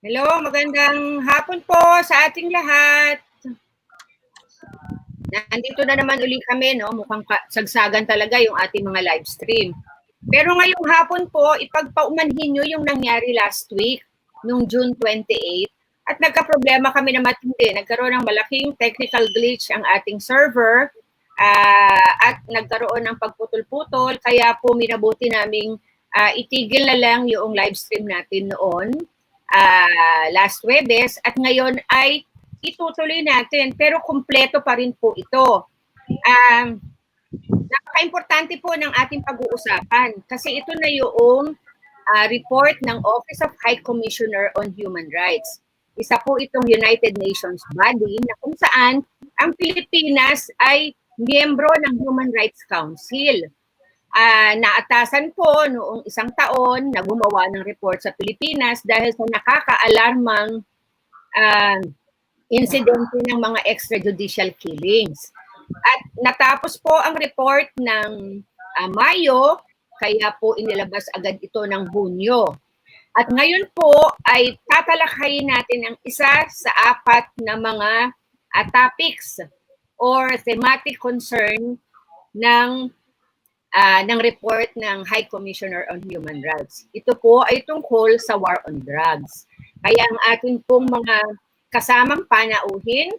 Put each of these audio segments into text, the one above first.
Hello, magandang hapon po sa ating lahat. Nandito na naman uli kami, no? Mukhang sagsagan talaga yung ating mga live stream. Pero ngayong hapon po, ipagpaumanhin nyo yung nangyari last week, nung June 28, at nagka-problema kami na matindi. Nagkaroon ng malaking technical glitch ang ating server, at nagkaroon ng pagputol-putol, kaya po minabuti naming itigil na lang yung live stream natin noon, last Webes, at ngayon ay itutuloy natin, pero kumpleto pa rin po ito. Napaka-importante po ng ating pag-uusapan kasi ito na yung report ng Office of High Commissioner on Human Rights. Isa po itong United Nations body na kung saan ang Pilipinas ay miyembro ng Human Rights Council. Naatasan po noong isang taon na gumawa ng report sa Pilipinas dahil sa nakaka-alarmang insidente ng mga extrajudicial killings. At natapos po ang report ng Mayo, kaya po inilabas agad ito ng Hunyo. At ngayon po ay tatalakayin natin ang isa sa 4 na mga topics or thematic concern ng report ng High Commissioner on Human Rights. Ito po ay tungkol sa war on drugs. Kaya ang atin pong mga kasamang panauhin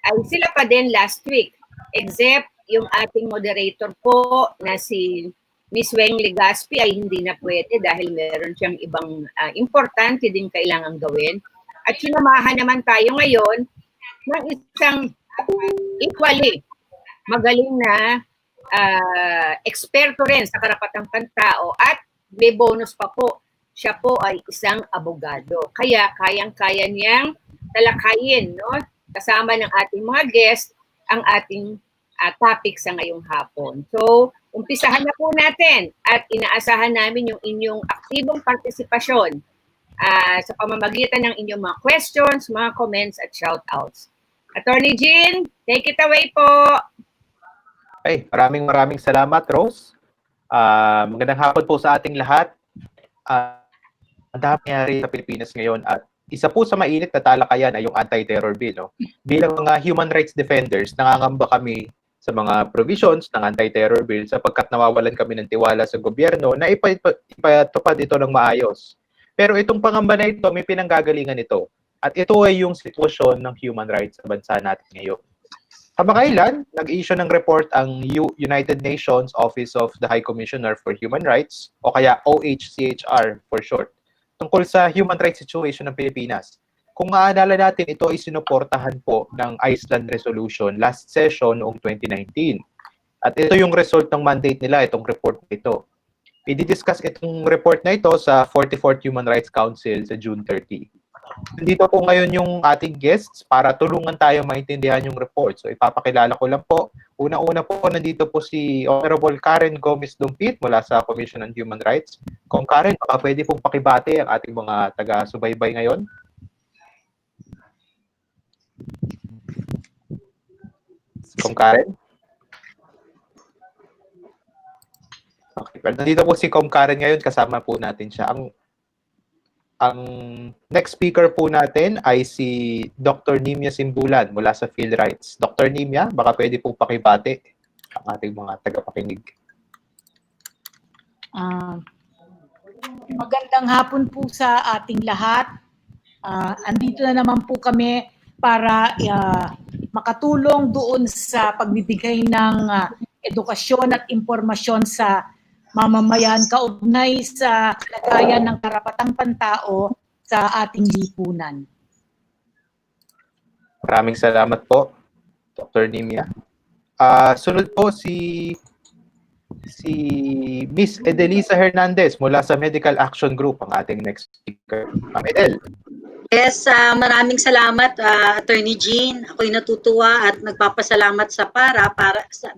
ay sila pa din last week, except yung ating moderator po na si Miss Weng Legaspi ay hindi na pwede dahil meron siyang ibang importante din kailangang gawin. At sinamahan naman tayo ngayon ng isang equally magaling na eksperto rin sa karapatang pantao at may bonus pa po. Siya po ay isang abogado. Kaya kayang-kaya niyang talakayin, no? Kasama ng ating mga guest ang ating topic sa ngayong hapon. So, umpisahan na po natin at inaasahan namin yung inyong aktibong partisipasyon sa pamamagitan ng inyong mga questions, mga comments at shoutouts. Attorney Jean, take it away po. Ay, maraming salamat, Rose. Magandang hapon po sa ating lahat. Ang dami nangyari sa Pilipinas ngayon at isa po sa mainit na talakayan ay yung anti-terror bill. No? Bilang mga human rights defenders, nangangamba kami sa mga provisions ng anti-terror bill sapagkat nawawalan kami ng tiwala sa gobyerno na ipatupad ito ng maayos. Pero itong pangamba na ito, may pinanggagalingan ito. At ito ay yung sitwasyon ng human rights sa bansa natin ngayon. Kamakailan, nag-issue ng report ang United Nations Office of the High Commissioner for Human Rights o kaya OHCHR for short, tungkol sa human rights situation ng Pilipinas. Kung maaalala natin, ito ay sinuportahan po ng Iceland Resolution last session noong 2019. At ito yung result ng mandate nila, itong report na ito. I-discuss itong report na ito sa 44th Human Rights Council sa June 30. Nandito po ngayon yung ating guests para tulungan tayo maintindihan yung report. So ipapakilala ko lang po. Una-una po, nandito po si Honorable Karen Gomez-Dumpit mula sa Commission on Human Rights. Kung Karen, baka pwede pong pakibate ang ating mga taga-subaybay ngayon. Kung Karen? Okay, pero nandito po si Kong Karen ngayon, kasama po natin siya. Ang next speaker po natin ay si Dr. Nimia Simbulan mula sa Field Rights. Dr. Nimia, baka pwede po pakibate ang ating mga tagapakinig. Magandang hapon po sa ating lahat. Andito na naman po kami para makatulong doon sa pagbibigay ng edukasyon at impormasyon sa mamamayan kaugnay sa kalagayan ng karapatang pantao sa ating lipunan. Maraming salamat po, Dr. Nimia. Sunod po si Miss Edelisa Hernandez mula sa Medical Action Group, ang ating next speaker. Ma'am Edel. Yes, maraming salamat, Attorney Jean. Ako'y natutuwa at nagpapasalamat sa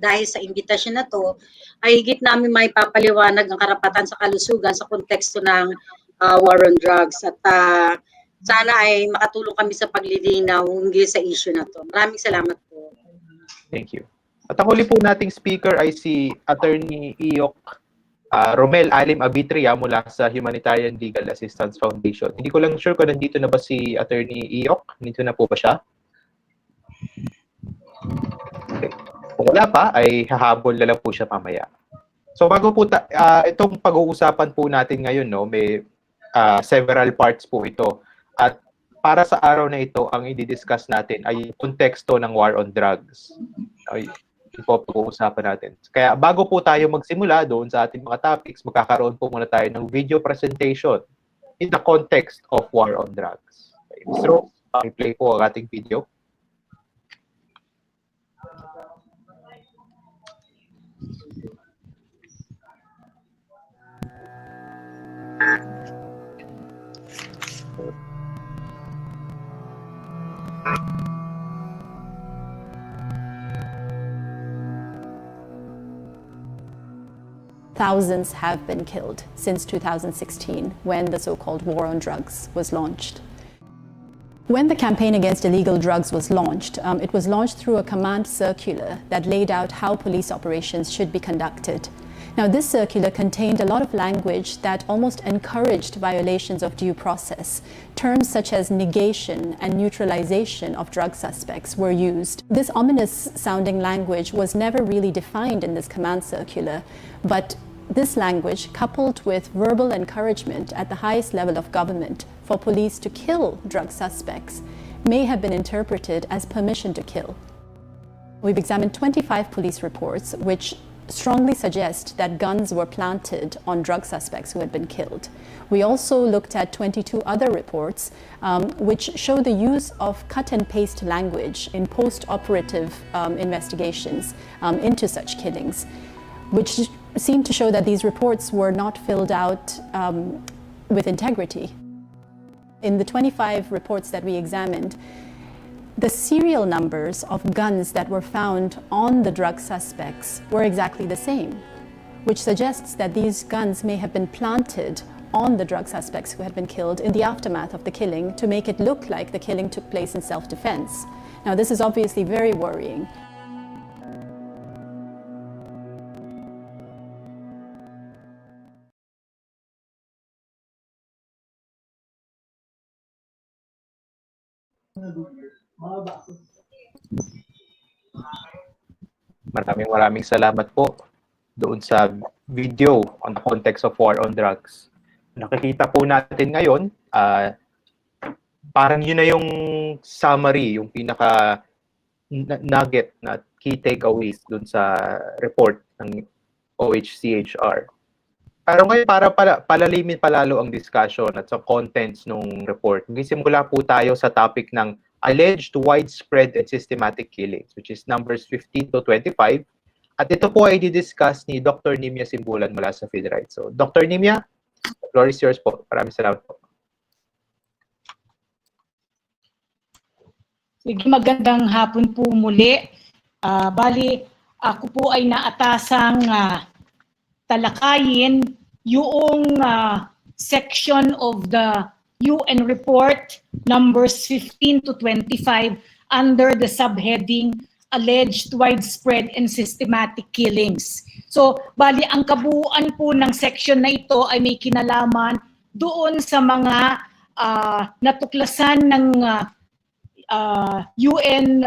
dahil sa imbitasyon na to ay higit namin may papaliwanag ang karapatan sa kalusugan sa konteksto ng war on drugs. At sana ay makatulong kami sa paglilinaw hinggil sa issue na to. Maraming salamat po. Thank you. At ang huli po nating speaker ay si Attorney Iyok Romel Alim Abitria mula sa Humanitarian Legal Assistance Foundation. Hindi ko lang sure kung nandito na ba si Attorney Iyok. Nandito na po ba siya? Okay. Kung wala pa, ay hahabol na lang po siya mamaya. So bago po, itong pag-uusapan po natin ngayon, no, may several parts po ito. At para sa araw na ito, ang i-discuss natin ay konteksto ng war on drugs. Ay, ito po pag-uusapan natin. Kaya bago po tayo magsimula doon sa ating mga topics, magkakaroon po muna tayo ng video presentation in the context of war on drugs. Okay, Mr. Rose, i-play po ang ating video. Thousands have been killed since 2016, when the so-called war on drugs was launched. When the campaign against illegal drugs was launched, it was launched through a command circular that laid out how police operations should be conducted. Now, this circular contained a lot of language that almost encouraged violations of due process. Terms such as negation and neutralization of drug suspects were used. This ominous-sounding language was never really defined in this command circular, but this language, coupled with verbal encouragement at the highest level of government for police to kill drug suspects, may have been interpreted as permission to kill. We've examined 25 police reports which strongly suggest that guns were planted on drug suspects who had been killed. We also looked at 22 other reports which show the use of cut and paste language in post-operative investigations into such killings, which seem to show that these reports were not filled out with integrity. In the 25 reports that we examined, the serial numbers of guns that were found on the drug suspects were exactly the same, which suggests that these guns may have been planted on the drug suspects who had been killed in the aftermath of the killing to make it look like the killing took place in self-defense. Now, this is obviously very worrying. Maraming salamat po doon sa video on the context of war on drugs. Nakikita po natin ngayon, parang yun na yung summary, yung pinaka nugget na key takeaways doon sa report ng OHCHR. Pero ngayon, para palalimin palalo ang discussion at sa contents ng report, magsisimula po tayo sa topic ng alleged widespread and systematic killings, which is numbers 15 to 25. At ito po ay didiscuss ni Dr. Nimia Simbulan mula sa PhilRight. So, Dr. Nimia, the floor is yours po. Maraming salamat po. Sige, magandang hapon po muli. Bali, ako po ay naatasang talakayin yung section of the UN report numbers 15 to 25 under the subheading alleged widespread and systematic killings. So, bali ang kabuuan po ng section na ito ay may kinalaman doon sa mga natuklasan ng UN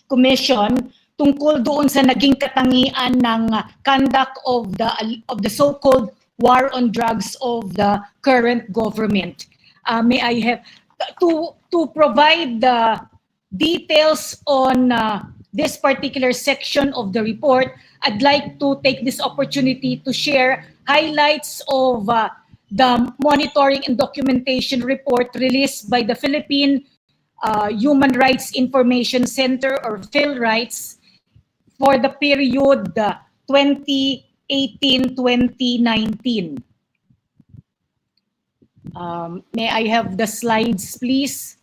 Commission tungkol doon sa naging katangian ng conduct of the so-called war on drugs of the current government. May I have to provide the details on this particular section of the report. I'd like to take this opportunity to share highlights of the monitoring and documentation report released by the Philippine Human Rights Information Center, or PhilRights, for the period 2018-2019. May I have the slides, please?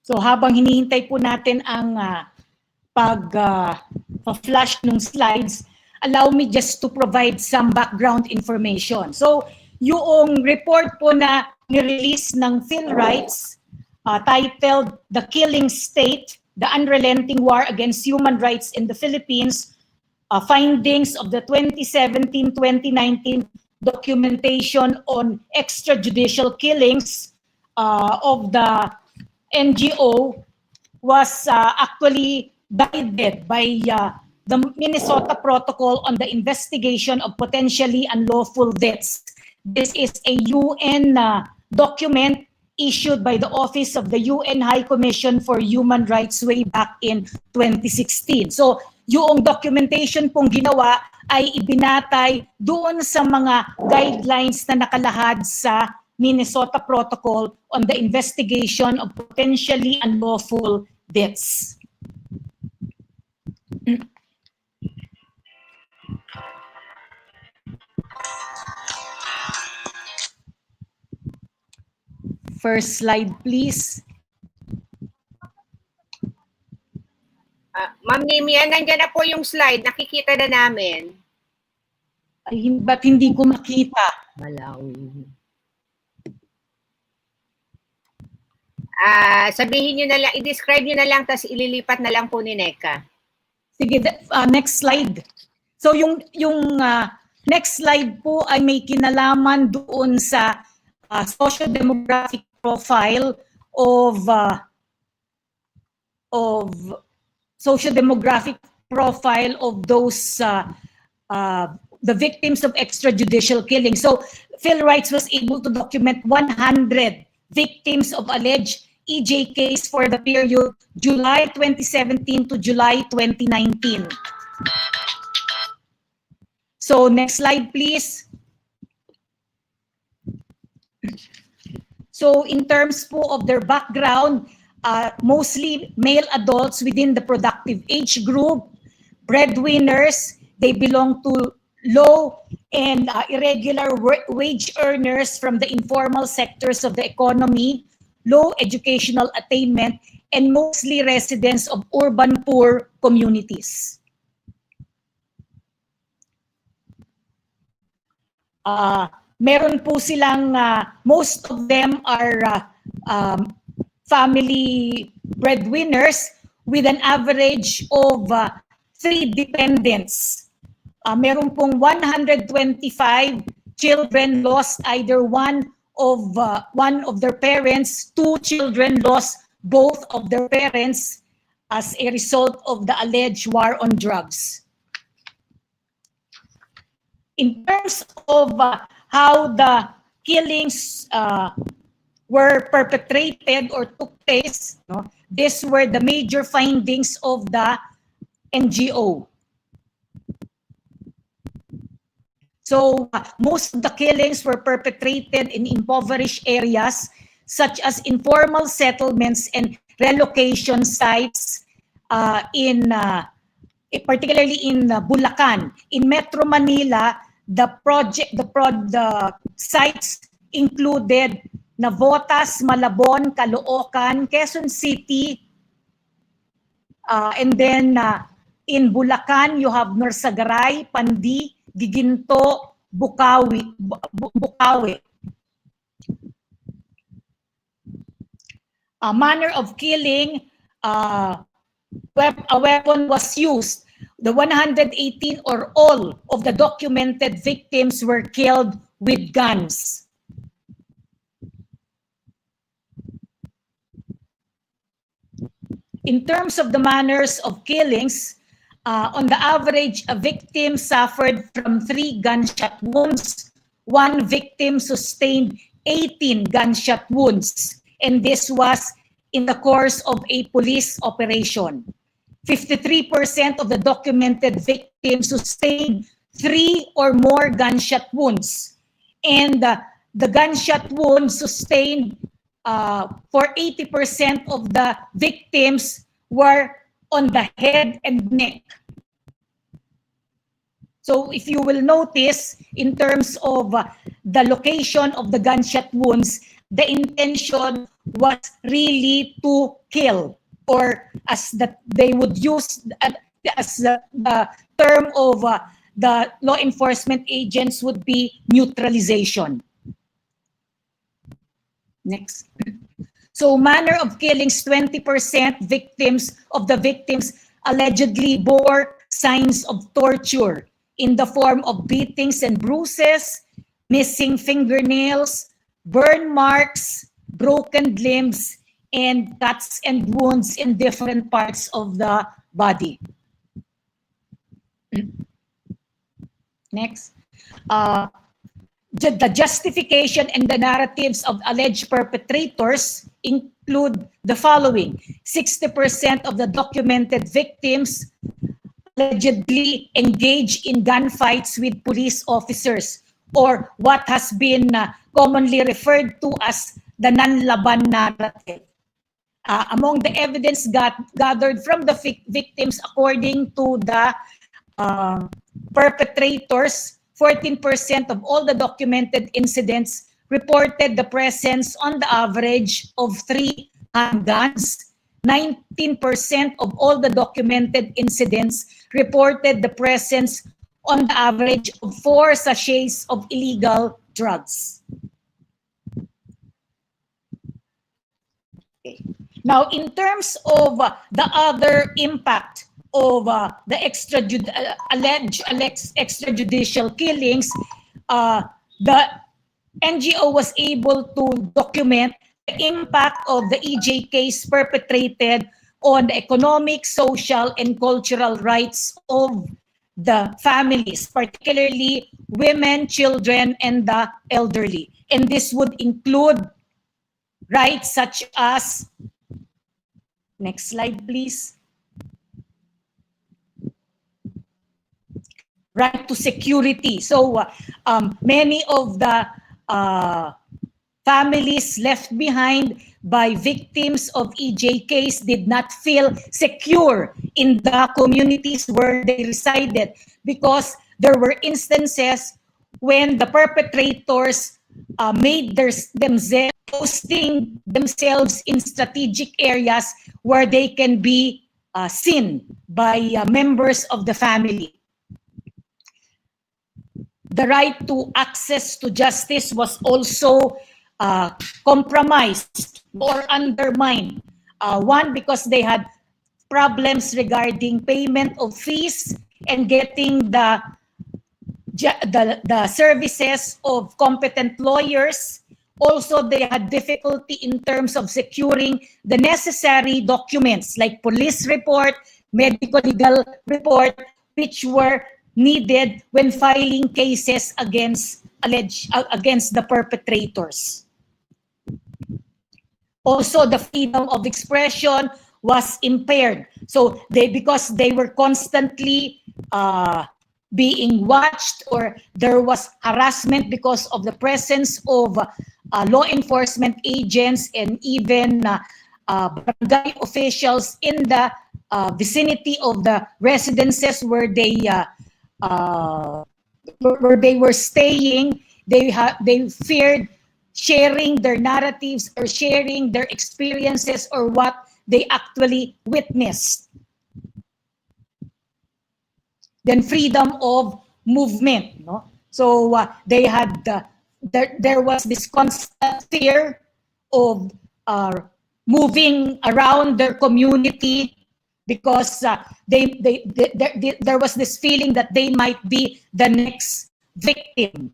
So habang hinihintay po natin ang pag-flash ng slides, allow me just to provide some background information. So yung report po na ni-release ng PhilRights titled The Killing State, The Unrelenting War Against Human Rights in the Philippines, findings of the 2017-2019 documentation on extrajudicial killings of the NGO was actually guided by the Minnesota Protocol on the Investigation of Potentially Unlawful Deaths. This is a UN document issued by the Office of the UN High Commission for Human Rights way back in 2016. So yung documentation pong ginawa ay ibinatay doon sa mga guidelines na nakalahad sa Minnesota Protocol on the Investigation of Potentially Unlawful Deaths. First slide, please. Ma'am Mimi, nandiyan na po yung slide. Nakikita na namin. Ay, ba't hindi ko makita? Malawi. Sabihin nyo na lang, i-describe nyo na lang, tapos ililipat na lang po ni Neka. Sige, next slide. So yung next slide po ay may kinalaman doon sa socio-demographic profile of socio-demographic profile of those the victims of extrajudicial killing. So PhilRights was able to document 100 victims of alleged EJKs for the period July 2017 to July 2019. So next slide, please. So in terms po of their background, mostly male adults within the productive age group, breadwinners, they belong to low and irregular wage earners from the informal sectors of the economy, low educational attainment, and mostly residents of urban poor communities. Meron po silang, most of them are family breadwinners with an average of 3 dependents. Meron pong 125 children lost either one of their parents, 2 children lost both of their parents as a result of the alleged war on drugs. In terms of how the killings were perpetrated or took place, these were the major findings of the NGO. So most of the killings were perpetrated in impoverished areas such as informal settlements and relocation sites particularly in Bulacan. In Metro Manila, the sites included Navotas, Malabon, Caloocan, Quezon City, and then in Bulacan you have Norsagaray, Pandi, Giginto, Bukawi. A manner of killing, a weapon was used. The 118 or all of the documented victims were killed with guns. In terms of the manners of killings, on the average, a victim suffered from 3 gunshot wounds. 1 victim sustained 18 gunshot wounds, and this was in the course of a police operation. 53% of the documented victims sustained 3 or more gunshot wounds, and the gunshot wounds sustained for 80% of the victims were on the head and neck. So if you will notice, in terms of the location of the gunshot wounds, the intention was really to kill, or as that they would use as the term of the law enforcement agents would be neutralization. Next. So manner of killings, 20% of the victims allegedly bore signs of torture in the form of beatings and bruises, missing fingernails, burn marks, broken limbs, and cuts and wounds in different parts of the body. Next. The justification and the narratives of alleged perpetrators include the following. 60% of the documented victims allegedly engaged in gunfights with police officers, or what has been commonly referred to as the nanlaban narrative. Among the evidence gathered from the victims, according to the perpetrators, 14% of all the documented incidents reported the presence on the average of 3 handguns. 19% of all the documented incidents reported the presence on the average of 4 sachets of illegal drugs. Okay. Now, in terms of the other impact of the alleged extrajudicial killings, the NGO was able to document the impact of the EJ case perpetrated on the economic, social, and cultural rights of the families, particularly women, children, and the elderly. And this would include rights such as, next slide, please. Right to security. So many of the families left behind by victims of EJ case did not feel secure in the communities where they resided, because there were instances when the perpetrators made themselves posting themselves in strategic areas where they can be seen by members of the family. The right to access to justice was also compromised or undermined. One, because they had problems regarding payment of fees and getting the services of competent lawyers. Also, they had difficulty in terms of securing the necessary documents like police report, medical legal report, which were needed when filing cases against the perpetrators. Also, the freedom of expression was impaired. So because they were constantly being watched, or there was harassment because of the presence of law enforcement agents and even barangay officials in the vicinity of the residences where they were staying. They feared sharing their narratives or sharing their experiences or what they actually witnessed. Then freedom of movement, no? So they had there was this constant fear of moving around their community, because there was this feeling that they might be the next victim.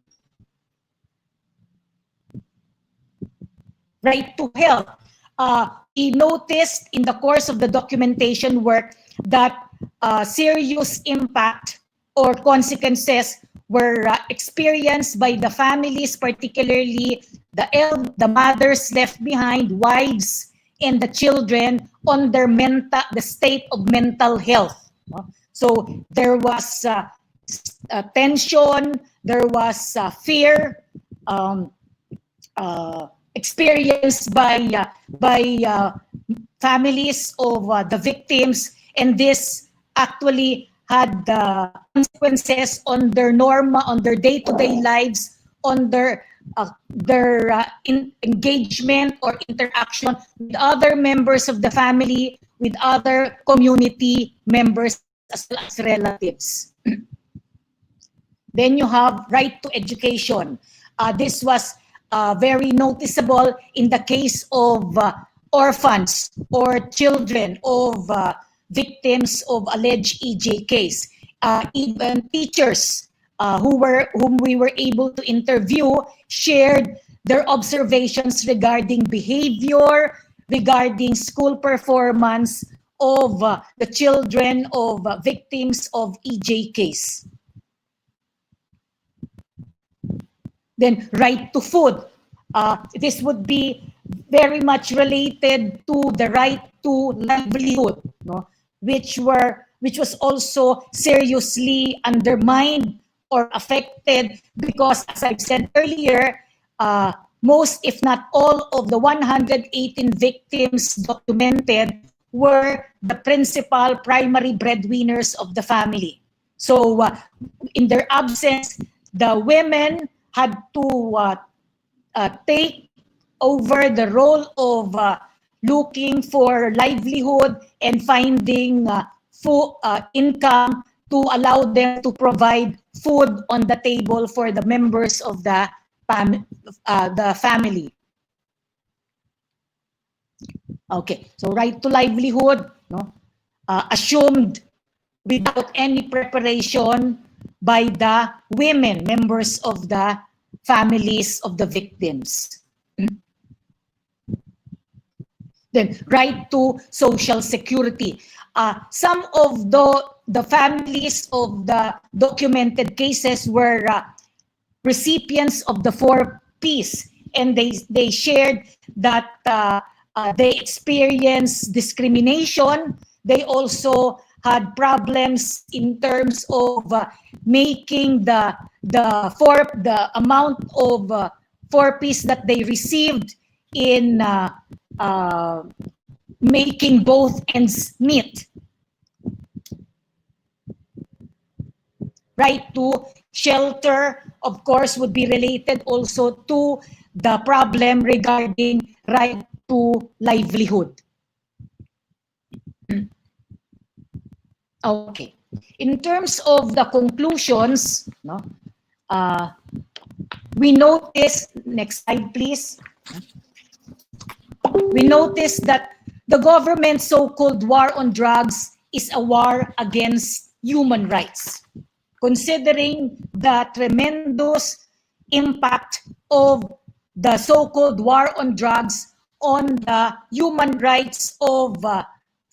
Right to health. We noticed in the course of the documentation work that serious impact or consequences were experienced by the families, particularly the mothers left behind, wives, and the children on their the state of mental health. So there was tension, there was fear experienced by families of the victims, and this actually had consequences on their day-to-day lives, on their their engagement or interaction with other members of the family, with other community members as well as relatives. Then you have right to education. This was very noticeable in the case of orphans or children of victims of alleged EJ case. Even teachers whom we were able to interview shared their observations regarding behavior, regarding school performance of the children of victims of EJ case. Then right to food. This would be very much related to the right to livelihood, no? which was also seriously undermined or affected because, as I've said earlier, most, if not all, of the 118 victims documented were the principal primary breadwinners of the family. So in their absence, the women had to take over the role of looking for livelihood and finding income to allow them to provide food on the table for the members of the family. Okay, so right to livelihood, no, assumed without any preparation by the women, members of the families of the victims. Then right to social security. Some of the families of the documented cases were recipients of the 4Ps, and they shared that they experienced discrimination. They also had problems in terms of making the amount of 4Ps that they received in making both ends meet. Right to shelter, of course, would be related also to the problem regarding right to livelihood. Okay. In terms of the conclusions, no, we notice, next slide please. We notice that the government's so-called war on drugs is a war against human rights, considering the tremendous impact of the so-called war on drugs on the human rights of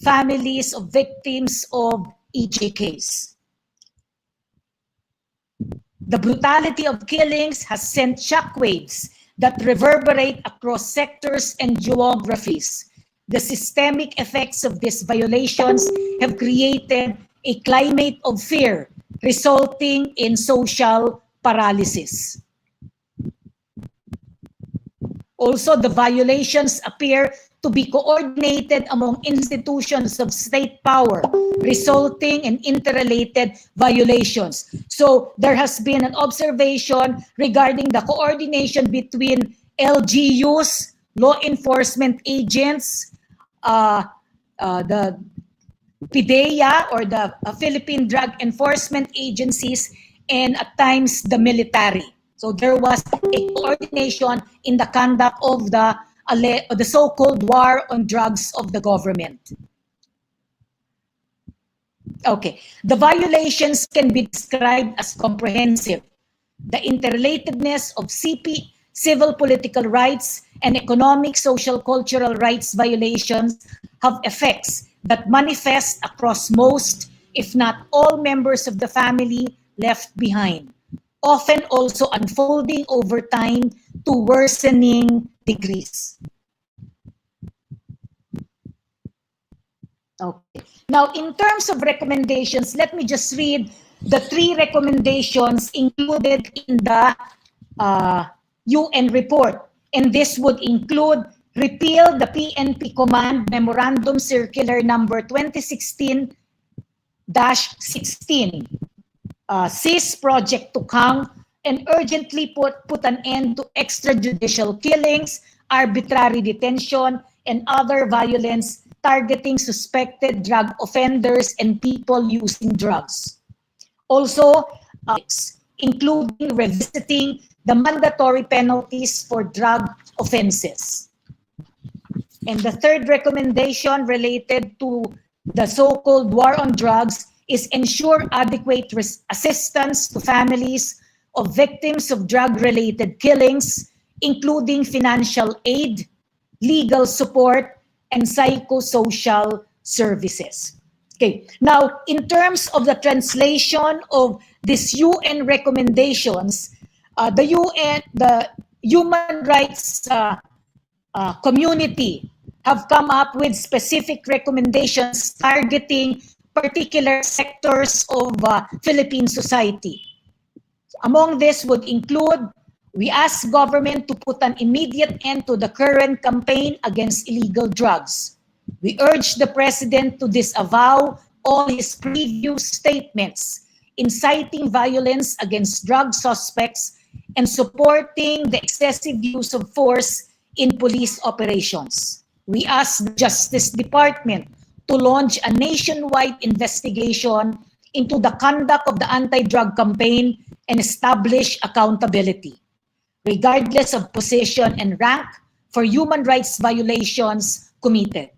families of victims of EJKs. The brutality of killings has sent shockwaves that reverberate across sectors and geographies. The systemic effects of these violations have created a climate of fear, resulting in social paralysis. Also, the violations appear to be coordinated among institutions of state power, resulting in interrelated violations. So there has been an observation regarding the coordination between LGUs, law enforcement agents, the PIDEA or the Philippine Drug Enforcement Agencies, and at times the military. So there was a coordination in the conduct of the so-called war on drugs of the government. Okay, the violations can be described as comprehensive. The interrelatedness of civil political rights and economic, social, cultural rights violations have effects that manifest across most, if not all, members of the family left behind, often also unfolding over time to worsening degrees. Okay. Now, in terms of recommendations, let me just read the 3 recommendations included in the UN report. And this would include repeal the PNP Command Memorandum Circular number 2016-16, cease Project Tukang, and urgently put an end to extrajudicial killings, arbitrary detention, and other violence targeting suspected drug offenders and people using drugs. Also, including revisiting the mandatory penalties for drug offenses. And the third recommendation related to the so-called war on drugs is ensure adequate assistance to families of victims of drug-related killings, including financial aid, legal support, and psychosocial services. Okay, now in terms of the translation of these UN recommendations, the human rights community have come up with specific recommendations targeting particular sectors of Philippine society. Among this would include, we ask government to put an immediate end to the current campaign against illegal drugs. We urge the President to disavow all his previous statements inciting violence against drug suspects and supporting the excessive use of force in police operations. We ask the Justice Department to launch a nationwide investigation into the conduct of the anti-drug campaign and establish accountability, regardless of position and rank, for human rights violations committed.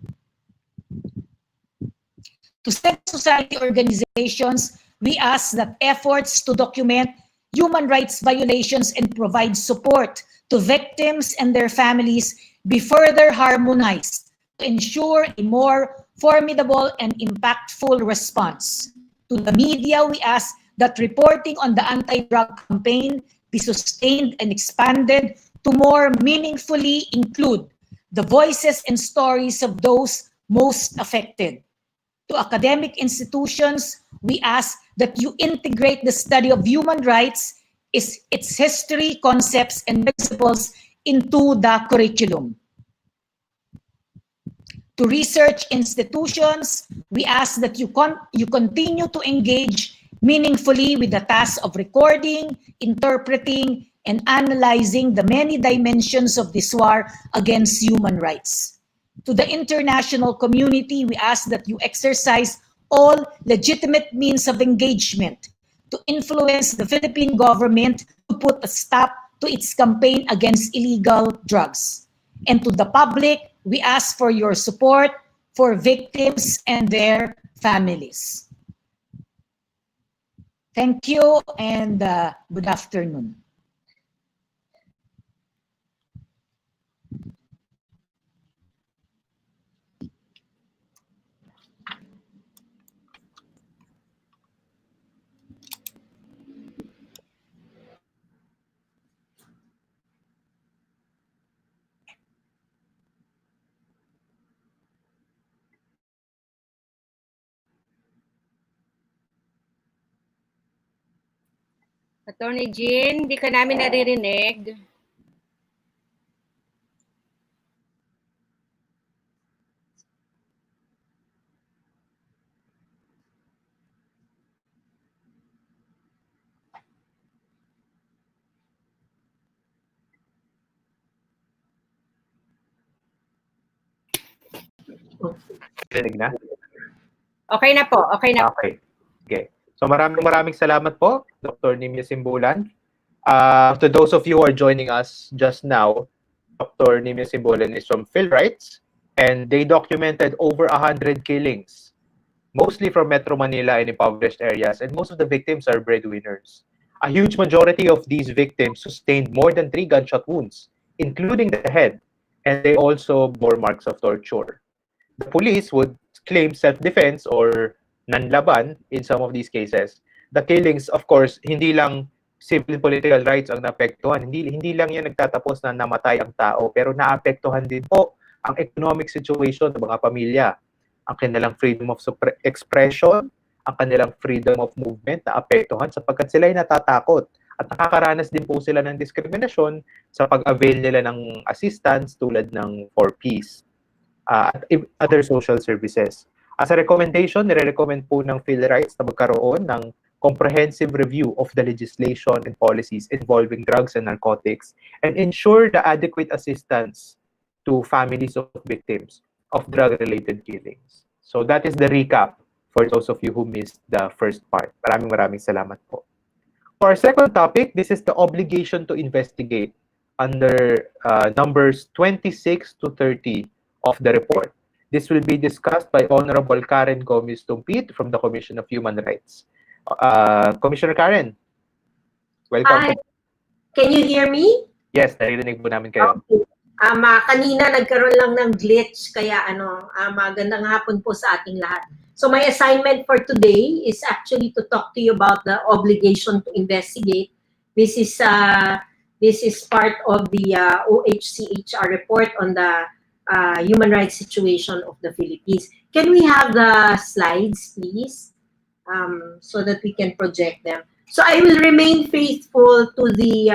To civil society organizations, we ask that efforts to document human rights violations and provide support to victims and their families be further harmonized to ensure a more formidable and impactful response. To the media, we ask that reporting on the anti-drug campaign be sustained and expanded to more meaningfully include the voices and stories of those most affected. To academic institutions, we ask that you integrate the study of human rights, its history, concepts, and principles into the curriculum. To research institutions, we ask that you continue to engage meaningfully with the task of recording, interpreting, and analyzing the many dimensions of this war against human rights. To the international community, we ask that you exercise all legitimate means of engagement to influence the Philippine government to put a stop to its campaign against illegal drugs. And to the public, we ask for your support for victims and their families. Thank you and good afternoon. Attorney Jean, di ka namin naririnig. Rinig na? Okay na po, okay na. Okay. Okay. So maraming salamat po, Dr. Nimia Simbulan. To those of you who are joining us just now, Dr. Nimia Simbulan is from PhilRights, and they documented over 100 killings, mostly from Metro Manila and impoverished areas, and most of the victims are breadwinners. A huge majority of these victims sustained more than 3 gunshot wounds, including the head, and they also bore marks of torture. The police would claim self-defense or nanlaban in some of these cases. The killings, of course, hindi lang civil political rights ang naapektuhan. Hindi lang yan nagtatapos na namatay ang tao, pero naapektuhan din po ang economic situation ng mga pamilya, ang kanilang freedom of expression, ang kanilang freedom of movement naapektuhan sapagkat sila ay natatakot at nakakaranas din po sila ng diskriminasyon sa pag-avail nila ng assistance tulad ng 4Ps at other social services. As a recommendation, nire-recommend po ng PhilRights na magkaroon ng comprehensive review of the legislation and policies involving drugs and narcotics, and ensure the adequate assistance to families of victims of drug-related killings. So that is the recap for those of you who missed the first part. Maraming salamat po. For our second topic, this is the obligation to investigate under numbers 26 to 30 of the report. This will be discussed by Honorable Karen Gomez-Tumpit from the Commission of Human Rights. Commissioner Karen, welcome. Hi. Can you hear me? Yes, naririnig po namin kayo. Okay. Kanina nagkaroon lang ng glitch, kaya magandang hapon po sa ating lahat. So my assignment for today is actually to talk to you about the obligation to investigate. This is part of the OHCHR report on the human rights situation of the Philippines. Can we have the slides, please, so that we can project them? So I will remain faithful to the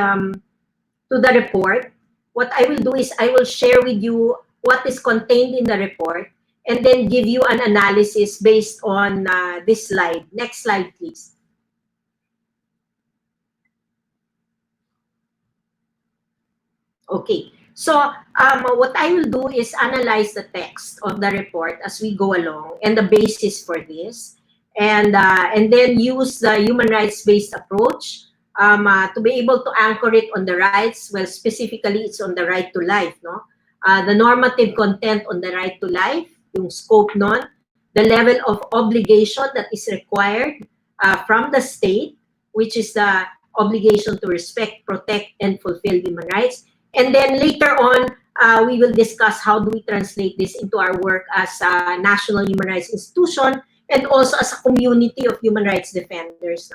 report. What I will do is I will share with you what is contained in the report and then give you an analysis based on this slide. Next slide, please. Okay. So what I will do is analyze the text of the report as we go along and the basis for this, and then use the human rights-based approach to be able to anchor it on the rights. Well, specifically, it's on the right to life, no? The normative content on the right to life, yung scope nun, the level of obligation that is required from the state, which is the obligation to respect, protect, and fulfill human rights. And then later on, we will discuss how do we translate this into our work as a national human rights institution and also as a community of human rights defenders.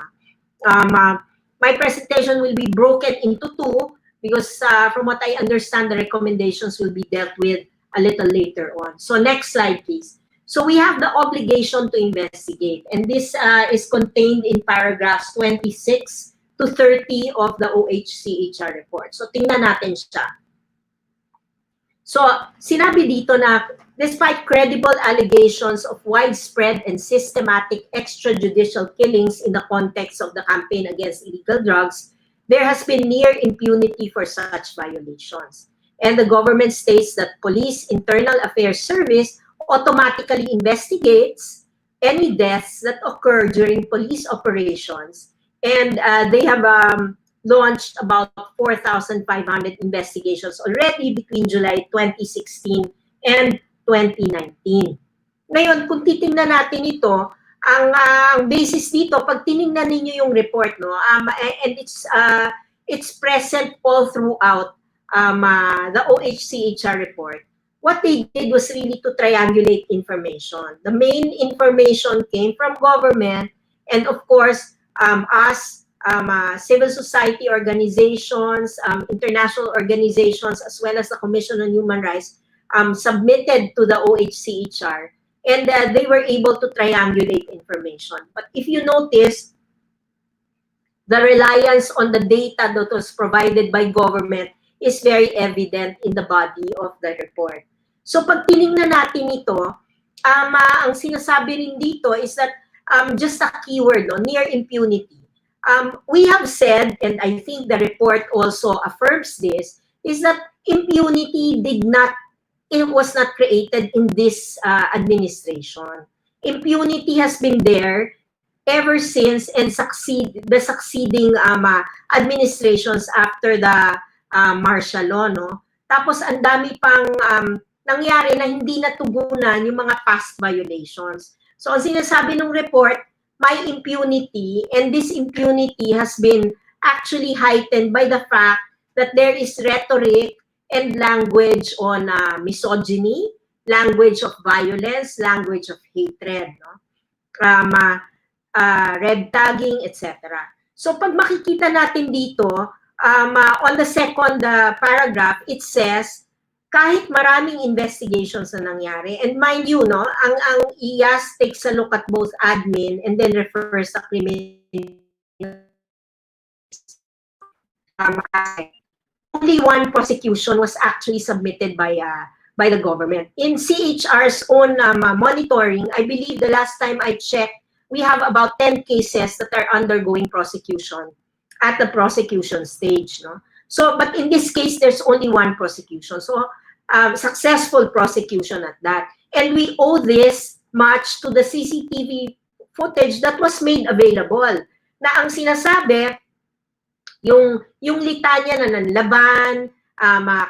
My presentation will be broken into two because from what I understand, the recommendations will be dealt with a little later on. So next slide, please. So we have the obligation to investigate, and this is contained in paragraphs 26 to 30 of the OHCHR report. So tingnan natin siya. So sinabi dito na despite credible allegations of widespread and systematic extrajudicial killings in the context of the campaign against illegal drugs, there has been near impunity for such violations. And the government states that Police Internal Affairs Service automatically investigates any deaths that occur during police operations. And they have launched about 4,500 investigations already between July 2016 and 2019. Ngayon, kung titingnan natin ito, ang basis dito, pag tiningnan ninyo yung report, no, and it's present all throughout the OHCHR report, what they did was really to triangulate information. The main information came from government, and of course, us, civil society organizations, international organizations, as well as the Commission on Human Rights, submitted to the OHCHR, and they were able to triangulate information. But if you notice, the reliance on the data that was provided by government is very evident in the body of the report. So pag tinignan natin ito, ang sinasabi rin dito is that just a keyword, no, near impunity. We have said, and I think the report also affirms this, is that impunity was not created in this administration. Impunity has been there ever since and the succeeding administrations after the martial law, no? Tapos ang dami pang nangyari na hindi natugunan yung mga past violations. So ang sinasabi ng report, may impunity, and this impunity has been actually heightened by the fact that there is rhetoric and language on misogyny, language of violence, language of hatred, no? Red tagging, etc. So pag makikita natin dito, on the second paragraph, it says, kahit maraming investigations na nangyari, and mind you, no, ang IAS takes a look at both admin and then refers sa criminal. Only one prosecution was actually submitted by the government. In CHR's own monitoring, I believe the last time I checked, we have about 10 cases that are undergoing prosecution at the prosecution stage. No? So, but in this case, there's only one prosecution. So, successful prosecution at that. And we owe this much to the CCTV footage that was made available. Na ang sinasabi, yung litanya na nanlaban,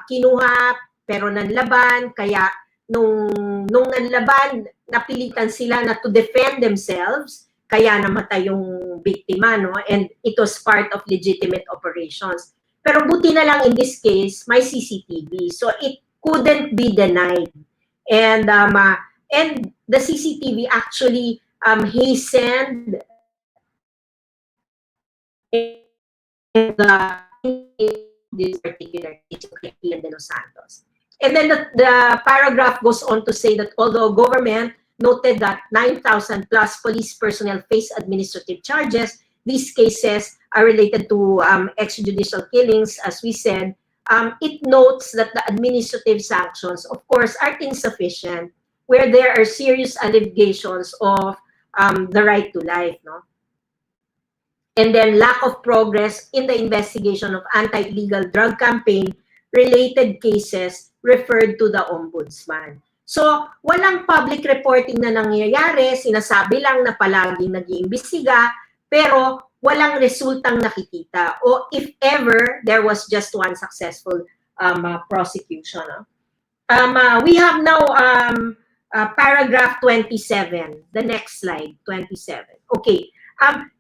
kinuha, pero nanlaban, kaya nung nanlaban, napilitan sila na to defend themselves, kaya namatay yung biktima, no? And it was part of legitimate operations. Pero buti na lang in this case, may CCTV. So it couldn't be denied. And the CCTV actually hastened this particular case of Ian de los Santos. And then the paragraph goes on to say that although government noted that 9,000 plus police personnel face administrative charges, these cases are related to extrajudicial killings, as we said. It notes that the administrative sanctions, of course, are insufficient where there are serious allegations of the right to life, no? And then lack of progress in the investigation of anti-illegal drug campaign related cases referred to the ombudsman. So, walang public reporting na nangyayari, sinasabi lang na palaging nag-iimbestiga, pero walang resultang nakikita. O if ever, there was just one successful prosecution. We have now paragraph 27. The next slide, 27. Okay.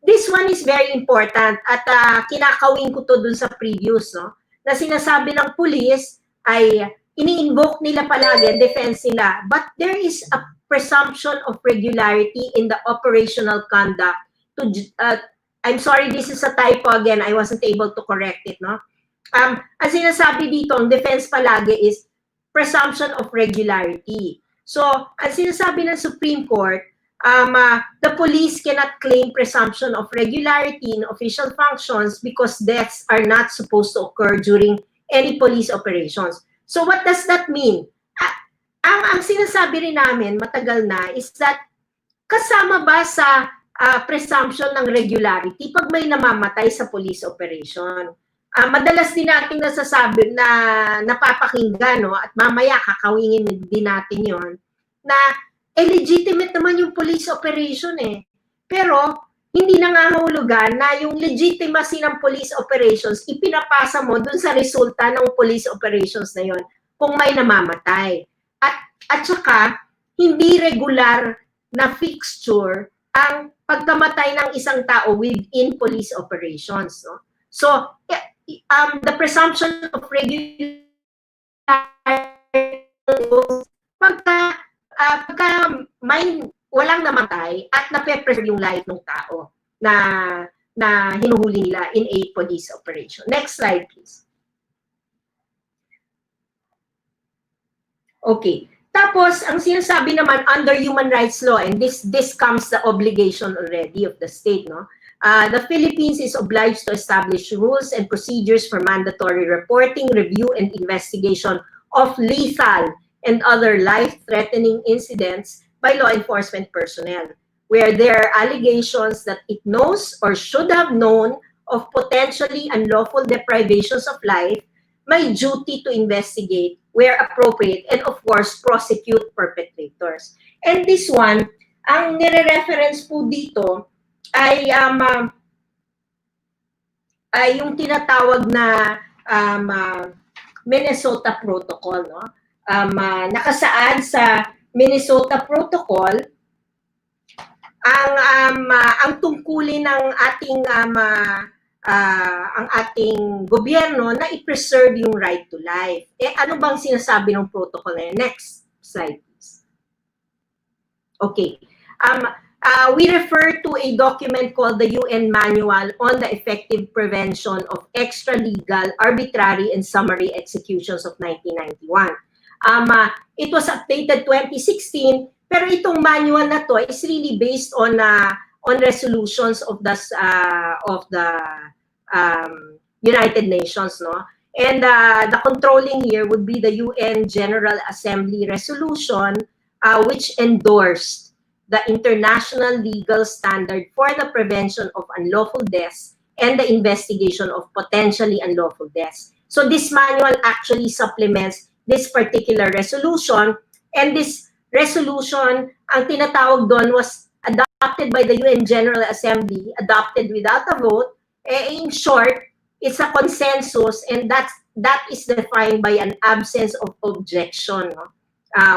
This one is very important at kinakawin ko to dun sa previous, no? Na sinasabi ng police ay ini-invoke nila palagi, defense nila, but there is a presumption of regularity in the operational conduct. I'm sorry, this is a typo again, I wasn't able to correct it, no? Ang sinasabi dito, ang defense palagi is presumption of regularity. So, ang sinasabi ng Supreme Court, the police cannot claim presumption of regularity in official functions because deaths are not supposed to occur during any police operations. So what does that mean? Ang sinasabi rin namin matagal na is that kasama ba sa presumption ng regularity pag may namamatay sa police operation? Madalas din natin nasasabi na napapakinggan, no? At mamaya kakawingin din natin yon na legitimate naman yung police operation eh. Pero, hindi nangangahulugan na yung legitimacy ng police operations, ipinapasa mo dun sa resulta ng police operations na yon kung may namamatay. At saka, hindi regular na fixture ang pagkamatay ng isang tao within police operations. No? So, the presumption of regularity, pagka may walang namatay at nape-preserve yung life ng tao na hinuhuli nila in a police operation. Next slide, please. Okay. Tapos, ang sinasabi naman under human rights law, and this comes the obligation already of the state, no? The Philippines is obliged to establish rules and procedures for mandatory reporting, review, and investigation of lethal and other life-threatening incidents by law enforcement personnel, where there are allegations that it knows or should have known of potentially unlawful deprivations of life, may duty to investigate where appropriate and of course prosecute perpetrators. And this one, ang nire-reference po dito ay yung tinatawag na Minnesota Protocol, no? Nakasaad sa Minnesota Protocol ang tungkulin ng ating gobyerno na i-preserve yung right to life. Ano bang sinasabi ng protocol na yun? Next slide, please. Okay. We refer to a document called the UN Manual on the Effective Prevention of Extralegal, Arbitrary, and Summary Executions of 1991. It was updated 2016, pero itong manual na to is really based on resolutions of the United Nations, no? And the controlling here would be the UN General Assembly resolution, which endorsed the international legal standard for the prevention of unlawful deaths and the investigation of potentially unlawful deaths. So this manual actually supplements this particular resolution, and this resolution, ang tinatawag doon, was adopted by the UN General Assembly, adopted without a vote. In short, it's a consensus, and that is defined by an absence of objection, no?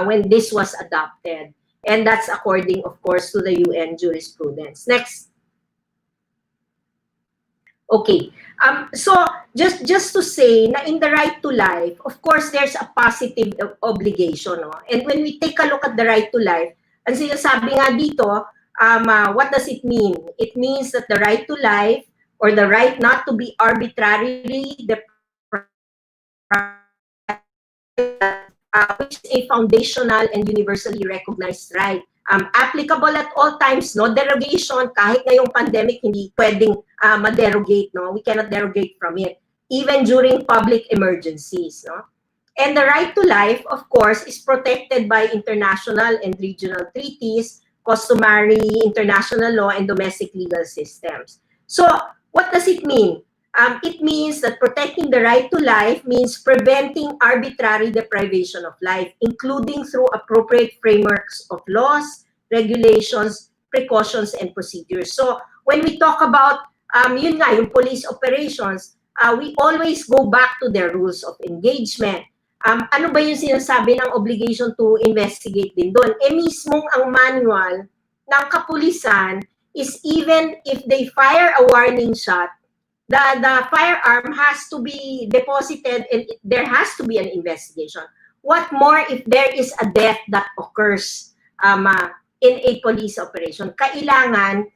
When this was adopted. And that's according, of course, to the UN jurisprudence. Next. Okay. So just to say na in the right to life, of course, there's a positive obligation. No? And when we take a look at the right to life, ang sinasabi nga dito, what does it mean? It means that the right to life, or the right not to be arbitrarily deprived, which is a foundational and universally recognized right. Applicable at all times, no derogation. Kahit ngayong pandemic, hindi pwedeng ma-derogate, no? We cannot derogate from it, even during public emergencies, no? And the right to life, of course, is protected by international and regional treaties, customary international law, and domestic legal systems. So, what does it mean? It means that protecting the right to life means preventing arbitrary deprivation of life, including through appropriate frameworks of laws, regulations, precautions, and procedures. So when we talk about yun nga, yung police operations, we always go back to their rules of engagement. Ano ba yung sinasabi ng obligation to investigate din doon? Mismong ang manual ng kapulisan is even if they fire a warning shot, the firearm has to be deposited and there has to be an investigation. What more if there is a death that occurs in a police operation? Kailangan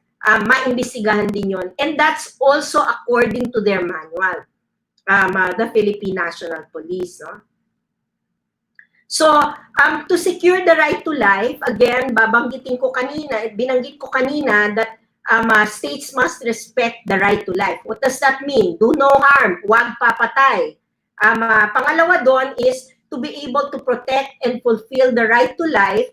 maimbestigahan din yun. And that's also according to their manual, the Philippine National Police. No? So, to secure the right to life, again, binanggit ko kanina that states must respect the right to life. What does that mean? Do no harm, huwag papatay. Pangalawa doon is to be able to protect and fulfill the right to life.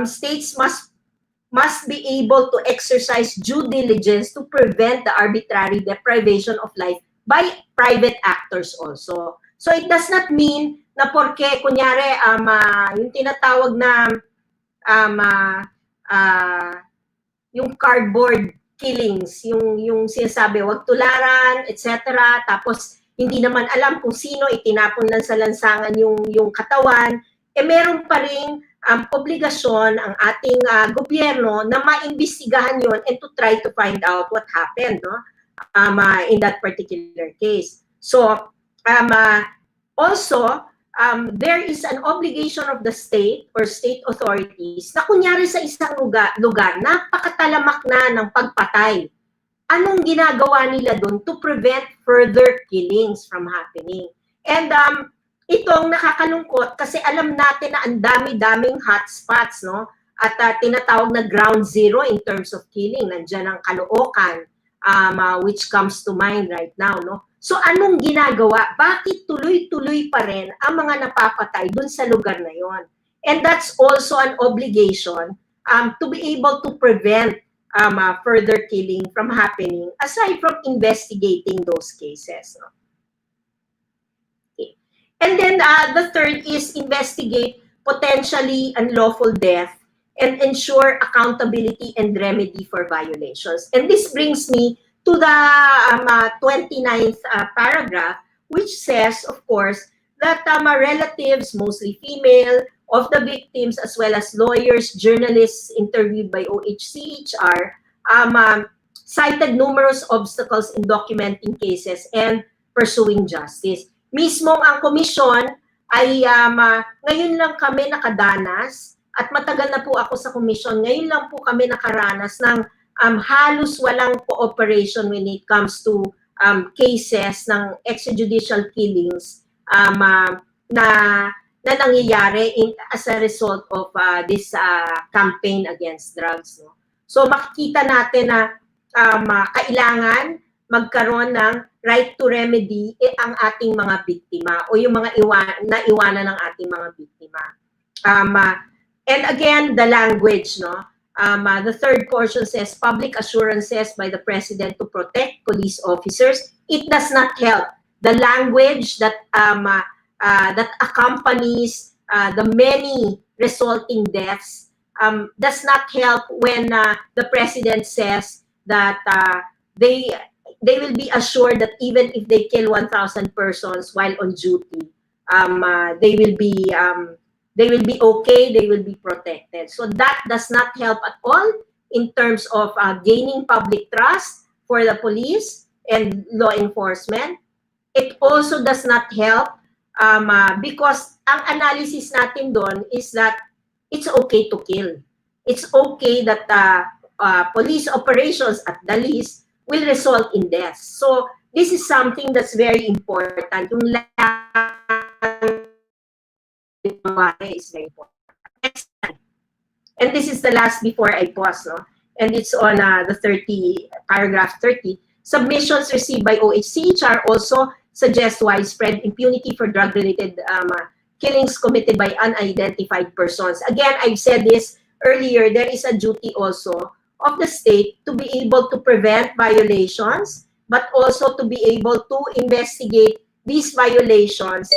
States must be able to exercise due diligence to prevent the arbitrary deprivation of life by private actors also. So it does not mean na porke kunyari yung tinatawag na yung cardboard killings, yung sinasabi, wag tularan, etc. Tapos, hindi naman alam kung sino, itinapon lang sa lansangan yung katawan, meron pa rin obligasyon ang ating gobyerno na maimbestigahan yon and to try to find out what happened, no? In that particular case. So, also, there is an obligation of the state or state authorities na kunyari sa isang lugar napakatalamak na ng pagpatay. Anong ginagawa nila doon to prevent further killings from happening? And itong nakakalungkot kasi alam natin na ang dami-daming hotspots, no? At tinatawag na ground zero in terms of killing. Nandiyan ang Caloocan, which comes to mind right now, no? So anong ginagawa? Bakit tuloy-tuloy pa rin ang mga napapatay dun sa lugar na yon? And that's also an obligation to be able to prevent further killing from happening aside from investigating those cases. No? Okay. And then the third is investigate potentially unlawful death and ensure accountability and remedy for violations. And this brings me to the 29th paragraph, which says, of course, that relatives, mostly female, of the victims, as well as lawyers, journalists interviewed by OHCHR, cited numerous obstacles in documenting cases and pursuing justice. Mismong ang komisyon ay ngayon lang kami nakadanas, at matagal na po ako sa komisyon, ngayon lang po kami nakaranas ng halos walang cooperation when it comes to cases ng extrajudicial killings na nangyayari as a result of this campaign against drugs. No? So makikita natin na kailangan magkaroon ng right to remedy ang ating mga biktima o yung mga naiwanan ng ating mga biktima. And again, the language, no? The third portion says public assurances by the President to protect police officers. It does not help. The language that that accompanies the many resulting deaths does not help when the President says that they will be assured that even if they kill 1,000 persons while on duty, they will be okay, they will be protected. So that does not help at all in terms of gaining public trust for the police and law enforcement. It also does not help because ang analysis natin doon is that it's okay to kill. It's okay that police operations at the least will result in deaths. So this is something that's very important. Yung is very important. Next slide. And this is the last before I pause, no? And it's on the paragraph 30. Submissions received by OHCHR also suggest widespread impunity for drug-related killings committed by unidentified persons. Again, I've said this earlier, there is a duty also of the state to be able to prevent violations, but also to be able to investigate these violations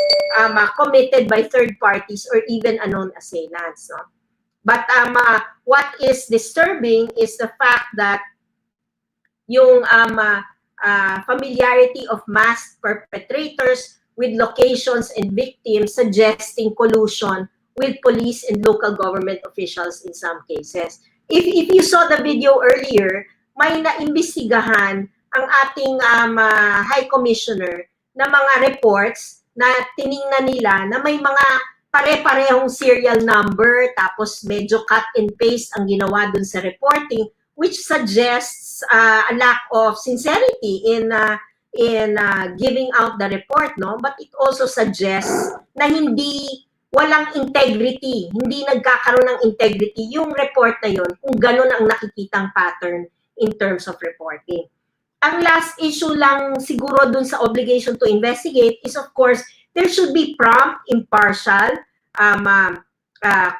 committed by third parties or even unknown assailants. No? But what is disturbing is the fact that yung familiarity of masked perpetrators with locations and victims suggesting collusion with police and local government officials in some cases. If you saw the video earlier, may naimbestigahan ang ating High Commissioner na mga reports na tiningnan nila na may mga pare-parehong serial number tapos medyo cut and paste ang ginawa dun sa reporting, which suggests a lack of sincerity in giving out the report, no? But it also suggests na walang integrity, hindi nagkakaroon ng integrity yung report na yun kung ganun ang nakikitang pattern in terms of reporting. Ang last issue lang siguro dun sa obligation to investigate is, of course, there should be prompt, impartial,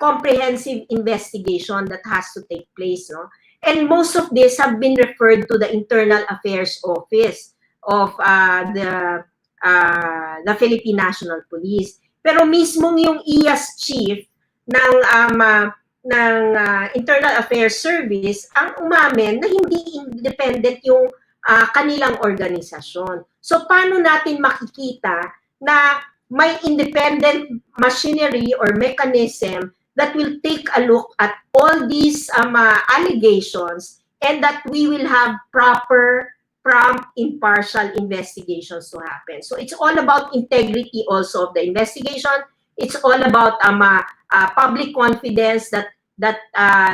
comprehensive investigation that has to take place, no? And most of this have been referred to the Internal Affairs Office of the Philippine National Police. Pero mismong yung IAS chief ng Internal Affairs Service ang umamin na hindi independent yung kanilang organisasyon. So paano natin makikita na may independent machinery or mechanism that will take a look at all these allegations and that we will have proper, prompt, impartial investigations to happen. So it's all about integrity also of the investigation. It's all about public confidence that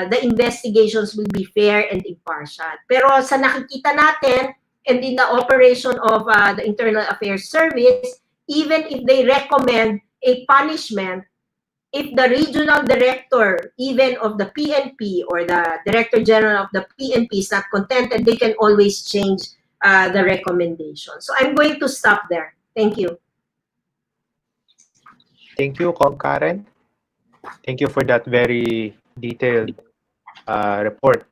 the investigations will be fair and impartial. Pero sa nakikita natin and in the operation of the Internal Affairs Service, even if they recommend a punishment, if the regional director, even of the PNP or the Director General of the PNP is not contented, they can always change the recommendation. So I'm going to stop there. Thank you. Thank you, Kong Karen. Thank you for that very detailed report.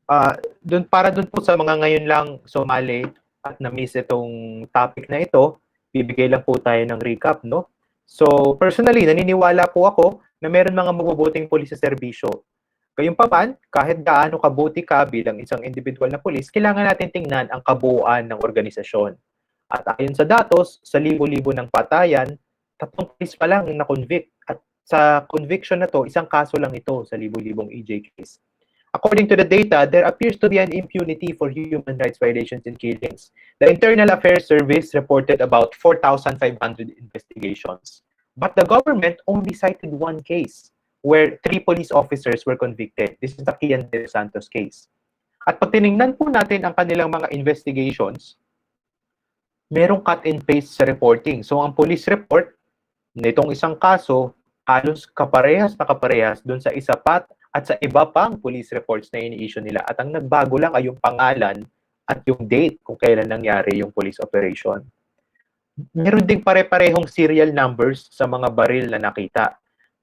Para dun po sa mga ngayon lang sumali at na-miss itong topic na ito, bibigay lang po tayo ng recap, no? So, personally, naniniwala po ako na meron mga mabubuting pulis sa serbisyo. Gayunpaman, kahit gaano kabuti ka bilang isang individual na pulis, kailangan natin tingnan ang kabuuan ng organisasyon. At ayon sa datos, sa libo-libo ng patayan, 3 pulis pa lang ang na-convict. At sa conviction na to, isang kaso lang ito sa libo-libong EJ case. According to the data, there appears to be an impunity for human rights violations and killings. The Internal Affairs Service reported about 4,500 investigations. But the government only cited 1 case where 3 police officers were convicted. This is the Kian de Santos case. At pag tinignan po natin ang kanilang mga investigations, merong cut and paste sa reporting. So ang police report nitong isang kaso, halos kaparehas dun sa isa pa at sa iba pang police reports na ini-issue nila. At ang nagbago lang ay yung pangalan at yung date kung kailan nangyari yung police operation. Meron ding pare-parehong serial numbers sa mga baril na nakita.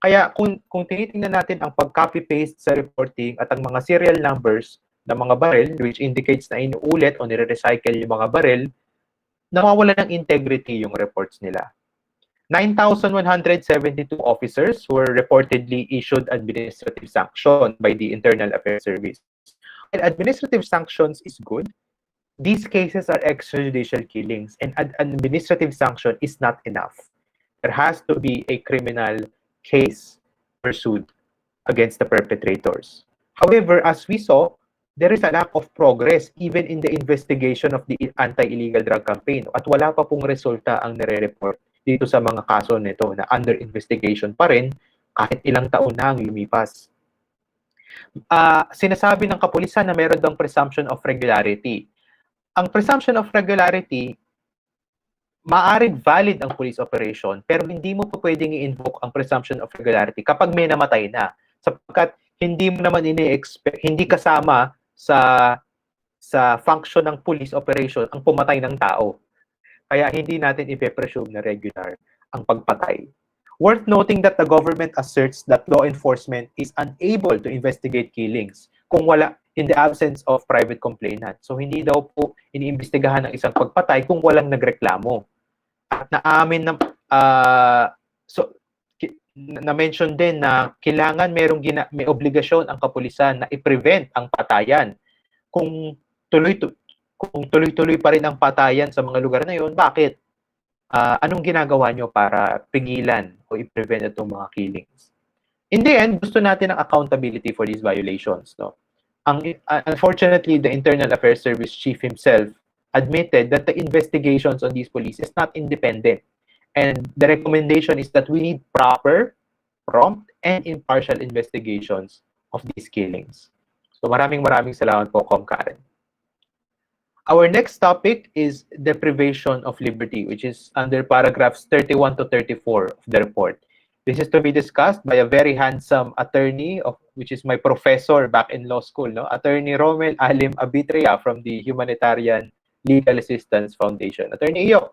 Kaya kung tinitingnan natin ang pag-copy-paste sa reporting at ang mga serial numbers ng mga baril, which indicates na inuulit o nire-recycle yung mga baril, nawawala ng integrity yung reports nila. 9,172 officers were reportedly issued administrative sanction by the Internal Affairs Service. While administrative sanctions is good, these cases are extrajudicial killings, and an administrative sanction is not enough. There has to be a criminal case pursued against the perpetrators. However, as we saw, there is a lack of progress even in the investigation of the anti-illegal drug campaign, at wala pa pong resulta ang nire-report dito sa mga kaso nito na under investigation pa rin kahit ilang taon na ang lumipas. Sinasabi ng kapulisan na meron daw presumption of regularity. Ang presumption of regularity, maaring valid ang police operation, pero hindi mo pa pwedeng i-invoke ang presumption of regularity kapag may namatay na, sapagkat hindi mo naman ini-expect, hindi kasama sa function ng police operation ang pumatay ng tao. Kaya hindi natin ipe-presume na regular ang pagpatay. Worth noting that the government asserts that law enforcement is unable to investigate killings kung wala, in the absence of private complainant. So hindi daw po iniimbestigahan ng isang pagpatay kung walang nagreklamo. At naamin na-mention din na kailangan may obligasyon ang kapulisan na i-prevent ang patayan. Kung tuloy-tuloy pa rin ang patayan sa mga lugar na yun, bakit? Anong ginagawa nyo para pigilan o i-prevent itong mga killings? In the end, gusto natin ng accountability for these violations. No? Unfortunately, the Internal Affairs Service chief himself admitted that the investigations on these police is not independent. And the recommendation is that we need proper, prompt, and impartial investigations of these killings. So maraming salamat po, Com Karen. Our next topic is deprivation of liberty, which is under paragraphs 31 to 34 of the report. This is to be discussed by a very handsome attorney, which is my professor back in law school, no? Attorney Romel Alim Abitria from the Humanitarian Legal Assistance Foundation. Attorney Iyok,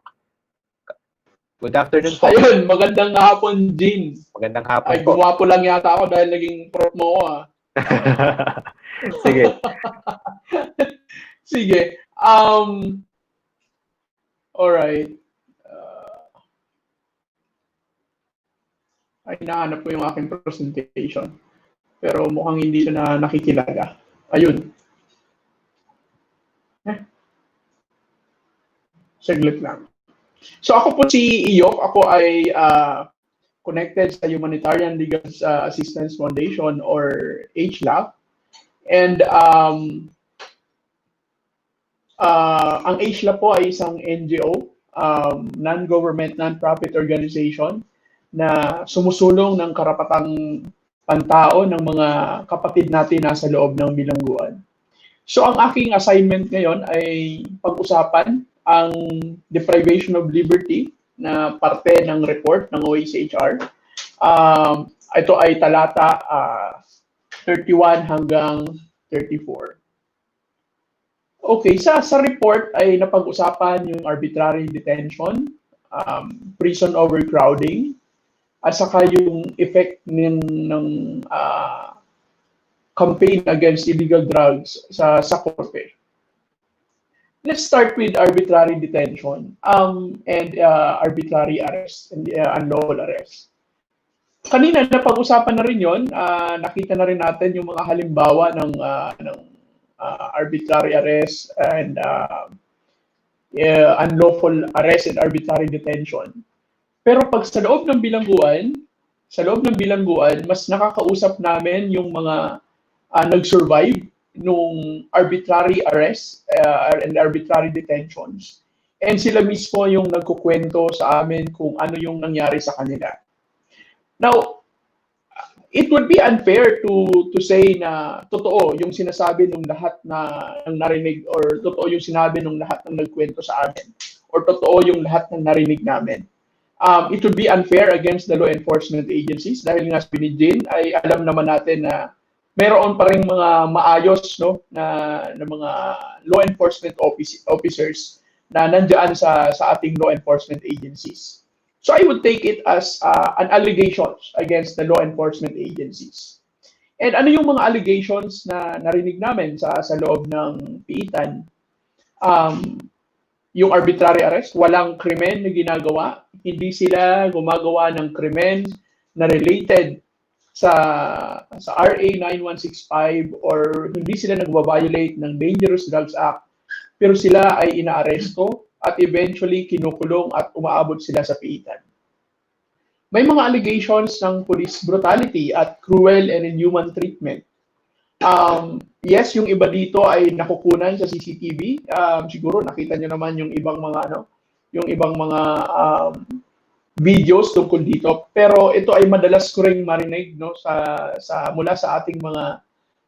good afternoon po. Ayun, magandang hapon, Jean. Magandang hapon Ay, po. guwapo lang yata ako dahil naging prof mo ako, ah. Sige. Sige. Alright. Ay, nahanap ko yung aking presentation. Pero mukhang hindi siya na nakikilaga. Ayun. Saglit lang. So ako po si Iyok. Ako ay connected sa Humanitarian Legal Assistance Foundation or HLAF. And ang HLAF po ay isang NGO, non-government, non-profit organization na sumusulong ng karapatang pantao ng mga kapatid natin nasa loob ng bilangguan. So ang aking assignment ngayon ay pag-usapan ang deprivation of liberty na parte ng report ng OHCHR. Ito ay talata 31 hanggang 34. Okay, sa report ay napag-usapan yung arbitrary detention, prison overcrowding, at saka yung effect ng campaign against illegal drugs sa korte. Let's start with arbitrary detention and arbitrary arrest and unlawful arrest. Kanina napag-usapan na rin yon, nakita na rin natin yung mga halimbawa ng arbitrary arrest and unlawful arrest and arbitrary detention. Pero pag sa loob ng bilangguan, mas nakakausap namin yung mga nag-survive nung arbitrary arrest and arbitrary detentions. And sila mismo yung nagkukwento sa amin kung ano yung nangyari sa kanila. Now, it would be unfair to say na totoo yung sinasabi ng lahat na narinig, or totoo yung sinabi ng lahat ng nagkwento sa amin, or totoo yung lahat ng narinig namin. It would be unfair against the law enforcement agencies dahil nga sabi ni Jean ay alam naman natin na meron pa ring mga maayos na mga law enforcement officers na nandiyan sa ating law enforcement agencies. So I would take it as an allegations against the law enforcement agencies. And ano yung mga allegations na narinig namin sa loob ng piitan? Yung arbitrary arrest, walang krimen na ginagawa, hindi sila gumagawa ng krimen na related sa RA 9165 or hindi sila nagbabiolate ng Dangerous Drugs Act, pero sila ay inaaresto at eventually kinukulong at umaabot sila sa piitan. May mga allegations ng police brutality at cruel and inhuman treatment. Yes, yung iba dito ay nakukunan sa CCTV. Siguro nakita nyo naman yung ibang mga videos tungkol dito. Pero ito ay madalas ko ring marinig mula sa ating mga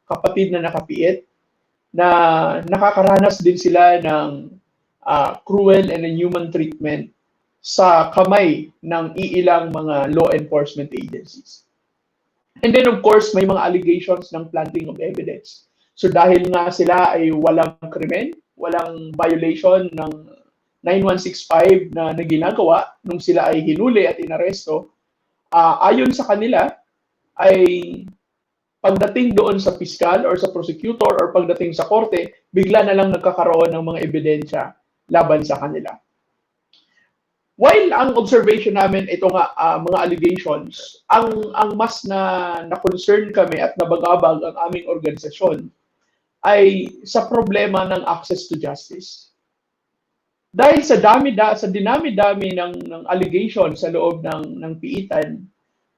kapatid na nakapiit na nakakaranas din sila ng cruel and inhuman treatment sa kamay ng iilang mga law enforcement agencies. And then of course, may mga allegations ng planting of evidence. So dahil nga sila ay walang krimen, walang violation ng 9165 na ginagawa nung sila ay hinuli at inaresto, ayon sa kanila ay pagdating doon sa piskal or sa prosecutor or pagdating sa korte, bigla na lang nagkakaroon ng mga ebidensya laban sa kanila. While ang observation namin, ito nga, mga allegations, ang mas na concern kami at nabagabag ang aming organisasyon ay sa problema ng access to justice. Dahil sa dinami-dami ng allegations sa loob ng piitan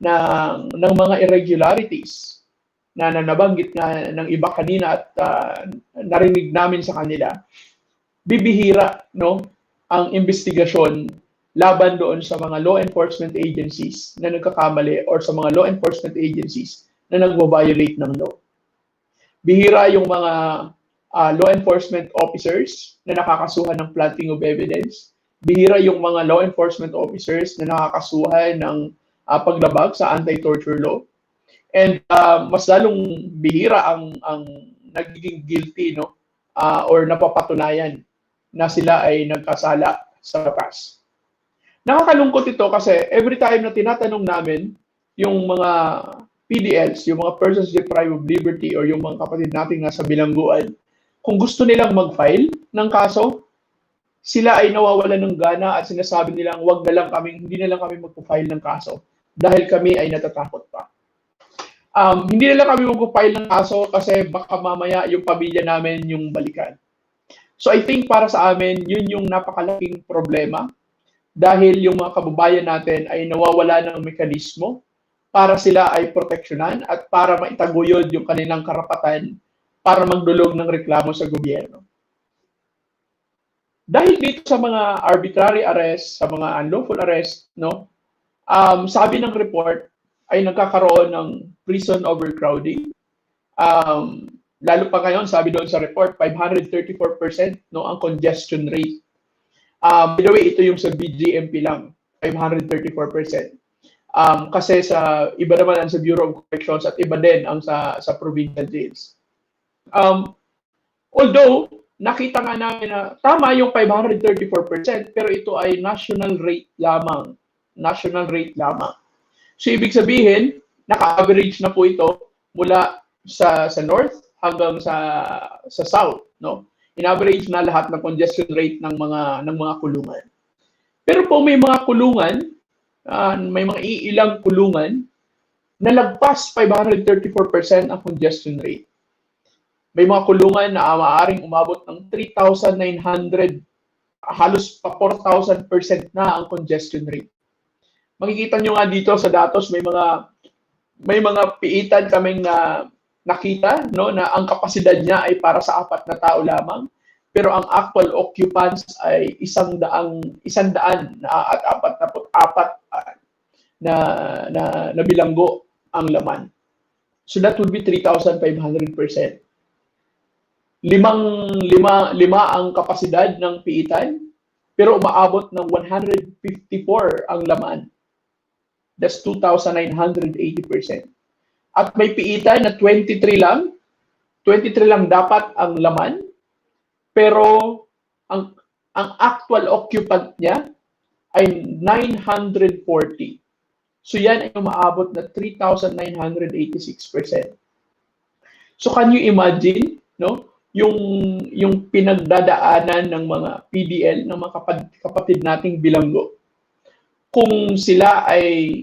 ng mga irregularities na nabanggit nga ng iba kanina at narinig namin sa kanila, bibihira ang investigasyon laban doon sa mga law enforcement agencies na nagkakamali or sa mga law enforcement agencies na nagvo-violate ng law. Bihira yung mga law enforcement officers na nakakasuhan ng planting of evidence. Bihira yung mga law enforcement officers na nakakasuhan ng paglabag sa anti-torture law. And mas lalong bihira ang nagiging guilty or napapatunayan na sila ay nagkasala sa batas. Nakakalungkot ito kasi every time na tinatanong namin yung mga PDLs, yung mga persons deprived of liberty or yung mga kapatid natin nasa bilangguan, kung gusto nilang mag-file ng kaso, sila ay nawawalan ng gana at sinasabi nilang hindi na lang kami mag-file ng kaso dahil kami ay natatakot pa. Hindi na lang kami mag-file ng kaso kasi baka mamaya yung pamilya namin yung balikan. So I think para sa amin, yun yung napakalaking problema. Dahil yung mga kababayan natin ay nawawala ng mekanismo para sila ay proteksyonan at para maitaguyod yung kanilang karapatan para magdulog ng reklamo sa gobyerno. Dahil dito sa mga arbitrary arrest, sa mga unlawful arrest, sabi ng report ay nagkakaroon ng prison overcrowding. Lalo pa ngayon, sabi doon sa report, 534% ang congestion rate. By the way, ito yung sa BGMP lang, 534%. Kasi sa iba naman ang sa Bureau of Corrections at iba din ang sa provincial jails. Although, nakita nga namin na tama yung 534%, pero ito ay national rate lamang. National rate lamang. So, ibig sabihin, naka-average na po ito mula sa north hanggang sa south, in-average na lahat ng congestion rate ng mga kulungan. Pero po may mga kulungan, may mga iilang kulungan na lagpas 534% ang congestion rate. May mga kulungan na maaaring umabot ng 3,900, halos pa 4,000% na ang congestion rate. Makikita nyo nga dito sa datos, may mga piitan kaming nakita na ang kapasidad niya ay para sa 4 na tao lamang, pero ang actual occupants ay 100 at 44 na bilanggo ang laman. So that would be 3,500%. Lima ang kapasidad ng piitan, pero umaabot ng 154 ang laman. That's 2,980%. At may piitan na 23 lang dapat ang laman, pero ang actual occupant niya ay 940. So yan ay umaabot na 3,986%. So can you imagine, no? Yung pinagdadaanan ng mga PDL, ng mga kapatid nating bilanggo, kung sila ay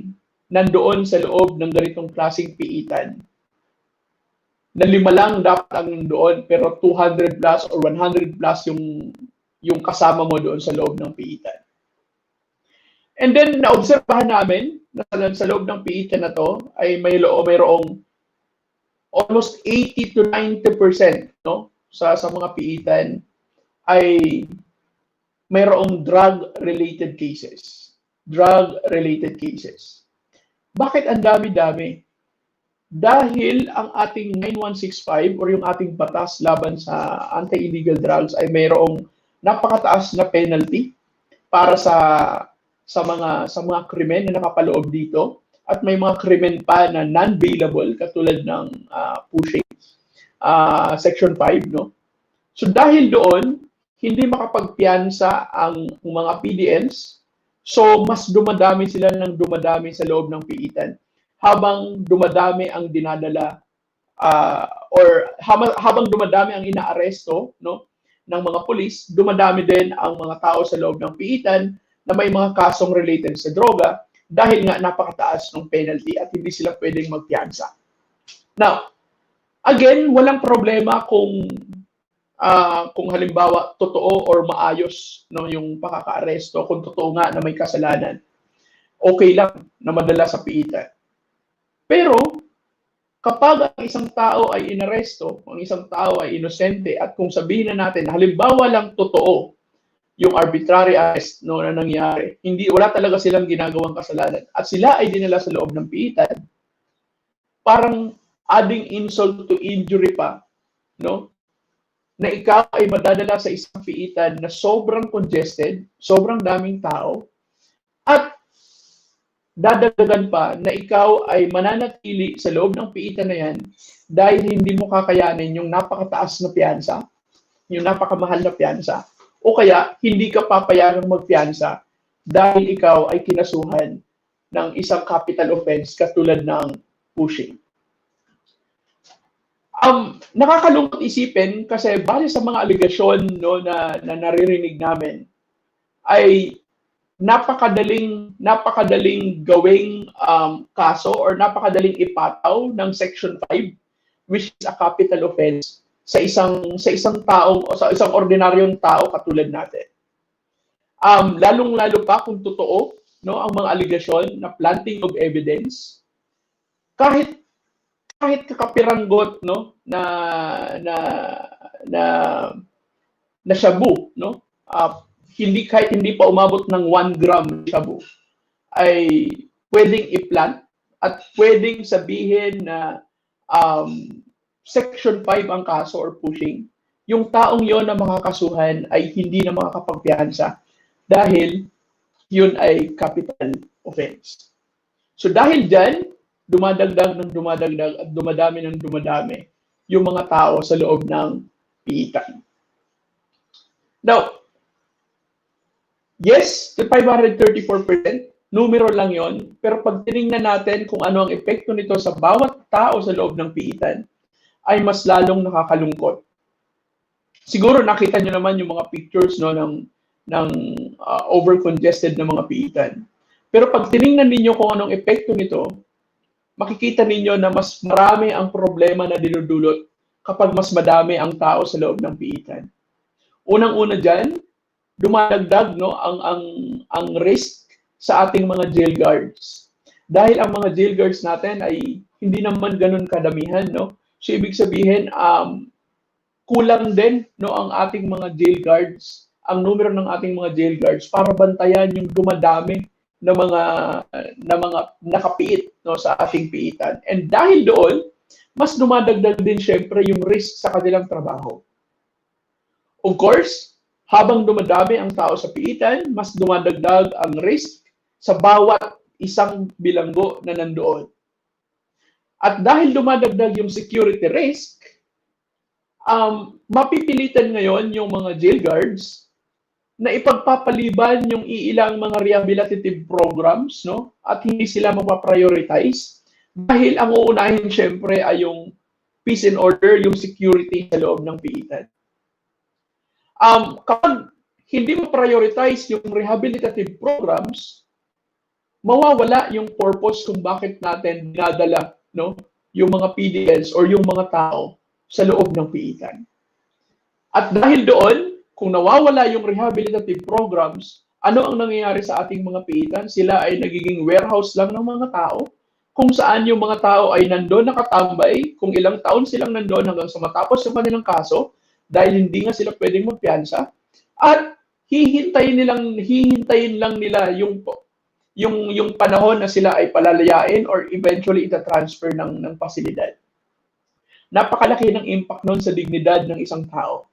nandoon sa loob ng ganitong klaseng piitan, na 5 lang dapat ang nandoon, pero 200 plus or 100 plus yung kasama mo doon sa loob ng piitan. And then, naobserbahan namin na sa loob ng piitan na to ay mayroong almost 80 to 90%, no? Sa mga piitan ay mayroong drug-related cases. Drug-related cases. Bakit ang dami-dami? Dahil ang ating 9165 or yung ating batas laban sa anti-illegal drugs ay mayroong napakataas na penalty para sa mga krimen na nakapaloob dito, at may mga krimen pa na non-bailable katulad ng pushing, section 5, no? So dahil doon hindi makapagpiyansa ang mga PDLs, so mas dumadami sila ng dumadami sa loob ng piitan. Habang dumadami ang dinadala or habang dumadami ang inaaresto, no, ng mga pulis, dumadami din ang mga tao sa loob ng piitan na may mga kasong related sa droga dahil nga napakataas ng penalty at hindi sila pwedeng magpiyansa. Now, again, walang problema kung halimbawa totoo or maayos, no, yung pakakaaresto, kung totoo nga na may kasalanan. Okay lang na madala sa piitan. Pero kapag ang isang tao ay inaresto, ang isang tao ay inosente, at kung sabihin na natin, halimbawa lang totoo yung arbitrary arrest, no, na nangyari, wala talaga silang ginagawang kasalanan, at sila ay dinala sa loob ng piitan, parang adding insult to injury pa, no, na ikaw ay madadala sa isang piitan na sobrang congested, sobrang daming tao, at dadagdagan pa na ikaw ay mananatili sa loob ng piitan na yan dahil hindi mo kakayanin yung napakataas na piyansa, yung napakamahal na piyansa, o kaya hindi ka papayagang magpiyansa dahil ikaw ay kinasuhan ng isang capital offense katulad ng pushing. Nakakalungkot isipin kasi base sa mga aligasyon, no, na naririnig namin, ay napakadaling gawing kaso or napakadaling ipataw ng Section 5, which is a capital offense, sa isang taong o sa isang ordinaryong tao katulad natin. Lalong-lalo pa kung totoo, no, ang mga aligasyon na planting of evidence, kahit kakapiranggot, no, na shabu, no, kahit hindi pa umabot ng 1 gram shabu, ay pwedeng i-plant at pwedeng sabihin na Section 5 ang kaso or pushing. Yung taong yon na makakasuhan ay hindi na makakapagpiyansa dahil yun ay capital offense. So dahil dyan, dumadagdag at dumadami yung mga tao sa loob ng piitan. Now, yes, 534%, numero lang yon, pero pag tinignan natin kung ano ang epekto nito sa bawat tao sa loob ng piitan, ay mas lalong nakakalungkot. Siguro nakita nyo naman yung mga pictures, no, ng over-congested na mga piitan. Pero pag tinignan ninyo kung anong epekto nito, makikita ninyo na mas marami ang problema na dinudulot kapag mas madami ang tao sa loob ng piitan. Unang-una dyan, dumadagdag, no, ang risk sa ating mga jail guards. Dahil ang mga jail guards natin ay hindi naman ganun kadamihan, no? So ibig sabihin, kulang din, no, ang ating mga jail guards, ang numero ng ating mga jail guards para bantayan yung dumadami na mga nakapiit, no, sa ating piitan. And dahil doon, mas dumadagdag din syempre yung risk sa kanilang trabaho. Of course, habang dumadami ang tao sa piitan, mas dumadagdag ang risk sa bawat isang bilanggo na nandoon. At dahil dumadagdag yung security risk, mapipilitan ngayon yung mga jail guards na ipagpapaliban yung iilang mga rehabilitative programs, no? At hindi sila mapaprioritize dahil ang uunahin syempre ay yung peace and order, yung security sa loob ng piitan. Kapag hindi ma-prioritize yung rehabilitative programs, mawawala yung purpose kung bakit natin dinadala, no, yung mga PDLs or yung mga tao sa loob ng piitan. At dahil doon, kung nawawala yung rehabilitative programs, ano ang nangyayari sa ating mga piitan? Sila ay nagiging warehouse lang ng mga tao, kung saan yung mga tao ay nandoon nakatambay, kung ilang taon silang nandoon hanggang sa matapos yung kanilang kaso, dahil hindi nga sila pwedeng magpiyansa, at hihintayin lang nila yung panahon na sila ay palalayain or eventually ita-transfer ng pasilidad. Napakalaki ng impact nun sa dignidad ng isang tao.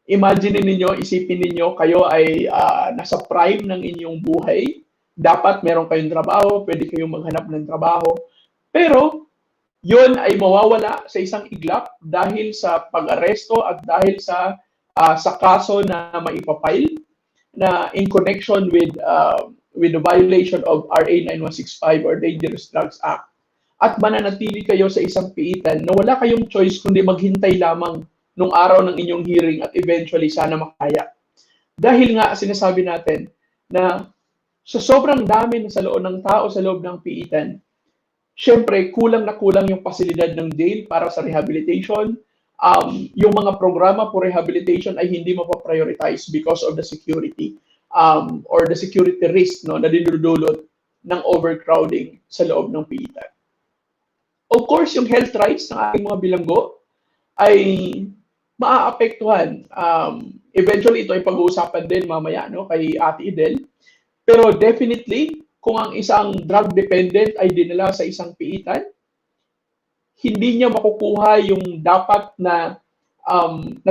Imagine ninyo, isipin ninyo, kayo ay nasa prime ng inyong buhay. Dapat meron kayong trabaho, pwede kayong maghanap ng trabaho. Pero, yun ay mawawala sa isang iglap dahil sa pag-aresto at dahil sa kaso na maipapile na in connection with the violation of RA 9165 or Dangerous Drugs Act. At mananatili kayo sa isang piitan na wala kayong choice kundi maghintay lamang nung araw ng inyong hearing at eventually sana makaya. Dahil nga sinasabi natin na sa sobrang dami na sa loob ng tao sa loob ng piitan, syempre kulang na kulang yung pasilidad ng jail para sa rehabilitation. Yung mga programa for rehabilitation ay hindi mapaprioritize because of the security or the security risk, no, na dinudulot ng overcrowding sa loob ng piitan. Of course, yung health rights ng ating mga bilanggo ay maaapektuhan. Eventually, ito ay pag-uusapan din mamaya, no, kay Ate Idel. Pero definitely, kung ang isang drug dependent ay dinala sa isang piitan, hindi niya makukuha yung dapat na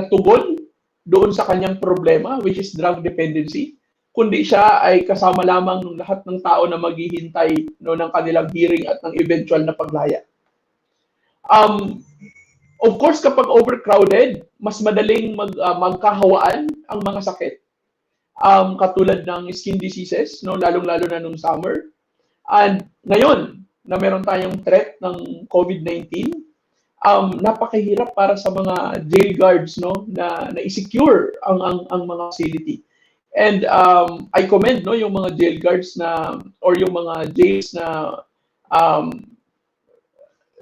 tugon doon sa kanyang problema, which is drug dependency, kundi siya ay kasama lamang ng lahat ng tao na maghihintay, no, ng kanilang hearing at ng eventual na paglaya. Of course, kapag overcrowded, mas madaling magkahawaan ang mga sakit. Katulad ng skin diseases, no, lalong-lalo na nung summer. And ngayon, na meron tayong threat ng COVID-19, napakahirap para sa mga jail guards, no, na i-secure ang mga facility. And I commend, no, yung mga jail guards na or yung mga jails na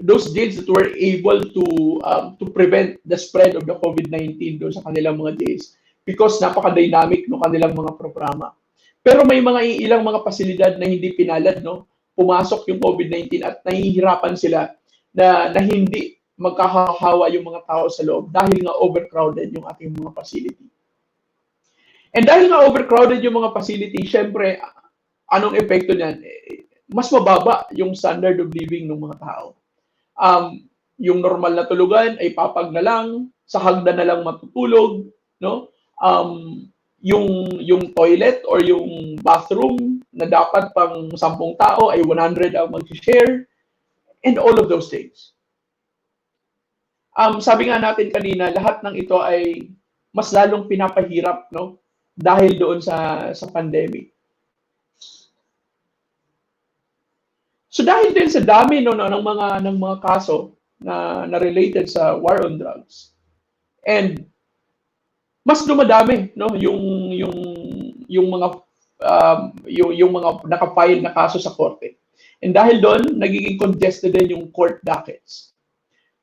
those jails that were able to prevent the spread of the COVID-19 doon sa kanilang mga jails because napaka-dynamic no kanilang mga programa. Pero may mga ilang mga pasilidad na hindi pinalad, no, pumasok yung COVID-19 at nahihirapan sila na hindi magkahawa yung mga tao sa loob dahil nga overcrowded yung ating mga facility. And dahil nga overcrowded yung mga facility, syempre, anong epekto niyan? Mas mababa yung standard of living ng mga tao. Yung normal na tulugan ay papag na lang, sa hagdan na lang matutulog, no? Yung toilet or yung bathroom na dapat pang 10 tao ay 100 ang mag-share, and all of those things. Sabi nga natin kanina, lahat ng ito ay mas lalong pinapahirap, no, dahil doon sa pandemic. So dahil din sa dami ng mga kaso na related sa war on drugs, and mas dumadami, no, yung mga nakapile na kaso sa korte. And dahil doon, nagiging congested din yung court dockets.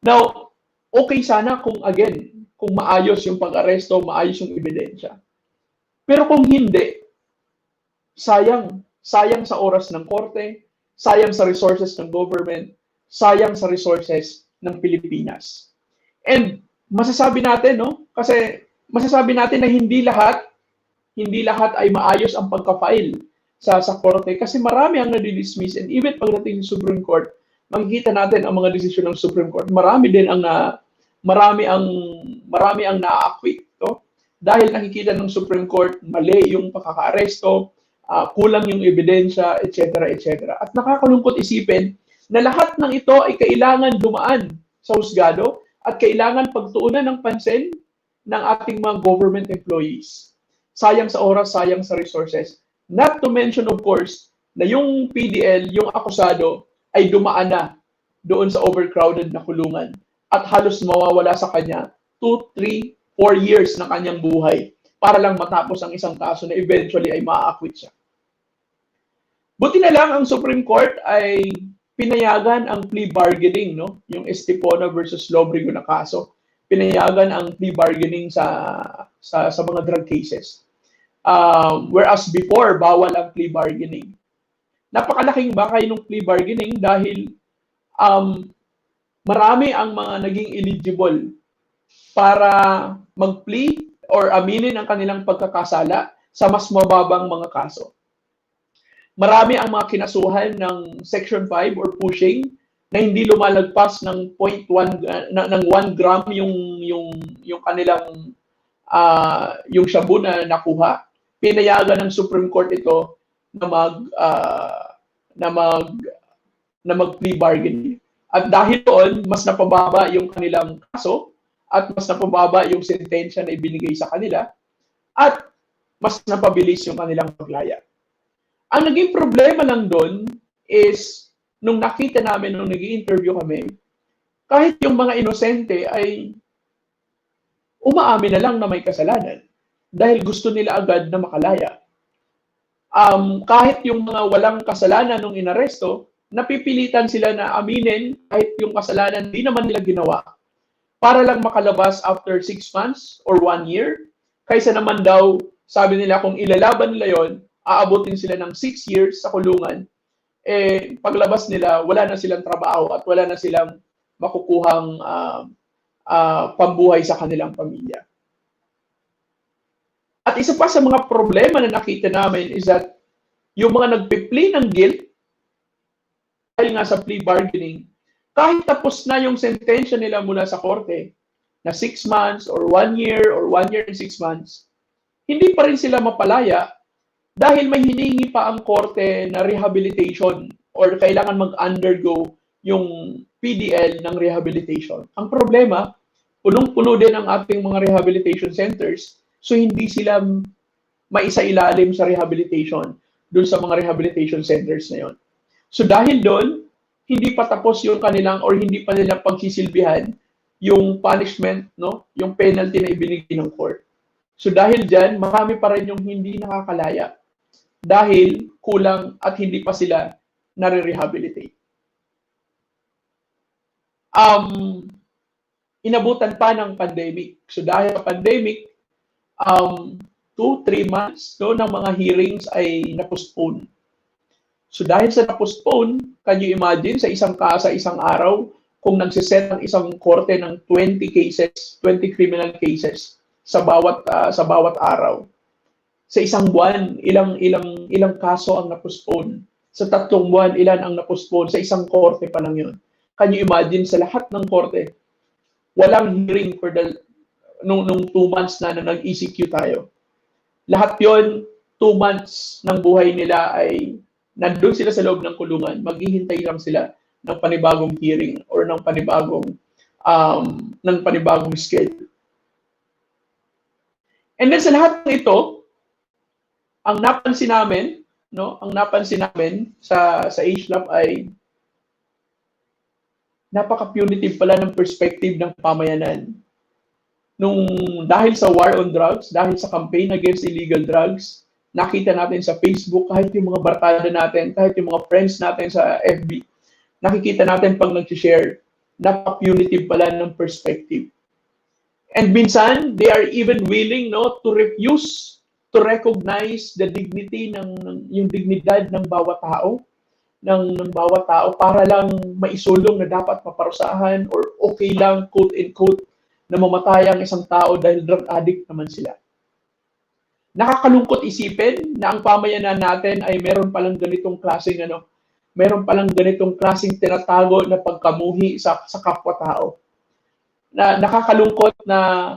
Now, okay sana kung maayos yung pag-aresto, maayos yung ebidensya. Pero kung hindi, sayang sa oras ng korte, sayang sa resources ng government, sayang sa resources ng Pilipinas. And masasabi natin, no, kasi masasabi natin na hindi lahat ay maayos ang pagka-file sa korte kasi marami ang nadi-dismiss, and even pagdating sa Supreme Court, makikita natin ang mga desisyon ng Supreme Court. Marami ang na-acquit, no? Dahil nakikita ng Supreme Court mali yung pagkaka-aresto, kulang yung ebidensya, etc., etc. At nakakalungkot isipin na lahat ng ito ay kailangan dumaan sa husgado at kailangan pagtuunan ng pansin ng ating mga government employees. sayang sa oras, sayang sa resources. Not to mention, of course, na yung PDL, yung akusado, ay dumaan na doon sa overcrowded na kulungan at halos mawawala sa kanya 2, 3, 4 years ng kanyang buhay para lang matapos ang isang kaso na eventually ay maa-acquit siya. Buti na lang ang Supreme Court ay pinayagan ang plea bargaining, no? Yung Estipona versus Lobrigo na kaso. Pinayagan ang plea bargaining sa mga drug cases. Whereas before, bawal ang plea bargaining. Napakalaking bakay ng plea bargaining dahil marami ang mga naging eligible para mag-plea or aminin ang kanilang pagkakasala sa mas mababang mga kaso. Marami ang mga kinasuhan ng Section 5 or pushing na hindi lumalagpas ng 0.1 ng 1 gram yung kanilang yung shabu na nakuha. Pinayagan ng Supreme Court ito na mag-plea bargaining. At dahil doon, mas napababa yung kanilang kaso at mas napababa yung sentensya na ibinigay sa kanila at mas napabilis yung kanilang paglaya. Ang naging problema lang doon is nung nakita namin, nung nag-i-interview kami, kahit yung mga inosente ay umaamin na lang na may kasalanan dahil gusto nila agad na makalaya. Kahit yung mga walang kasalanan nung inaresto, napipilitan sila na aminin kahit yung kasalanan di naman nila ginawa para lang makalabas after 6 months or 1 year. Kaysa naman daw, sabi nila kung ilalaban nila yon, aabutin sila ng 6 years sa kulungan. Paglabas nila, wala na silang trabaho at wala na silang makukuhang pambuhay sa kanilang pamilya. At isa pa sa mga problema na nakita namin is that yung mga nagpi-plea ng guilt dahil nga sa plea bargaining, kahit tapos na yung sentensya nila mula sa korte na 6 months or 1 year or 1 year and 6 months, hindi pa rin sila mapalaya dahil may hinihingi pa ang korte na rehabilitation or kailangan mag-undergo yung PDL ng rehabilitation. Ang problema, punong-puno din ang ating mga rehabilitation centers, so hindi sila maisa-ilalim sa rehabilitation dun sa mga rehabilitation centers na yon. So dahil doon, hindi pa tapos yung kanilang or hindi pa nila pagsisilbihan yung punishment, no, yung penalty na ibinigay ng court. So dahil dyan, marami pa rin yung hindi nakakalaya dahil kulang at hindi pa sila nare-rehabilitate. Inabutan pa ng pandemic. So dahil sa pandemic, 2-3 months no, ng mga hearings ay na-postpone. So dahil sa na-postpone, can you imagine sa isang araw, kung nagsiset ang isang korte ng 20 cases, 20 criminal cases sa bawat araw. Sa isang buwan, ilang kaso ang na-postpone. Sa 3 buwan, ilan ang na-postpone. Sa isang korte pa lang yun. Can you imagine sa lahat ng korte, walang hearing for nung 2 months na nag-ECQ tayo. Lahat yon 2 months ng buhay nila ay nandun sila sa loob ng kulungan. Maghihintay lang sila ng panibagong hearing or ng panibagong schedule. And then sa lahat ng ito, ang napansin namin sa HLAP ay napaka-punitive pala ng perspective ng pamayanan. Dahil sa war on drugs, dahil sa campaign against illegal drugs, nakita natin sa Facebook, kahit yung mga barkada natin, kahit yung mga friends natin sa FB, nakikita natin pag nag-share, napaka-punitive pala ng perspective. And minsan, they are even willing to refuse to recognize the dignity yung dignidad ng bawat tao, ng bawat tao para lang maisulong na dapat maparusahan or okay lang, quote-unquote, na mamatay ang isang tao dahil drug addict naman sila. Nakakalungkot isipin na ang pamayanan natin ay meron palang ganitong klaseng tinatago na pagkamuhi sa kapwa-tao. Na nakakalungkot na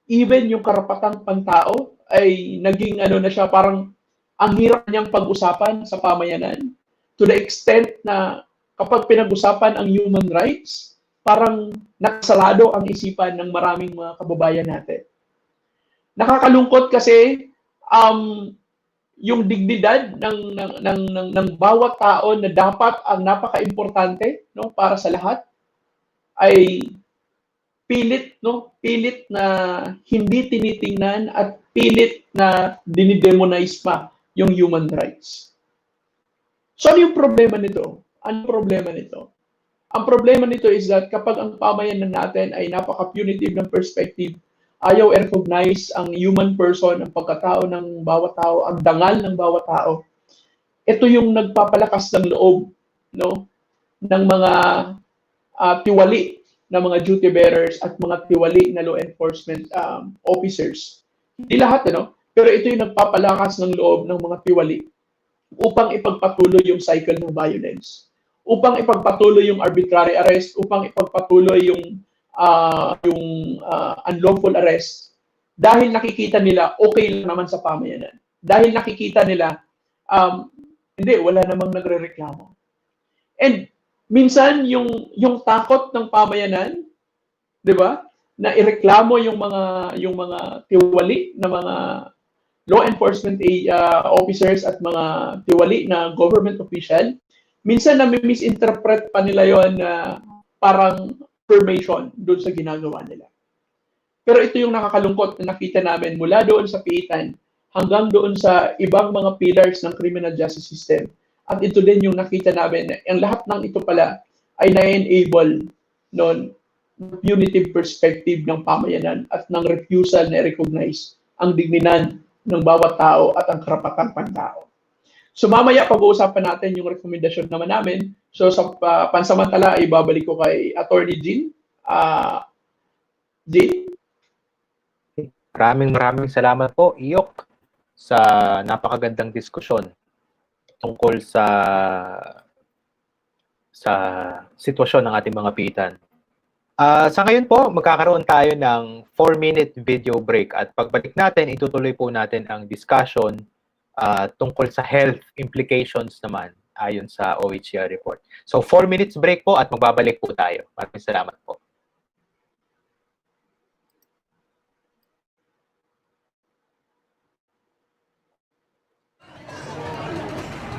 even yung karapatang pantao ay naging na siya, parang ang hirap niyang pag-usapan sa pamayanan to the extent na kapag pinag-usapan ang human rights, parang nakasalado ang isipan ng maraming mga kababayan natin. Nakakalungkot kasi yung dignidad ng bawat tao na dapat ang napaka-importante, no, para sa lahat, ay pilit na hindi tinitingnan at pilit na dinidemonize pa yung human rights. So ano yung problema nito? Ang problema nito is that kapag ang pamayanan natin ay napaka-punitive ng perspective, ayaw i-recognize ang human person, ang pagkatao ng bawat tao, ang dangal ng bawat tao. Ito yung nagpapalakas ng loob, no, ng mga tiwali na mga duty bearers at mga tiwali na law enforcement officers. Hindi lahat, pero ito yung nagpapalakas ng loob ng mga tiwali upang ipagpatuloy yung cycle ng violence, upang ipagpatuloy yung arbitrary arrest, upang ipagpatuloy yung unlawful arrest, dahil nakikita nila okay lang naman sa pamayanan. Dahil nakikita nila, hindi, wala namang nagrereklamo. And minsan, yung takot ng pamayanan, di ba, na ireklamo yung mga tiwali na mga law enforcement officers at mga tiwali na government official, minsan na-misinterpret pa nila yon na parang affirmation doon sa ginagawa nila. Pero ito yung nakakalungkot na nakita namin mula doon sa piitan hanggang doon sa ibang mga pillars ng criminal justice system. At ito din yung nakita namin na ang lahat ng ito pala ay na-enable noon punitive perspective ng pamayanan at ng refusal na recognize ang dignidad ng bawat tao at ang karapatang pantao. So mamaya pag-uusapan natin yung rekomendasyon naman namin. So sa pansamantala, ibabalik ko kay Attorney Jean. Jean? Maraming salamat po, Iyok, sa napakagandang diskusyon tungkol sa sitwasyon ng ating mga piitan. Sa ngayon po, magkakaroon tayo ng 4-minute video break at pagbalik natin, itutuloy po natin ang discussion tungkol sa health implications naman ayon sa OHCR report. So 4 minutes break po at magbabalik po tayo. Maraming salamat po.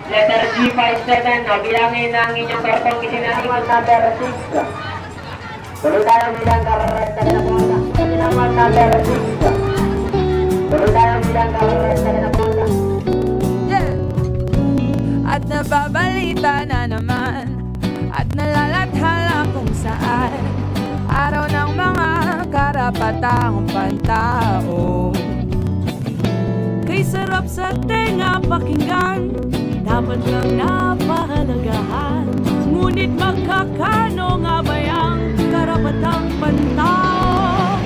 Letter G57, bilangin ang inyong kartong isinaniwan number 6. Tuloy tayo bilang karagdagan na punta. Isinaniwan number 6. Tuloy tayo bilang karagdagan na punta. At nababalita na naman at nalalathala kung saan araw ng mga karapatang pantao. Kay sarap sa tenga pakinggan, dapat lang napahalagahan. Ngunit magkakano nga ba yung karapatang pantao?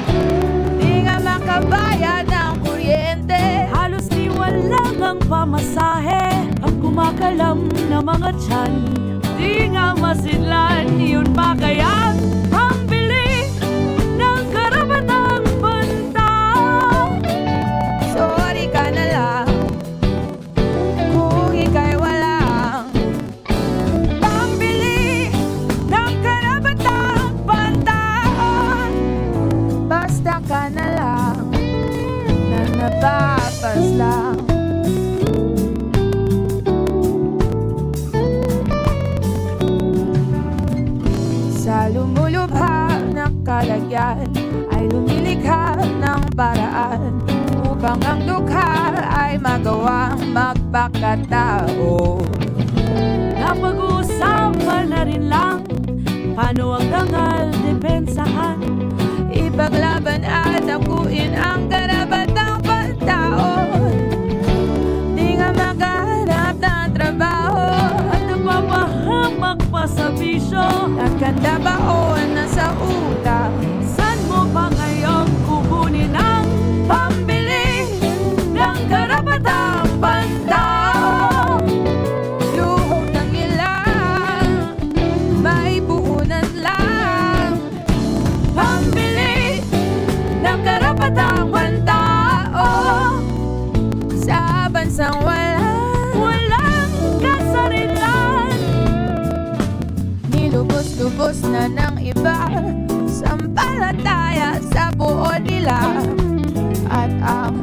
Di nga makabayad ng kuryente, halos di walang ang pamasahe. Ang kumakalam na mga tiyan, di nga masidlan, yun ba kaya pambili ng karapatang pantao? Sorry ka na lang kung ika'y walang pambili ng karapatang pantao. Basta ka na lang na napapaslang. Sa lumulubha ng kalagyan ay lumilikha ng paraan upang ang dukha ay magawang magpakatao. Napag-uusapan na rin lang paano ang dangal depensahan, ipaglaban at akuin ang karapatang pantao. Di nga makahanap ng trabaho at napapahamak pa sa bisyo. Nakanda baon na sa utang, saan mo pa ngayong kukunin ang pambili ng karapatang pantao? Luhog ng ilang, may buunan lang, pambili ng karapatang pantao. Sa bansang walang kasarilan, nilubos-lubos na ng iba, sampalataya sa buo nila. At ang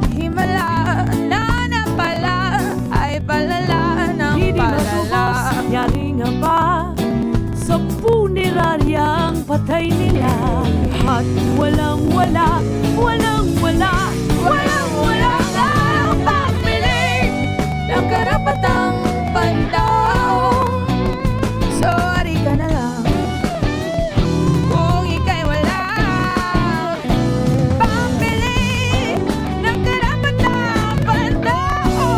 patay nila. At walang wala, walang wala, walang wala ang pagpili ng karapatang pantao. Sorry ka na lang kung ika'y walang pambili ng karapatang pantao.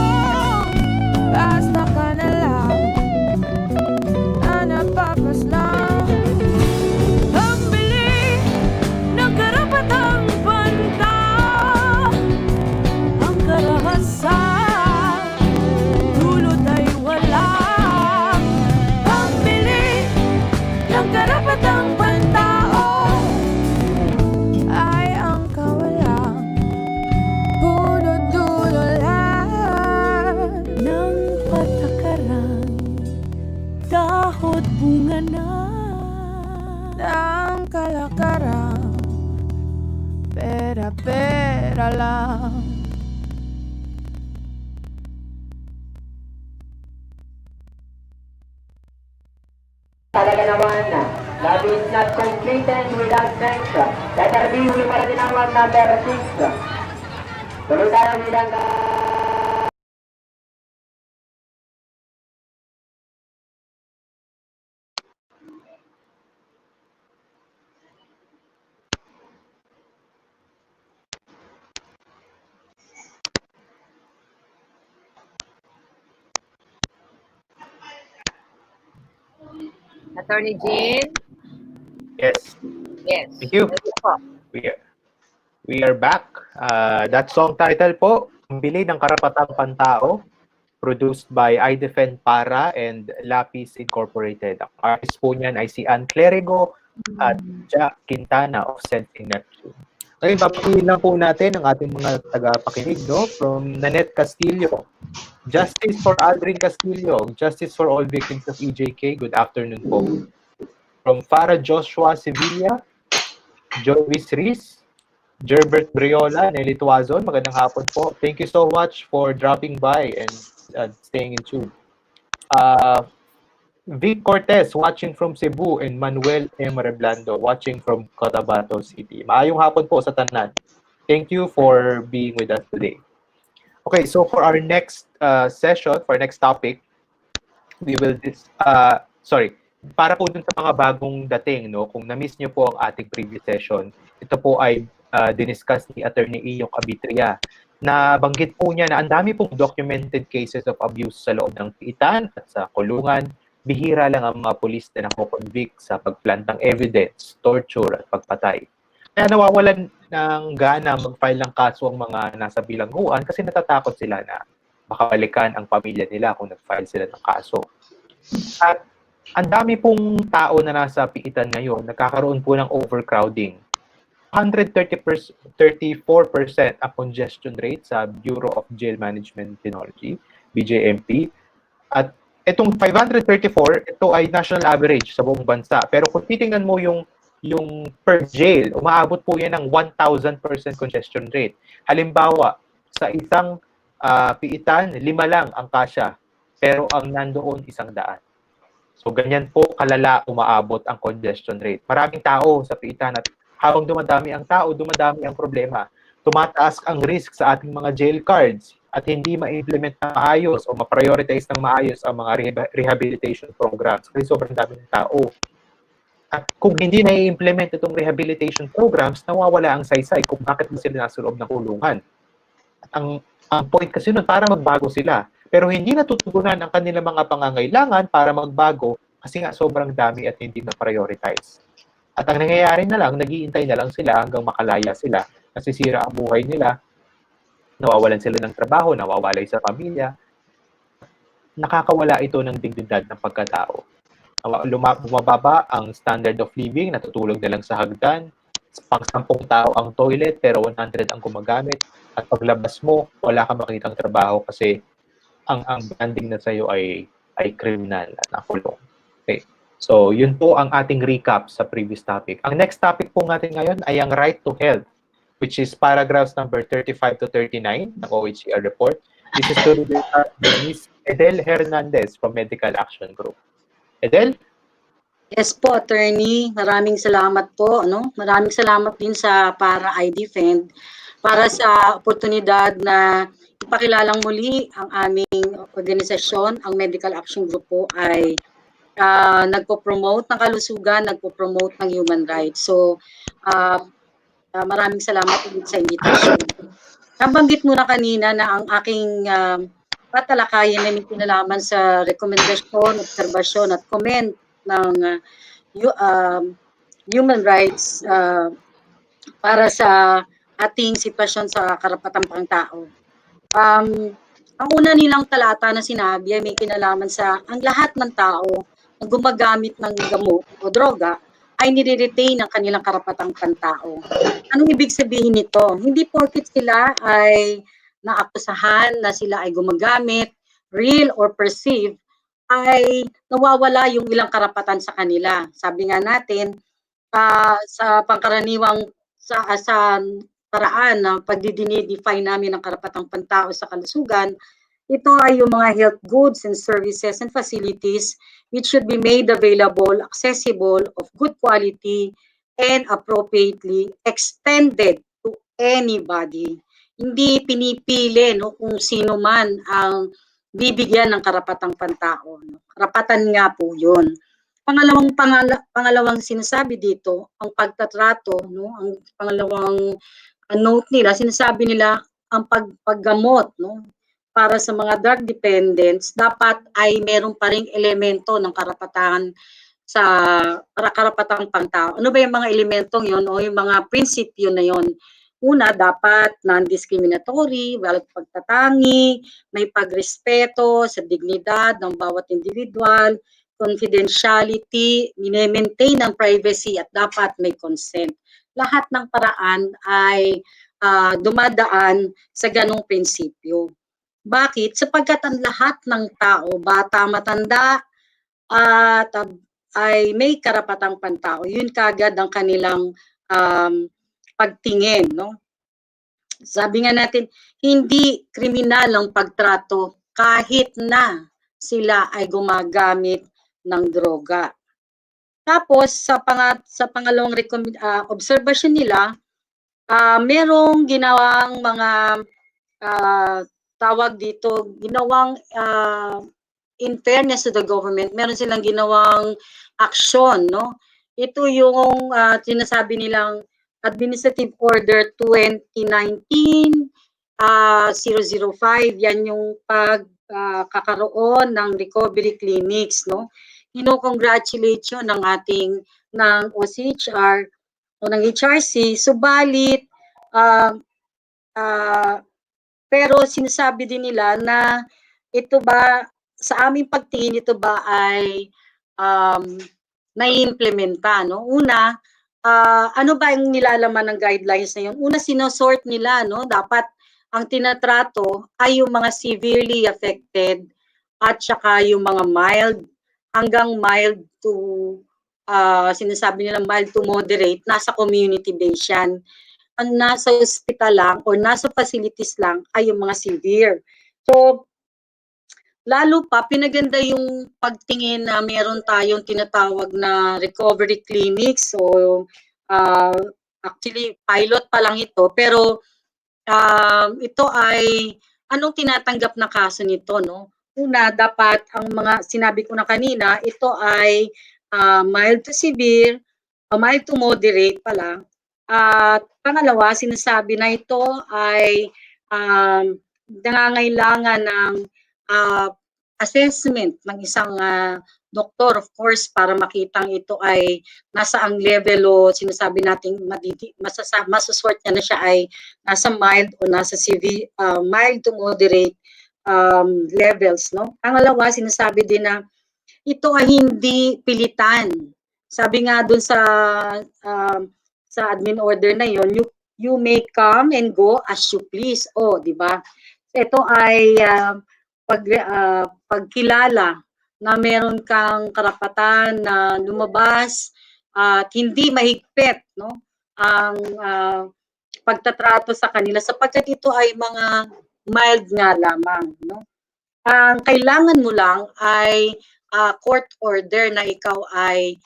Basta ka na lang na nagpapaslang. Pambili ng karapatang pantao. Ang karahasan dulot ay wala. Pambili ng karapatang pantao ay ang kawalang punot dulo lang ng patakaran. Dahot bunga na ng kalakaran. Pera-pera lang. Talaga naman, love is not completed without sex. Letter B, huli para din ang number 6. Tuloy tayo bilang Attorney Jean? Yes. Yes. Thank you. Po. We are back. That song title po, Bili ng Karapatang Pantao, produced by iDEFEND.ph and Lapis Incorporated. Ang artist po niyan ay si Ann Clerigo at Jack Quintana of Sensing Neptune. Ngayon, papakihin lang po natin ang ating mga tagapakinig, no? From Nanette Castillo. Justice for Aldrin Castillo. Justice for all victims of EJK. Good afternoon po. From Farah Joshua Sevilla. Joyce Rees. Gerbert Briola, Nelly Tuazon. Magandang hapon po. Thank you so much for dropping by and staying in tune. Vic Cortez, watching from Cebu, and Manuel M. Reblando, watching from Cotabato City. Maayong hapon po sa tanan. Thank you for being with us today. Okay, so for our next session, for our next topic, we will para po dun sa mga bagong dating, no, kung na-miss nyo po ang ating previous session, ito po ay diniscuss ni Attorney Iyo Cabitria, na banggit po niya na ang dami pong documented cases of abuse sa loob ng piitan at sa kulungan. Bihira lang ang mga pulis na nako-convict sa pagplantang evidence, torture at pagpatay. Kaya nawawalan ng gana mag-file ng kaso ang mga nasa bilangguan kasi natatakot sila na baka balikan ang pamilya nila kung nag-file sila ng kaso. At ang dami pong tao na nasa piitan ngayon, nagkakaroon po ng overcrowding. 134% ang congestion rate sa Bureau of Jail Management Technology, BJMT. At itong 534, ito ay national average sa buong bansa. Pero kung titingnan mo yung per jail, umaabot po yan ng 1,000% congestion rate. Halimbawa, sa isang piitan, 5 lang ang kasya, pero ang nandoon 100. So, ganyan po kalala umaabot ang congestion rate. Maraming tao sa piitan at habang dumadami ang tao, dumadami ang problema. Tumataas ang risk sa ating mga jail cards at hindi ma-implement na maayos o ma-prioritize ng maayos ang mga rehabilitation programs kasi sobrang dami ng tao. At kung hindi na-implement itong rehabilitation programs, nawawala ang saysay kung bakit sila nasa loob ng kulungan. At ang point kasi nun, para magbago sila. Pero hindi natutugunan ang kanilang mga pangangailangan para magbago kasi nga sobrang dami at hindi na-prioritize. At ang nangyayari na lang, naghihintay na lang sila hanggang makalaya sila, nasisira ang buhay nila, nawawalan sila ng trabaho, nawawalay sa pamilya. Nakakawala ito ng dignidad ng pagkatao. Bumababa ang standard of living, natutulog na lang sa hagdan, pang 10 tao ang toilet pero 100 ang gumagamit, at paglabas mo, wala kang makitang trabaho kasi ang branding na sa'yo ay criminal at nakulong. Okay. So, yun po ang ating recap sa previous topic. Ang next topic po natin ngayon ay ang right to health, which is paragraphs number 35 to 39 ng OHCR report. This is to Ms. Edel Hernandez from Medical Action Group. Edel? Yes po, attorney. Maraming salamat po. Maraming salamat din sa para iDEFEND para sa oportunidad na ipakilalang muli ang aming organisasyon. Ang Medical Action Group po ay nagpo-promote ng kalusugan, nagpo-promote ng human rights. So, maraming salamat ulit sa invitation. Nabanggit mo na kanina na ang aking patalakayan ay may kinalaman sa rekomendasyon, obserbasyon at comment ng human rights para sa ating sitwasyon sa karapatang pangtao. Ang una nilang talata na sinabi ay may kinalaman sa ang lahat ng tao na gumagamit ng gamot o droga ay nire-retain ang kanilang karapatang pantao. Anong ibig sabihin nito? Hindi porket sila ay naakusahan na sila ay gumagamit, real or perceived, ay nawawala yung ilang karapatan sa kanila. Sabi nga natin, sa pangkaraniwang sa paraan ng pagdidini-define namin ng karapatang pantao sa kalusugan, ito ay yung mga health goods and services and facilities which should be made available, accessible, of good quality, and appropriately extended to anybody. Hindi pinipili kung sino man ang bibigyan ng karapatang pantao. Karapatan nga po yun. Pangalawang sinasabi dito, ang pagtatrato, ang pangalawang note nila, sinasabi nila ang paggamot, para sa mga drug dependents, dapat ay meron pa ring elemento ng karapatan sa karapatang pantao. Ano ba yung mga elementong yon o yung mga prinsipyo na yon? Una, dapat non-discriminatory, walang pagtatangi, may pagrespeto sa dignidad ng bawat individual, confidentiality, mine-maintain ang privacy at dapat may consent. Lahat ng paraan ay dumadaan sa ganong prinsipyo. Bakit? Sapagkat ang lahat ng tao, bata, matanda, ay may karapatang pantao. Yun kagad ang kanilang pagtingin. Sabi nga natin, hindi kriminal ang pagtrato kahit na sila ay gumagamit ng droga. Tapos, sa pangalawang obserbasyon nila, merong ginawang mga tawag dito, ginawang in fairness to the government, meron silang ginawang aksyon, Ito yung sinasabi nilang Administrative Order 2019-005, yan yung pagkakaroon ng recovery clinics, Congratulate yun ng ating ng OCHR o ng HRC, subalit pero sinasabi din nila na ito ba, sa aming pagtingin, ito ba ay naiimplementa, Una, ano ba yung nilalaman ng guidelines na yun? Una, sinosort nila, Dapat ang tinatrato ay yung mga severely affected at saka yung mga mild hanggang mild to, sinasabi nila mild to moderate, nasa community-based yan. Ang nasa hospital lang or nasa facilities lang ay yung mga severe. So, lalo pa, pinaganda yung pagtingin na meron tayong tinatawag na recovery clinics. So, actually, pilot pa lang ito. Pero, ito ay, anong tinatanggap na kaso nito, Una, dapat ang mga, sinabi ko na kanina, ito ay mild to severe, mild to moderate pala. At pangalawa, sinasabi na ito ay nangangailangan ng assessment ng isang doktor, of course, para makitang ito ay nasa ang level o sinasabi natin masasort niya na siya ay nasa mild o nasa severe, mild to moderate levels. Pangalawa, sinasabi din na ito ay hindi pilitan. Sabi nga dun sa admin order na yon, you may come and go as you please. Di ba? Ito ay pagkilala na meron kang karapatan na lumabas at hindi mahigpit, ang pagtatrato sa kanila sapagkat ito ay mga mild nga lamang, Ang kailangan mo lang ay court order na ikaw ay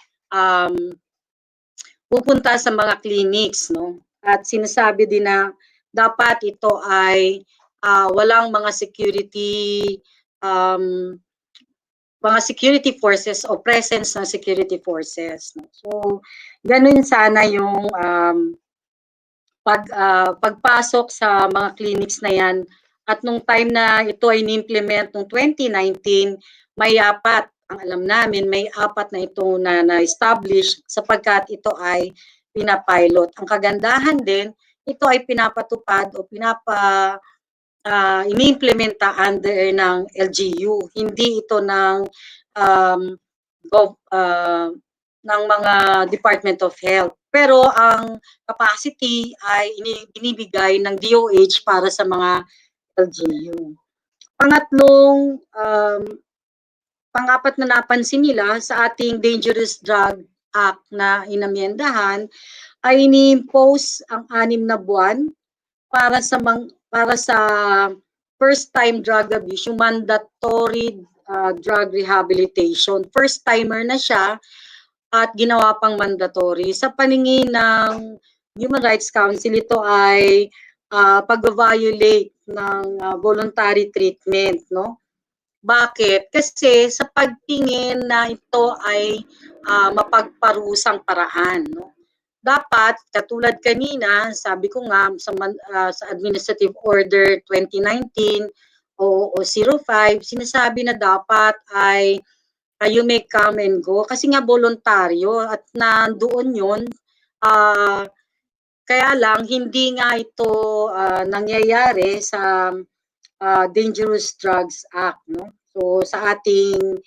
pupunta sa mga clinics, no? At sinasabi din na dapat ito ay walang mga security forces o presence ng security forces, no? So ganun sana yung pagpasok sa mga clinics na yan. At nung time na ito ay ni-implement noong 2019, may apat, ang alam namin, may apat na ito na-establish sapagkat ito ay pinapilot. Ang kagandahan din, ito ay pinapatupad o ini-implementa under ng LGU. Hindi ito ng mga Department of Health. Pero ang capacity ay binibigay ng DOH para sa mga LGU. Pang-apat na napansin nila sa ating Dangerous Drug Act na inamyendahan ay ini-impose ang 6 na buwan para sa first time drug abuse, yung mandatory drug rehabilitation. First timer na siya at ginawa pang mandatory. Sa paningin ng Human Rights Council, ito ay pag-violate ng voluntary treatment, no? Bakit? Kasi sa pagtingin na ito ay mapagparusang paraan, no? Dapat, katulad kanina, sabi ko nga sa Administrative Order 2019 o 05, sinasabi na dapat ay you may come and go kasi nga voluntaryo at nandoon yun. Kaya lang hindi nga ito nangyayari sa Dangerous Drugs Act, no? So sa ating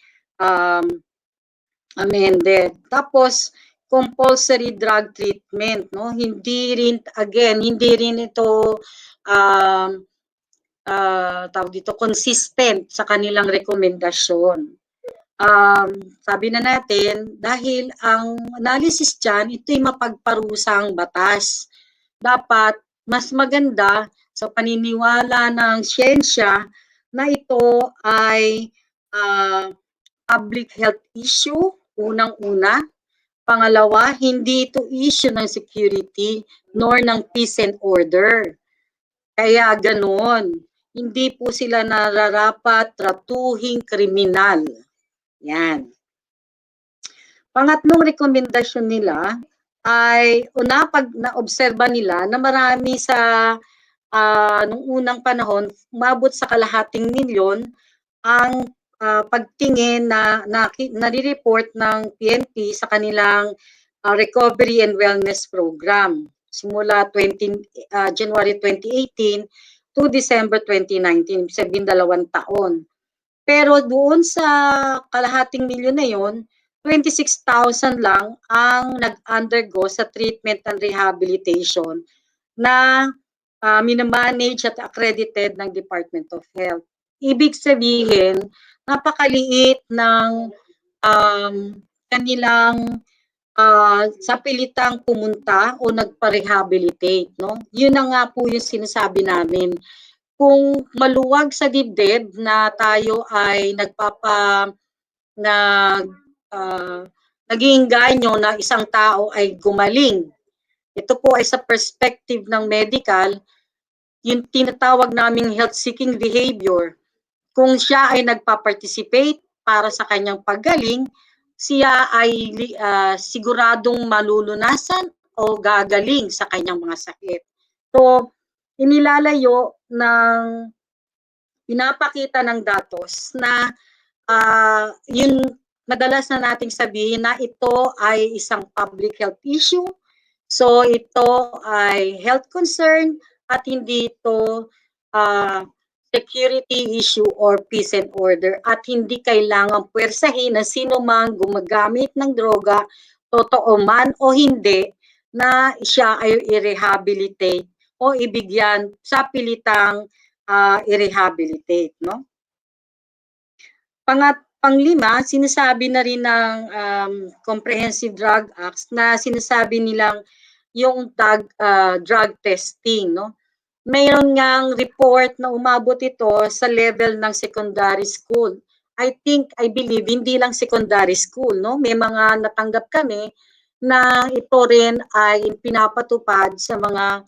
amended. Tapos compulsory drug treatment, no? Hindi rin ito tawag dito consistent sa kanilang rekomendasyon. Sabi na natin, dahil ang analysis dyan, ito'y mapagparusang batas. Dapat mas maganda sa paniniwala ng siyensya na ito ay public health issue, unang-una. Pangalawa, hindi ito issue ng security nor ng peace and order. Kaya ganoon, hindi po sila nararapat tratuhing kriminal. Yan. Pangatlong rekomendasyon nila ay pag naobserba nila na marami sa nung unang panahon, umabot sa 250,000 ang pagtingin na nare-report ng PNP sa kanilang Recovery and Wellness Program simula January 2018 to December 2019, 12 taon. Pero doon sa 250,000 na yon, 26,000 lang ang nag-undergo sa treatment and rehabilitation na minamanage at accredited ng Department of Health. Ibig sabihin, napakaliit ng kanilang sapilitang pumunta o nagpa-rehabilitate, no? Yun na nga po yung sinasabi namin. Kung maluwag sa dibdib na tayo ay nag-iinganyo na isang tao ay gumaling. Ito po ay sa perspective ng medical, yung tinatawag naming health-seeking behavior. Kung siya ay nagpa-participate para sa kanyang paggaling, siya ay siguradong malulunasan o gagaling sa kanyang mga sakit. So, inilalayo ng pinapakita ng datos na yung madalas na nating sabihin na ito ay isang public health issue. So ito ay health concern at hindi ito security issue or peace and order at hindi kailangang puwersahin na sino mang gumagamit ng droga, totoo man o hindi, na siya ay i-rehabilitate o ibigyan sa pilitang i-rehabilitate, no? Panglima, sinasabi na rin ng Comprehensive Drug Acts na sinasabi nilang yung drug testing, no? Mayroon ngang report na umabot ito sa level ng secondary school. I believe, hindi lang secondary school, no? May mga natanggap kami na ito rin ay pinapatupad sa mga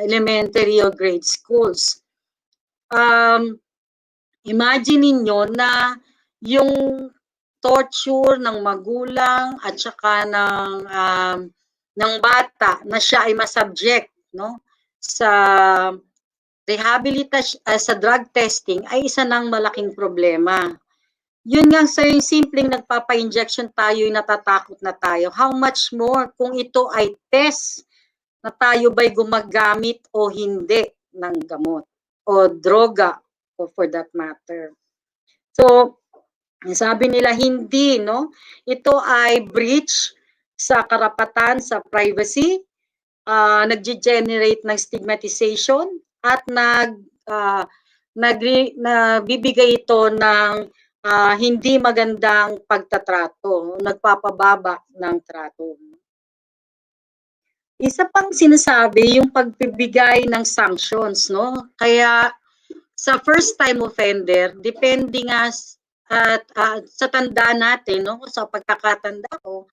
elementary or grade schools. Imagine ninyo na yung torture ng magulang at saka ng bata na siya ay masubject, no, sa rehabilitation, sa drug testing ay isa ng malaking problema. Yun nga sa yung simpleng nagpapa-injection tayo, natatakot na tayo. How much more kung ito ay test na tayo ba'y gumagamit o hindi ng gamot o droga o for that matter. So, sabi nila hindi, no? Ito ay breach sa karapatan sa privacy, nag-generate ng stigmatization at nagbibigay ito ng hindi magandang pagtatrato, nagpapababa ng trato. Isa pang sinasabi yung pagbibigay ng sanctions, no? Kaya sa first time offender, depende nga at sa tanda natin, no, sa pagkakatanda ko,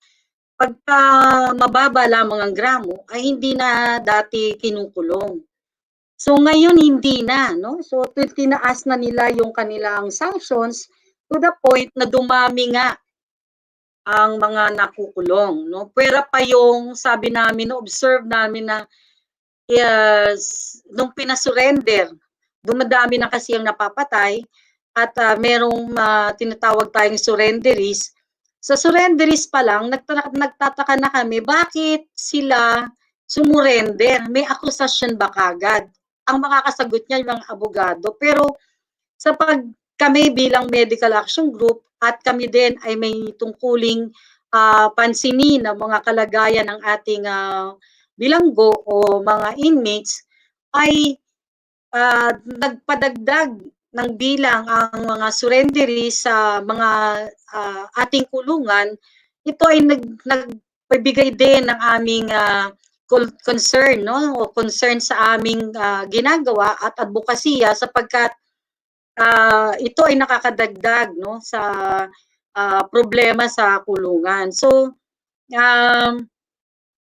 pagka mababa lamang ang gramo ay hindi na dati kinukulong. So ngayon hindi na, no? So tinaas na nila yung kanilang sanctions to the point na dumami nga ang mga nakukulong, no? Pero pa yung sabi namin, observe namin na nung pinasurrender, dumadami na kasi ang napapatay at merong tinatawag tayong surrenderies. Sa surrenderies pa lang, nagtataka na kami, bakit sila sumurrender? May akusasyon ba kagad? Ang makakasagot niya yung mga abogado. Pero sa kami bilang medical action group at kami din ay may tungkuling pansinin ng mga kalagayan ng ating bilanggo o mga inmates, ay nagpadagdag ng bilang ang mga surrenderies sa mga ating kulungan. Ito ay nagbibigay din ng aming concern, no, o concern sa aming ginagawa at advokasya sapagkat ito ay nakakadagdag, no, sa problema sa kulungan. So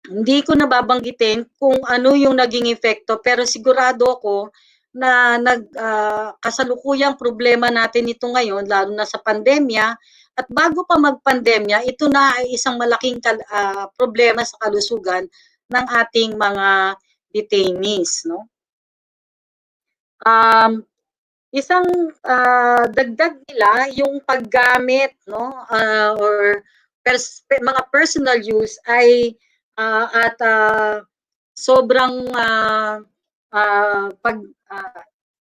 hindi ko nababanggitin kung ano yung naging epekto, pero sigurado ako na kasalukuyang problema natin ito ngayon, lalo na sa pandemya. At bago pa magpandemya, ito na ay isang malaking problema sa kalusugan ng ating mga detainees, no? Isang dagdag nila yung paggamit, no, or mga personal use ay at sobrang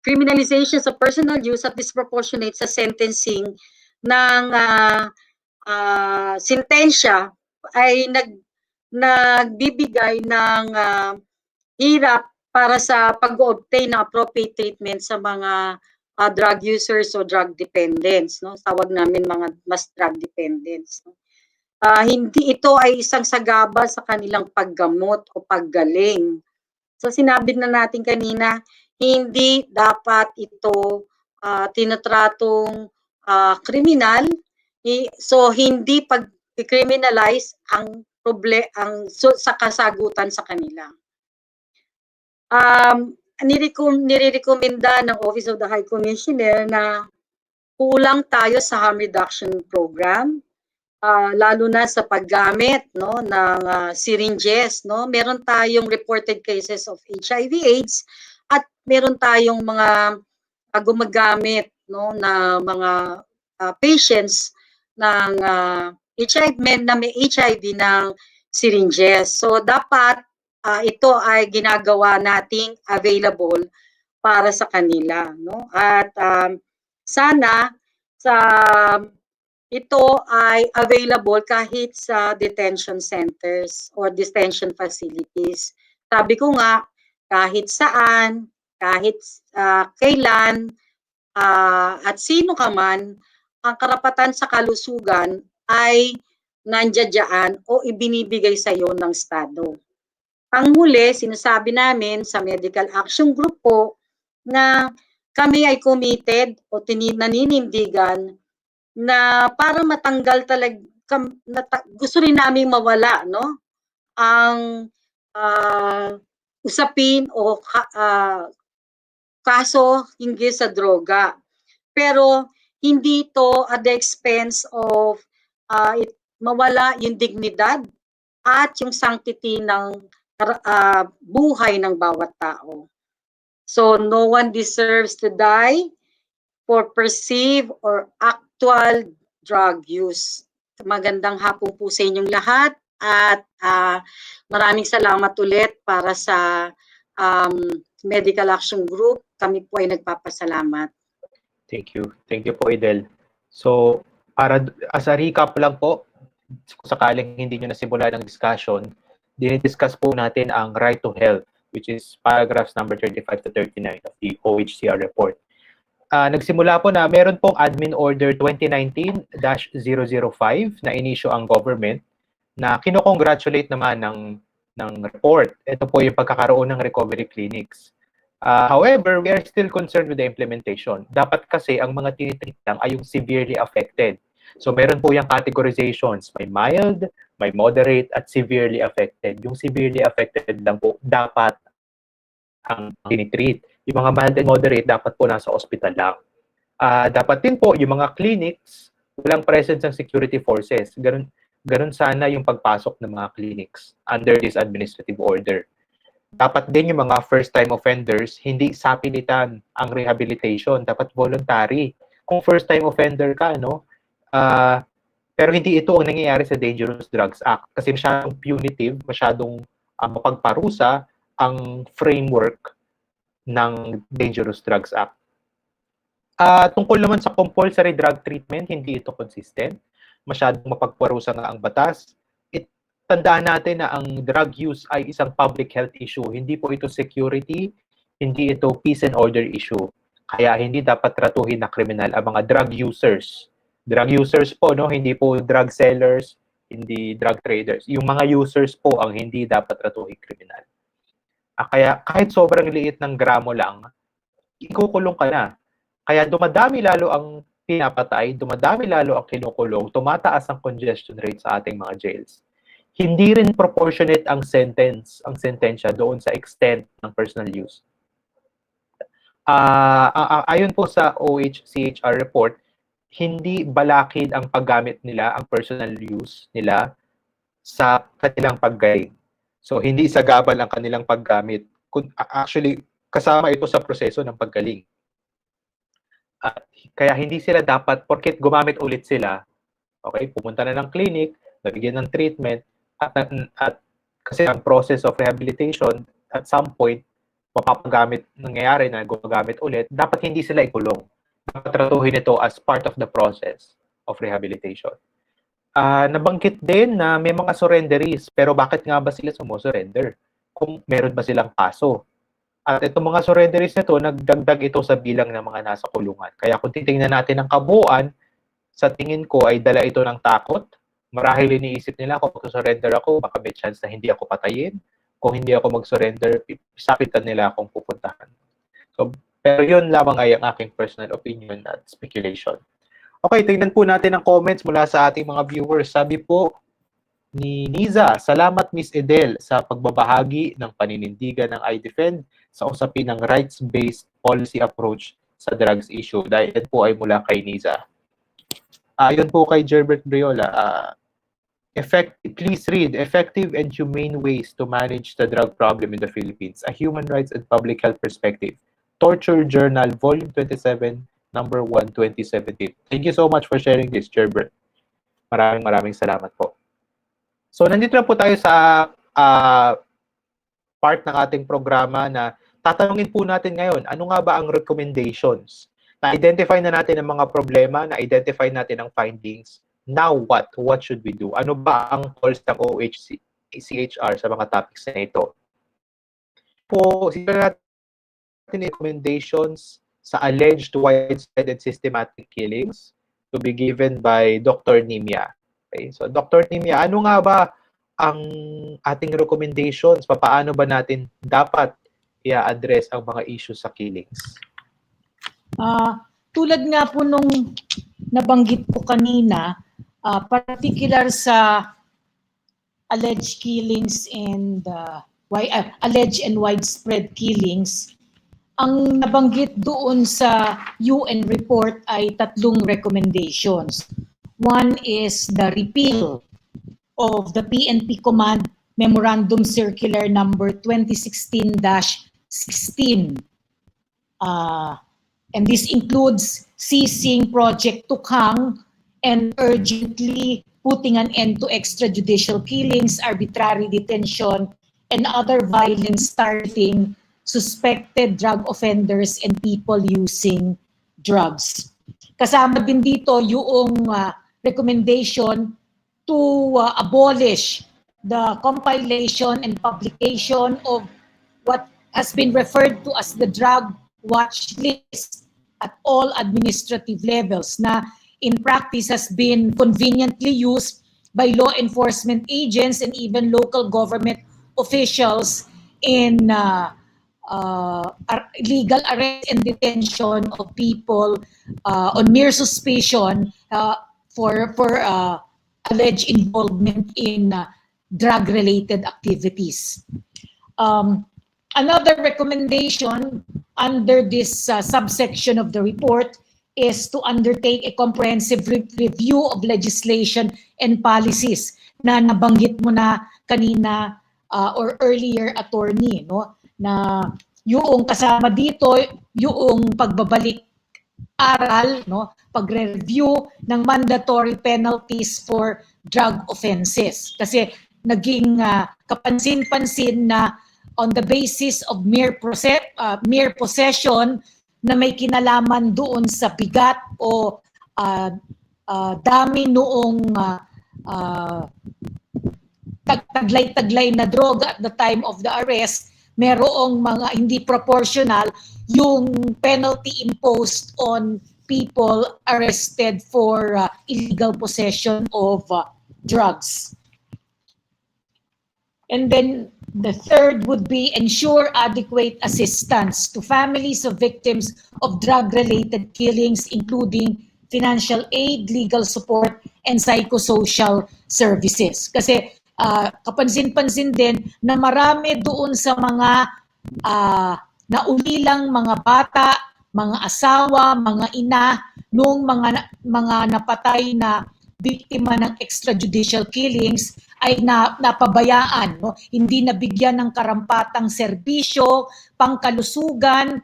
criminalization sa personal use at disproportionate sa sentencing ng sentensya ay nagbibigay ng hirap para sa pag-obtain ng appropriate treatment sa mga drug users o drug dependents, no? Tawag namin mga mas drug dependents, no? Hindi ito ay isang sagaba sa kanilang paggamot o paggaling. So sinabi na natin kanina, hindi dapat ito tinatratong kriminal. So hindi pag-criminalize ang sa kasagutan sa kanila. Nirekomenda ng Office of the High Commissioner na kulang tayo sa harm reduction program, lalo na sa paggamit, no, ng syringes, no. Meron tayong reported cases of HIV/AIDS at meron tayong mga gumagamit, no, na mga patients ng HIV, na may HIV ng syringes. So dapat ito ay ginagawa nating available para sa kanila, no? At sana ito ay available kahit sa detention centers or detention facilities. Sabi ko nga, kahit saan, kahit kailan, at sino ka man, ang karapatan sa kalusugan ay nandiyan o ibinibigay sa iyo ng Estado. Ang huli, sinasabi namin sa Medical Action Group po na kami ay committed o naninindigan na para matanggal talaga, gusto rin namin mawala, no? Ang usapin o kaso hinggil sa droga. Pero hindi ito at the expense of mawala yung dignidad at yung sanctity ng buhay ng bawat tao. So no one deserves to die for perceived or actual drug use. Magandang hapon po sa inyong lahat at maraming salamat ulit para sa Medical Action Group. Kami po ay nagpapasalamat. Thank you. Thank you po, Idel. So, as a recap lang po, kung sakaling hindi nyo nasimula ng discussion, dinidiscuss po natin ang right to health, which is paragraphs number 35 to 39 of the OHCR report. Nagsimula po na meron pong Admin Order 2019-005 na inisyo ang government na kinocongratulate naman ng report. Ito po yung pagkakaroon ng recovery clinics. However, we are still concerned with the implementation. Dapat kasi ang mga tinitreat lang ay yung severely affected. So meron po yung categorizations. May mild, may moderate, at severely affected. Yung severely affected lang po dapat ang tinitreat. Yung mga mild and moderate dapat po nasa hospital lang. Dapat din po yung mga clinics, walang presence ng security forces. Ganun sana yung pagpasok ng mga clinics under this administrative order. Dapat din yung mga first-time offenders, hindi sapilitan ang rehabilitation. Dapat voluntary. Kung first-time offender ka, pero hindi ito ang nangyayari sa Dangerous Drugs Act. Kasi masyadong punitive, masyadong mapagparusa ang framework ng Dangerous Drugs Act. Tungkol naman sa compulsory drug treatment, hindi ito consistent. Masyadong mapagparusa nga ang batas. Tandaan natin na ang drug use ay isang public health issue. Hindi po ito security, hindi ito peace and order issue. Kaya hindi dapat tratuhin na kriminal ang mga drug users. Drug users po, hindi po drug sellers, hindi drug traders. Yung mga users po ang hindi dapat tratuhin kriminal. Kaya kahit sobrang liit ng gramo lang, ikukulong ka na. Kaya dumadami lalo ang pinapatay, dumadami lalo ang kinukulong, tumataas ang congestion rate sa ating mga jails. Hindi rin proportionate ang sentensya doon sa extent ng personal use. Ayon po sa OHCHR report, hindi balakid ang paggamit nila, ang personal use nila sa kanilang paggaling. So, hindi sagabal ang kanilang paggamit. Actually, kasama ito sa proseso ng paggaling. Kaya hindi sila dapat, porket gumamit ulit sila, okay, pumunta na ng clinic, nabigyan ng treatment, at kasi ang process of rehabilitation, at some point, nangyayari na gumagamit ulit, dapat hindi sila ikulong. Dapat tratuhin ito as part of the process of rehabilitation. Nabanggit din na may mga surrenderies, pero bakit nga ba sila sumusurrender? Kung meron ba silang kaso? At itong mga surrenderies na ito, nagdagdag ito sa bilang ng mga nasa kulungan. Kaya kung titingnan natin ang kabuuan, sa tingin ko ay dala ito ng takot. Marahil iniisip nila kung mag-surrender ako, baka may chance na hindi ako patayin. Kung hindi ako mag-surrender, sapitan nila akong pupuntahan. So, pero yun lamang ay ang aking personal opinion at speculation. Okay, tingnan po natin ang comments mula sa ating mga viewers. Sabi po ni Niza, salamat Miss Edel sa pagbabahagi ng paninindigan ng iDEFEND sa usapin ng rights-based policy approach sa drugs issue. Dahil po ay mula kay Niza. Ayon po kay Gerbert Briola, please read Effective and Humane Ways to Manage the Drug Problem in the Philippines, a Human Rights and Public Health Perspective. Torture Journal, Volume 27, Number 1, 2017. Thank you so much for sharing this, Gerbert. Maraming salamat po. So, nandito na po tayo sa part ng ating programa na tatanungin po natin ngayon, ano nga ba ang recommendations? Na-identify na natin ang mga problema, na-identify natin ang findings. Now what? What should we do? Ano ba ang calls ng OHCHR sa mga topics na ito? Po, sila natin recommendations sa alleged widespread and systematic killings to be given by Dr. Nimia. Okay? So, Dr. Nimia, ano nga ba ang ating recommendations? Paano ba natin dapat i-address ang mga issues sa killings? tulad nga po nung nabanggit ko kanina, particular sa alleged killings and alleged and widespread killings, ang nabanggit doon sa UN report ay 3 recommendations. One is the repeal of the PNP Command Memorandum Circular number 2016-16. And this includes ceasing Project Tukhang and urgently putting an end to extrajudicial killings, arbitrary detention, and other violence targeting suspected drug offenders and people using drugs. Kasama din dito yung recommendation to abolish the compilation and publication of what has been referred to as the drug watch list at all administrative levels, na in practice has been conveniently used by law enforcement agents and even local government officials in illegal arrest and detention of people on mere suspicion for alleged involvement in drug-related activities. Another recommendation under this subsection of the report is to undertake a comprehensive review of legislation and policies na nabanggit mo na kanina or earlier, attorney, no? Na yung kasama dito, yung pagbabalik aral, no? Pagre-review ng mandatory penalties for drug offenses. Kasi naging kapansin-pansin na on the basis of mere possession na may kinalaman doon sa bigat o dami noong taglay-taglay na droga at the time of the arrest, merong mga hindi proportional yung penalty imposed on people arrested for illegal possession of drugs. And then the third would be ensure adequate assistance to families of victims of drug-related killings, including financial aid, legal support, and psychosocial services. Kasi kapansin-pansin din na marami doon sa mga naulilang mga bata, mga asawa, mga ina, nung mga napatay na biktima ng extrajudicial killings ay napabayaan, no? Hindi nabigyan ng karampatang serbisyo, pangkalusugan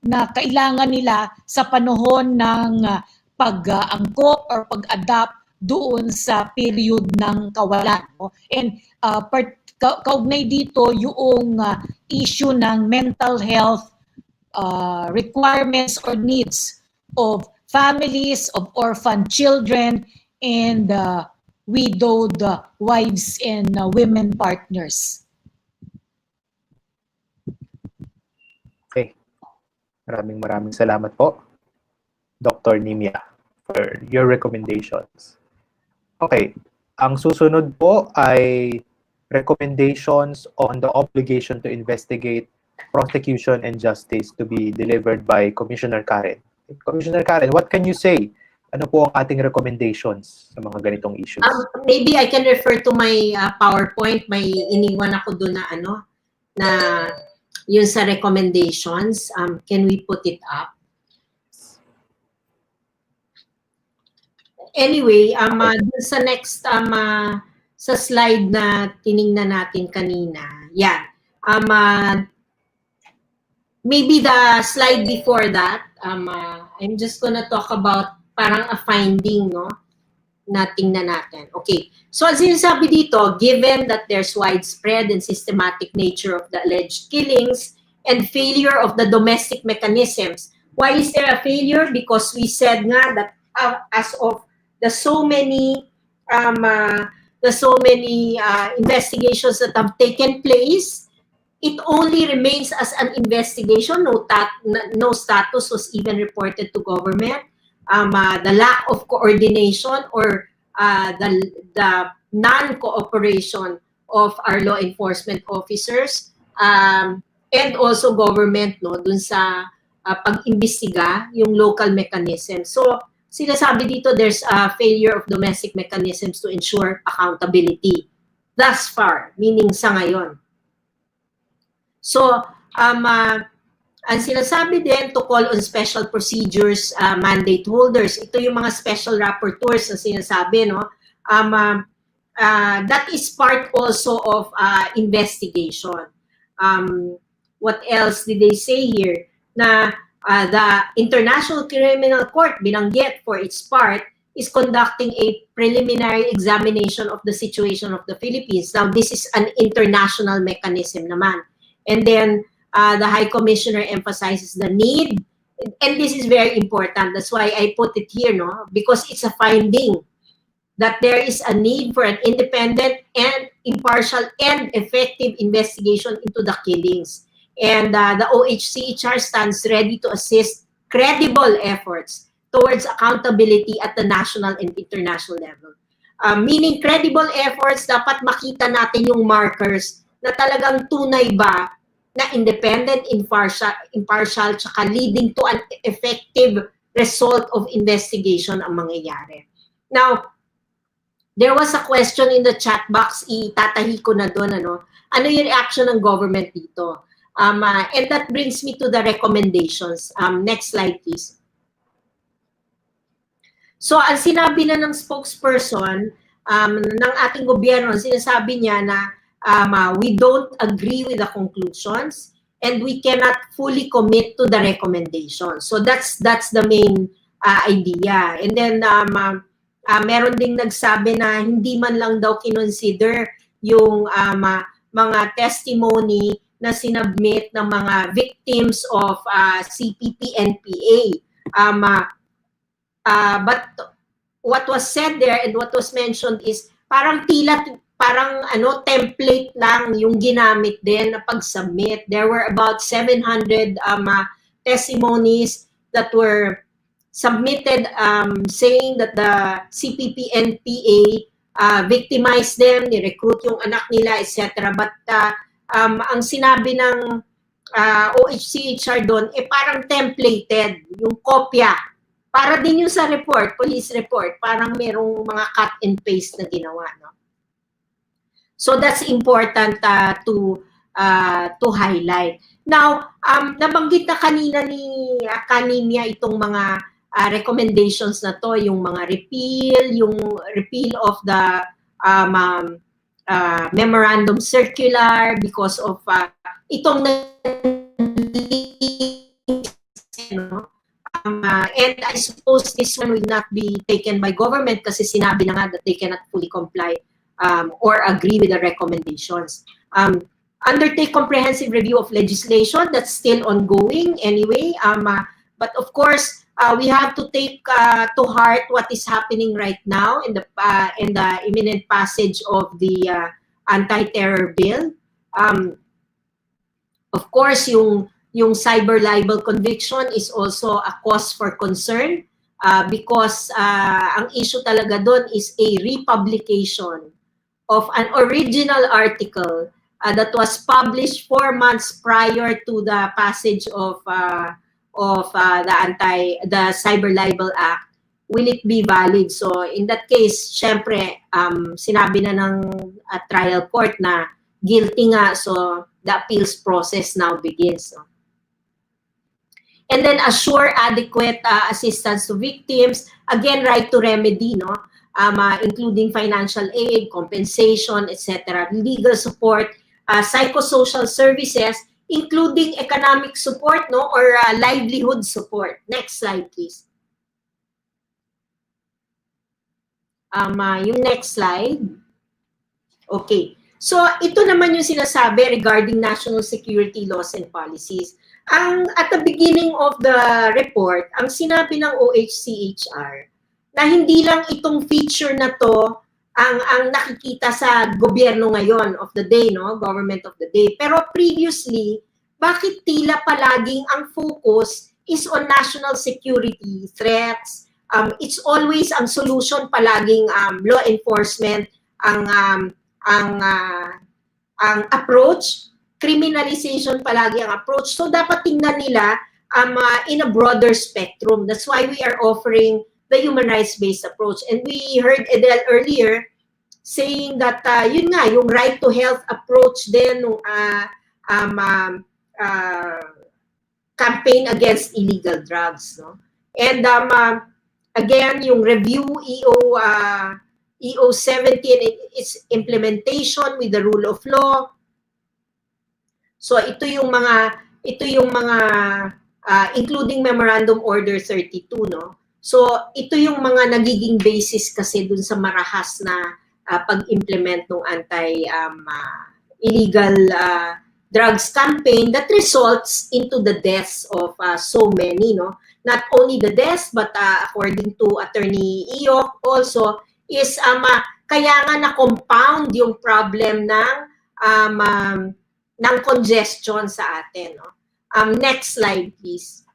na kailangan nila sa panahon ng pag-angkop or pag-adapt doon sa period ng kawalan, no? And kaugnay dito yung issue ng mental health requirements or needs of families of orphan children and widowed wives and women partners. Okay. Maraming salamat po, Dr. Nimia, for your recommendations. Okay. Ang susunod po ay recommendations on the obligation to investigate, prosecution, and justice to be delivered by Commissioner Karen. Commissioner Karen, what can you say? Ano po ang ating recommendations sa mga ganitong issues? Maybe I can refer to my PowerPoint. May iniwan ako doon na yun sa recommendations. Can we put it up? Anyway, dun sa next sa slide na tiningnan natin kanina. Yeah. Maybe the slide before that, I'm just gonna talk about parang a finding, no, na tingnan natin. Okay. So, ang sinasabi dito, given that there's widespread and systematic nature of the alleged killings and failure of the domestic mechanisms. Why is there a failure? Because we said nga that as of the so many investigations that have taken place, it only remains as an investigation. No status was even reported to government. The lack of coordination or the non-cooperation of our law enforcement officers and also government, no, dun sa pag-imbestiga yung local mechanism. So, sinasabi dito there's a failure of domestic mechanisms to ensure accountability. Thus far, meaning sa ngayon. So, ang sinasabi din to call on special procedures mandate holders. Ito yung mga special rapporteurs na sinasabi, no? That is part also of investigation. What else did they say here? Na the International Criminal Court, binanggit for its part, is conducting a preliminary examination of the situation of the Philippines. Now, this is an international mechanism naman. And then, the High Commissioner emphasizes the need, and this is very important. That's why I put it here, no? Because it's a finding that there is a need for an independent and impartial and effective investigation into the killings. And the OHCHR stands ready to assist credible efforts towards accountability at the national and international level. Meaning credible efforts, dapat makita natin yung markers na talagang tunay ba na independent, impartial, tsaka leading to an effective result of investigation ang mangyayari. Now, there was a question in the chat box, itatahi ko na doon, ano yung reaction ng government dito? And that brings me to the recommendations. Next slide, please. So, ang sinabi na ng spokesperson ng ating gobyerno, sinasabi niya na we don't agree with the conclusions and we cannot fully commit to the recommendations. So, that's the main idea. And then, meron ding nagsabi na hindi man lang daw kinonsider yung mga testimony na sinubmit ng mga victims of CPP-NPA. But what was said there and what was mentioned is parang template lang yung ginamit din na pag-submit. There were about 700 testimonies that were submitted saying that the CPP-NPA victimized them, ni-recruit yung anak nila, etc. But ang sinabi ng OHCHR doon, parang templated, yung kopya. Para din yung sa report, police report, parang merong mga cut and paste na ginawa. No? So that's important to highlight. Now, nabanggit na kanina ni Kanimia itong mga recommendations na to, yung mga yung repeal of the memorandum circular because of itong and I suppose this one will not be taken by government kasi sinabi na nga that they cannot fully comply or agree with the recommendations. Undertake comprehensive review of legislation, that's still ongoing anyway. But of course, we have to take to heart what is happening right now in the imminent passage of the anti-terror bill. Of course, yung cyber libel conviction is also a cause for concern because ang issue talaga doon is a republication of an original article that was published 4 months prior to the passage of the Cyber Libel Act. Will it be valid? So in that case, syempre, sinabi na ng trial court na guilty nga, so the appeals process now begins. So. And then assure adequate assistance to victims. Again, right to remedy, no? Including financial aid, compensation, etc. Legal support, psychosocial services, including economic support, no? Or livelihood support. Next slide, please. Yung next slide. Okay. So, ito naman yung sinasabi regarding national security laws and policies. At the beginning of the report, ang sinabi ng OHCHR na hindi lang itong feature na to ang nakikita sa gobyerno ngayon of the day, no? Government of the day. Pero previously, bakit tila palaging ang focus is on national security threats? It's always ang solution palaging law enforcement, ang approach, criminalization palagi ang approach. So dapat tingnan nila in a broader spectrum. That's why we are offering the human rights-based approach. And we heard Edel earlier saying that yun nga, yung right to health approach din nung campaign against illegal drugs, no? And again, yung review EO 17, its implementation with the rule of law. So ito yung mga including Memorandum Order 32, no? So ito yung mga nagiging basis kasi dun sa marahas na pag-implement ng illegal drugs campaign that results into the deaths of so many, no? Not only the deaths, but according to Attorney Iyok also, is kaya nga na-compound yung problem ng congestion sa atin, no? Next slide, please.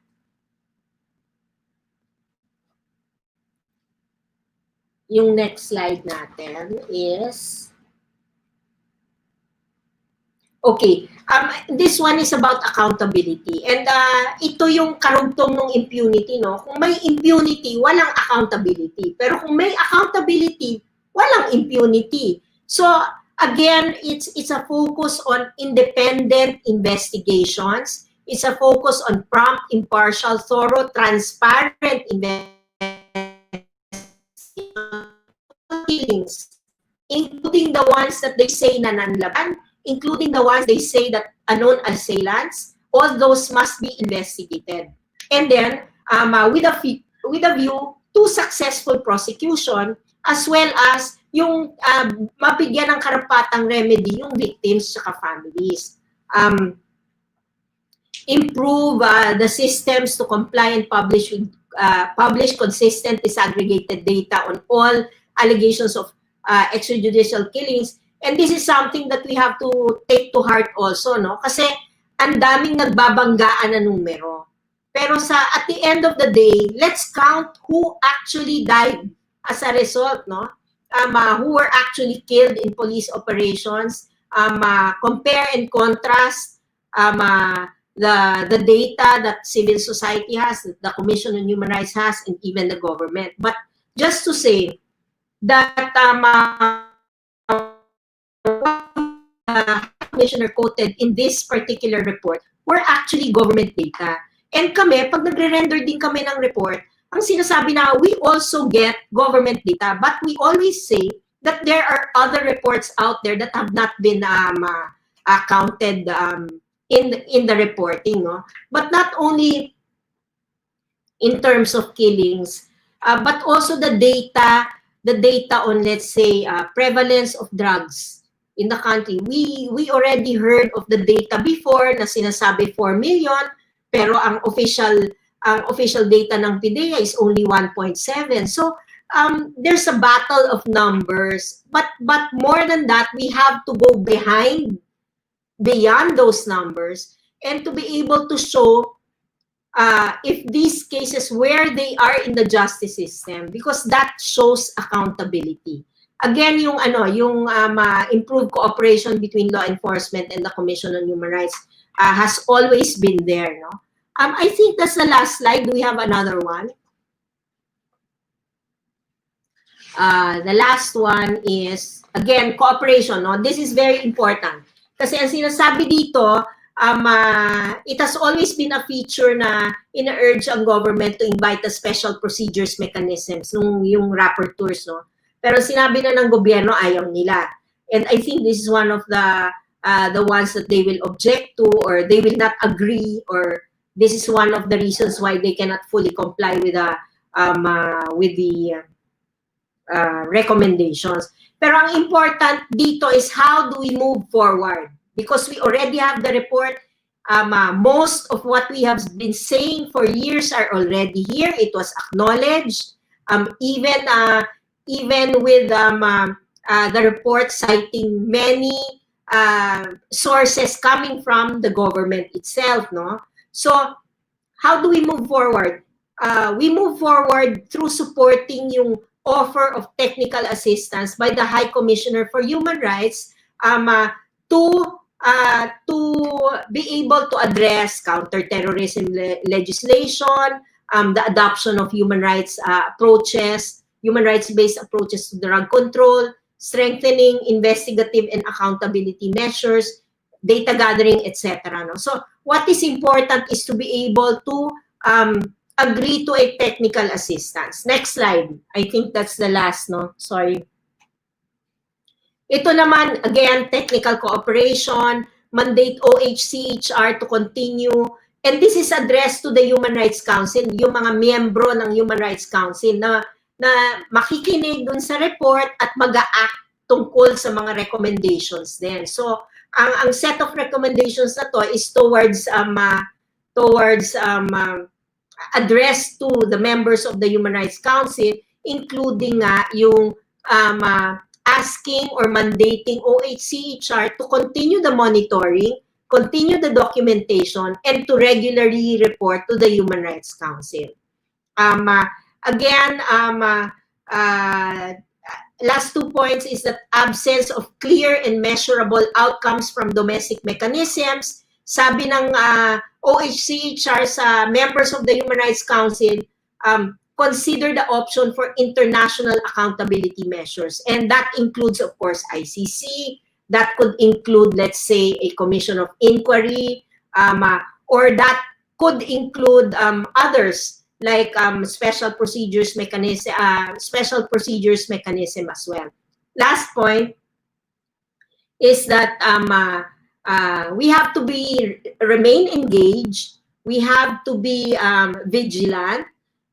Yung next slide natin is... Okay, this one is about accountability. And ito yung karugtong ng impunity, no? Kung may impunity, walang accountability. Pero kung may accountability, walang impunity. So, again, it's a focus on independent investigations. It's a focus on prompt, impartial, thorough, transparent investigations, including the ones that they say na nanlaban, including the ones they say that unknown assailants. All those must be investigated. And then, with a view to successful prosecution, as well as yung mabigyan ng karapatang remedy yung victims at families. Improve the systems to comply and publish consistent disaggregated data on all allegations of extrajudicial killings. And this is something that we have to take to heart also, no? Kasi ang daming nagbabanggaan na numero. Pero at the end of the day, let's count who actually died as a result, no? Who were actually killed in police operations. Compare and contrast the data that civil society has, that the Commission on Human Rights has, and even the government. But just to say that Commissioner quoted in this particular report were actually government data. And kami, pag nagre-render din kami ng report, ang sinasabi na we also get government data, but we always say that there are other reports out there that have not been counted in the reporting, no? But not only in terms of killings, but also the data on, let's say, prevalence of drugs in the country. We already heard of the data before na sinasabi 4 million, pero ang official data ng PDEA is only 1.7. So there's a battle of numbers, but more than that, we have to go beyond those numbers and to be able to show if these cases, where they are in the justice system, because that shows accountability. Again, yung improved cooperation between law enforcement and the Commission on Human Rights has always been there, no? I think that's the last slide. Do we have another one? The last one is, again, cooperation, no? This is very important. Kasi ang sinasabi dito, it has always been a feature na ina-urge ang government to invite a special procedures mechanisms, yung rapporteurs, no? Pero sinabi na ng gobyerno, ayaw nila. And I think this is one of the ones that they will object to, or they will not agree, or this is one of the reasons why they cannot fully comply with the recommendations. Pero ang important dito is how do we move forward? Because we already have the report. Most of what we have been saying for years are already here. It was acknowledged. Even with the report citing many sources coming from the government itself, no? So how do we move forward? We move forward through supporting yung offer of technical assistance by the High Commissioner for Human Rights to to be able to address counterterrorism legislation, the adoption of human rights approaches, human rights-based approaches to drug control, strengthening investigative and accountability measures, data gathering, etc. No? So what is important is to be able to agree to a technical assistance. Next slide. I think that's the last, no? Sorry. Ito naman, again, technical cooperation, mandate OHCHR to continue, and this is addressed to the Human Rights Council, yung mga miyembro ng Human Rights Council na makikinig dun sa report at mag-a-act tungkol sa mga recommendations din. So, ang set of recommendations na to is towards addressed to the members of the Human Rights Council, including yung asking or mandating OHCHR to continue the monitoring, continue the documentation, and to regularly report to the Human Rights Council. Last 2 points is that absence of clear and measurable outcomes from domestic mechanisms. Sabi ng OHCHR sa members of the Human Rights Council, consider the option for international accountability measures. And that includes, of course, ICC. That could include, let's say, a commission of inquiry, or that could include others like special procedures mechanism as well. Last point is that we have to remain engaged. We have to be vigilant.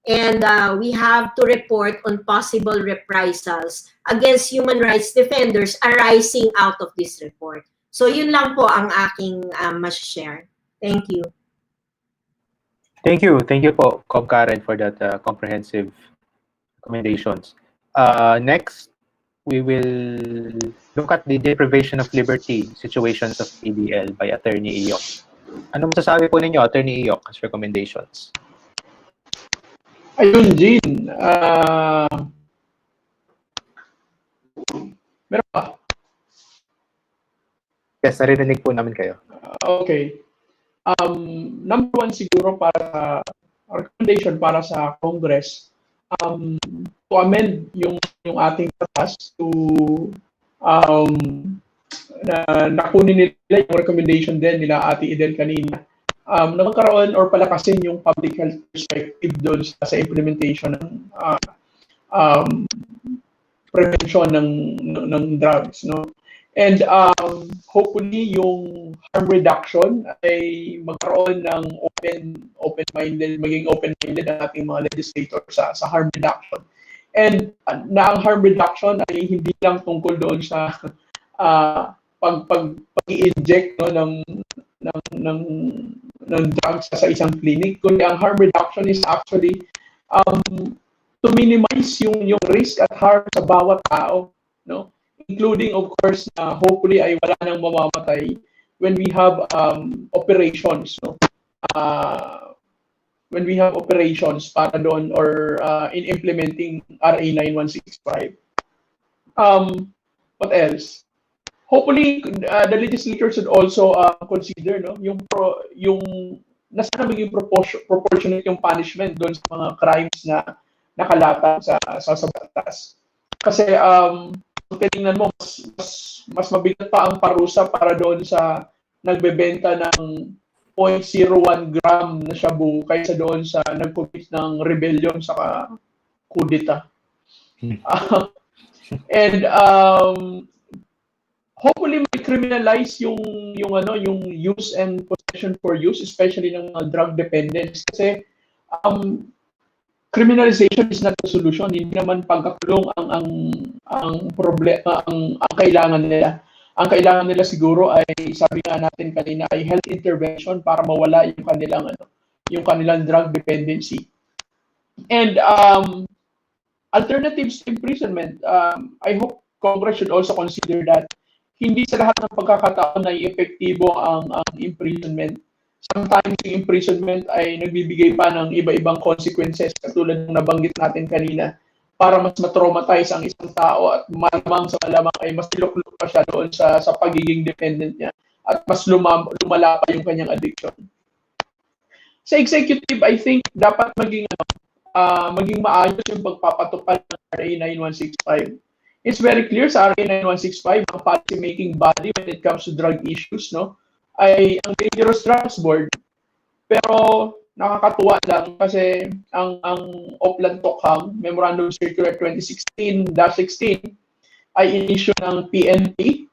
And we have to report on possible reprisals against human rights defenders arising out of this report. So yun lang po ang aking mas-share. Thank you. Thank you po, Comm Karen, for that comprehensive recommendations. Next, we will look at the deprivation of liberty situations of PDL by Attorney Iyok. Ano masasabi po ninyo, Attorney Iyok, as recommendations? Ayun, Jean. Meron pa? Yes, narinig po namin kayo. Okay. Number 1 siguro para recommendation para sa Congress, to amend yung ating batas to nakunin nila yung recommendation din nila Ate Eden kanina, na magkaroon or palakasin yung public health perspective doon sa implementation ng prevention ng drugs, no? And hopefully yung harm reduction ay magkaroon ng maging open-minded ang ating mga legislators sa harm reduction. And na ang harm reduction ay hindi lang tungkol doon sa pag-i-inject, no, ng drugs sa isang clinic, kundi ang harm reduction is actually to minimize yung risk at harm sa bawat tao, no, including of course hopefully ay wala nang mamamatay when we have operations, no, when we have operations para doon or in implementing RA 9165. What else? Hopefully, the legislature should also consider, no, yung nasa maging proportionate yung punishment doon sa mga crimes na nakalatag sa batas. Kasi tingnan mo, mas mabigat pa ang parusa para doon sa nagbebenta ng 0.01 gram na shabu kaysa doon sa nagcommit ng rebellion sa kudeta. And hopefully may criminalize yung use and possession for use, especially ng mga drug dependents, kasi criminalization is not the solution. Hindi naman pagkakulong ang problema, ang kailangan nila. Ang kailangan nila siguro ay, sabi nga natin kanina, ay health intervention para mawala yung kanilang drug dependency. And alternatives to imprisonment, I hope Congress should also consider that hindi sa lahat ng pagkakataon ay epektibo ang imprisonment. Sometimes yung imprisonment ay nagbibigay pa ng iba-ibang consequences katulad ng nabanggit natin kanina para mas matraumatize ang isang tao at malamang sa malamang ay mas tiluklok pa siya doon sa pagiging dependent niya. at mas lumala pa yung kanyang addiction. Sa executive, I think dapat maging maayos yung pagpapatupad ng RA 9165. It's very clear sa RA 9165 ang policy making body when it comes to drug issues, no, ay ang Dangerous Drugs Board. Pero nakakatuwa lang kasi ang Oplan-Tokhang Memorandum Circular 2016-16 ay in-issue ng PNP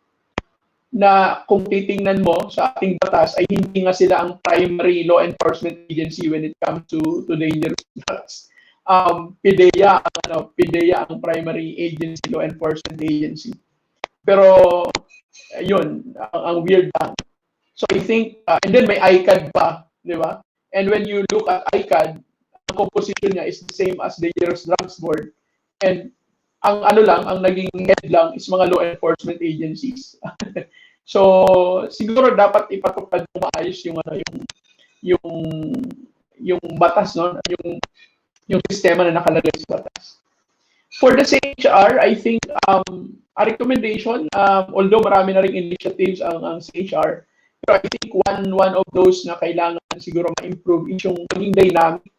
na kung titingnan mo sa ating batas ay hindi nga sila ang primary law enforcement agency when it comes to dangerous drugs. PDEA ang primary agency, law enforcement agency. Pero yun, ang weird lang. So I think, and then may ICAD pa, di ba? And when you look at ICAD, ang composition niya is the same as the Dangerous Drugs Board. And ang naging head lang is mga law enforcement agencies. So siguro dapat ipatupad mo maayos yung batas, no? Yung sistema na nakalagay sa batas. For the CHR, I think a recommendation, although marami na ring initiatives ang CHR, pero I think one of those na kailangan siguro ma-improve is yung maging dynamic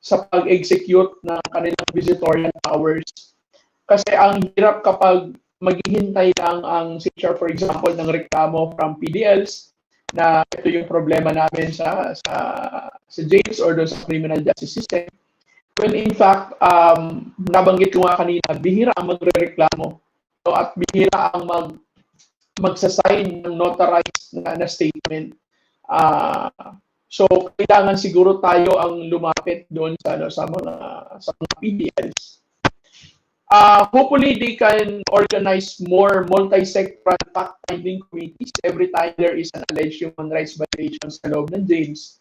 sa pag-execute ng kanilang visitorial powers. Kasi ang hirap kapag maghihintay lang ang CHR, for example, ng reklamo from PDLs na ito yung problema namin sa jails or sa criminal justice system. When in fact, nabanggit ko nga kanina, bihira ang magre-reklamo, so, at bihira ang magsasign ng notarized na statement. So kailangan siguro tayo ang lumapit doon sa mga PDLs. Hopefully they can organize more multi-sectoral fact-finding committees every time there is an alleged human rights violation sa loob ng jails.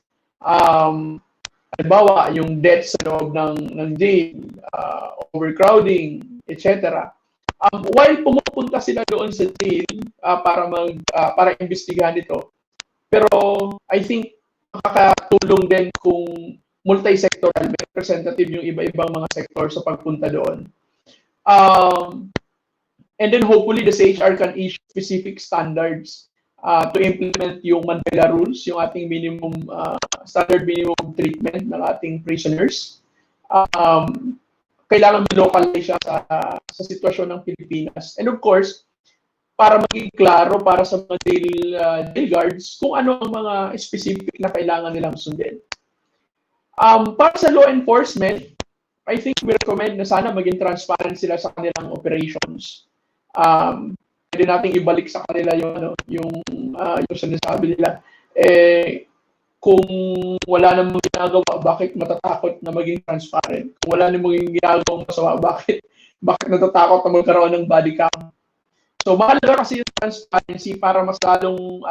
Halimbawa, yung deaths sa loob ng jail, overcrowding, etc. While pumupunta sila doon sa jail para imbestigahan ito, pero I think makakatulong din kung multi-sectoral, may representative yung iba-ibang mga sector sa pagpunta doon. And then hopefully the CHR can issue specific standards to implement yung Mandela rules, yung ating standard minimum treatment ng ating prisoners. Kailangan localize siya sa sitwasyon ng Pilipinas. And of course, para maging klaro para sa mga jail guards kung ano ang mga specific na kailangan nilang sundin. Para sa law enforcement, I think we recommend na sana maging transparent sila sa kanilang operations. Pwede nating ibalik sa kanila yung sinasabi nila. Kung wala namang ginagawa, bakit matatakot na maging transparent? Kung wala namang ginagawang masama, bakit natatakot na magkaroon ng body cam? So mahalaga kasi yung transparency para mas lalong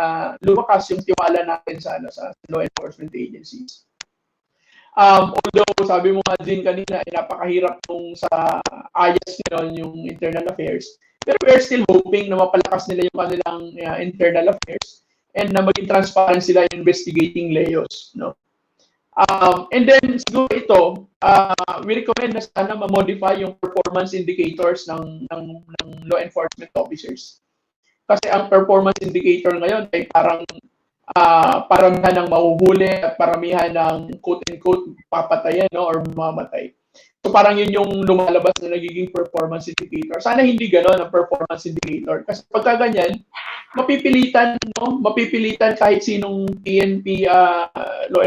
lumakas yung tiwala natin sa law enforcement agencies. Although sabi mo nga din kanina, napakahirap nung sa ayas nila yung internal affairs. Pero we're still hoping na mapalakas nila yung kanilang internal affairs and na maging transparent sila in investigating layos, no? And then siguro ito, we recommend na sana ma-modify yung performance indicators ng law enforcement officers. Kasi ang performance indicator ngayon ay parang paramihan ng mahuhuli at paramihan ng quote-unquote papatayan, no, or mamamatay. So parang yun yung lumalabas na nagiging performance indicator. Sana hindi gano'n ang performance indicator. Kasi pagka ganyan, mapipilitan kahit sinong PNP law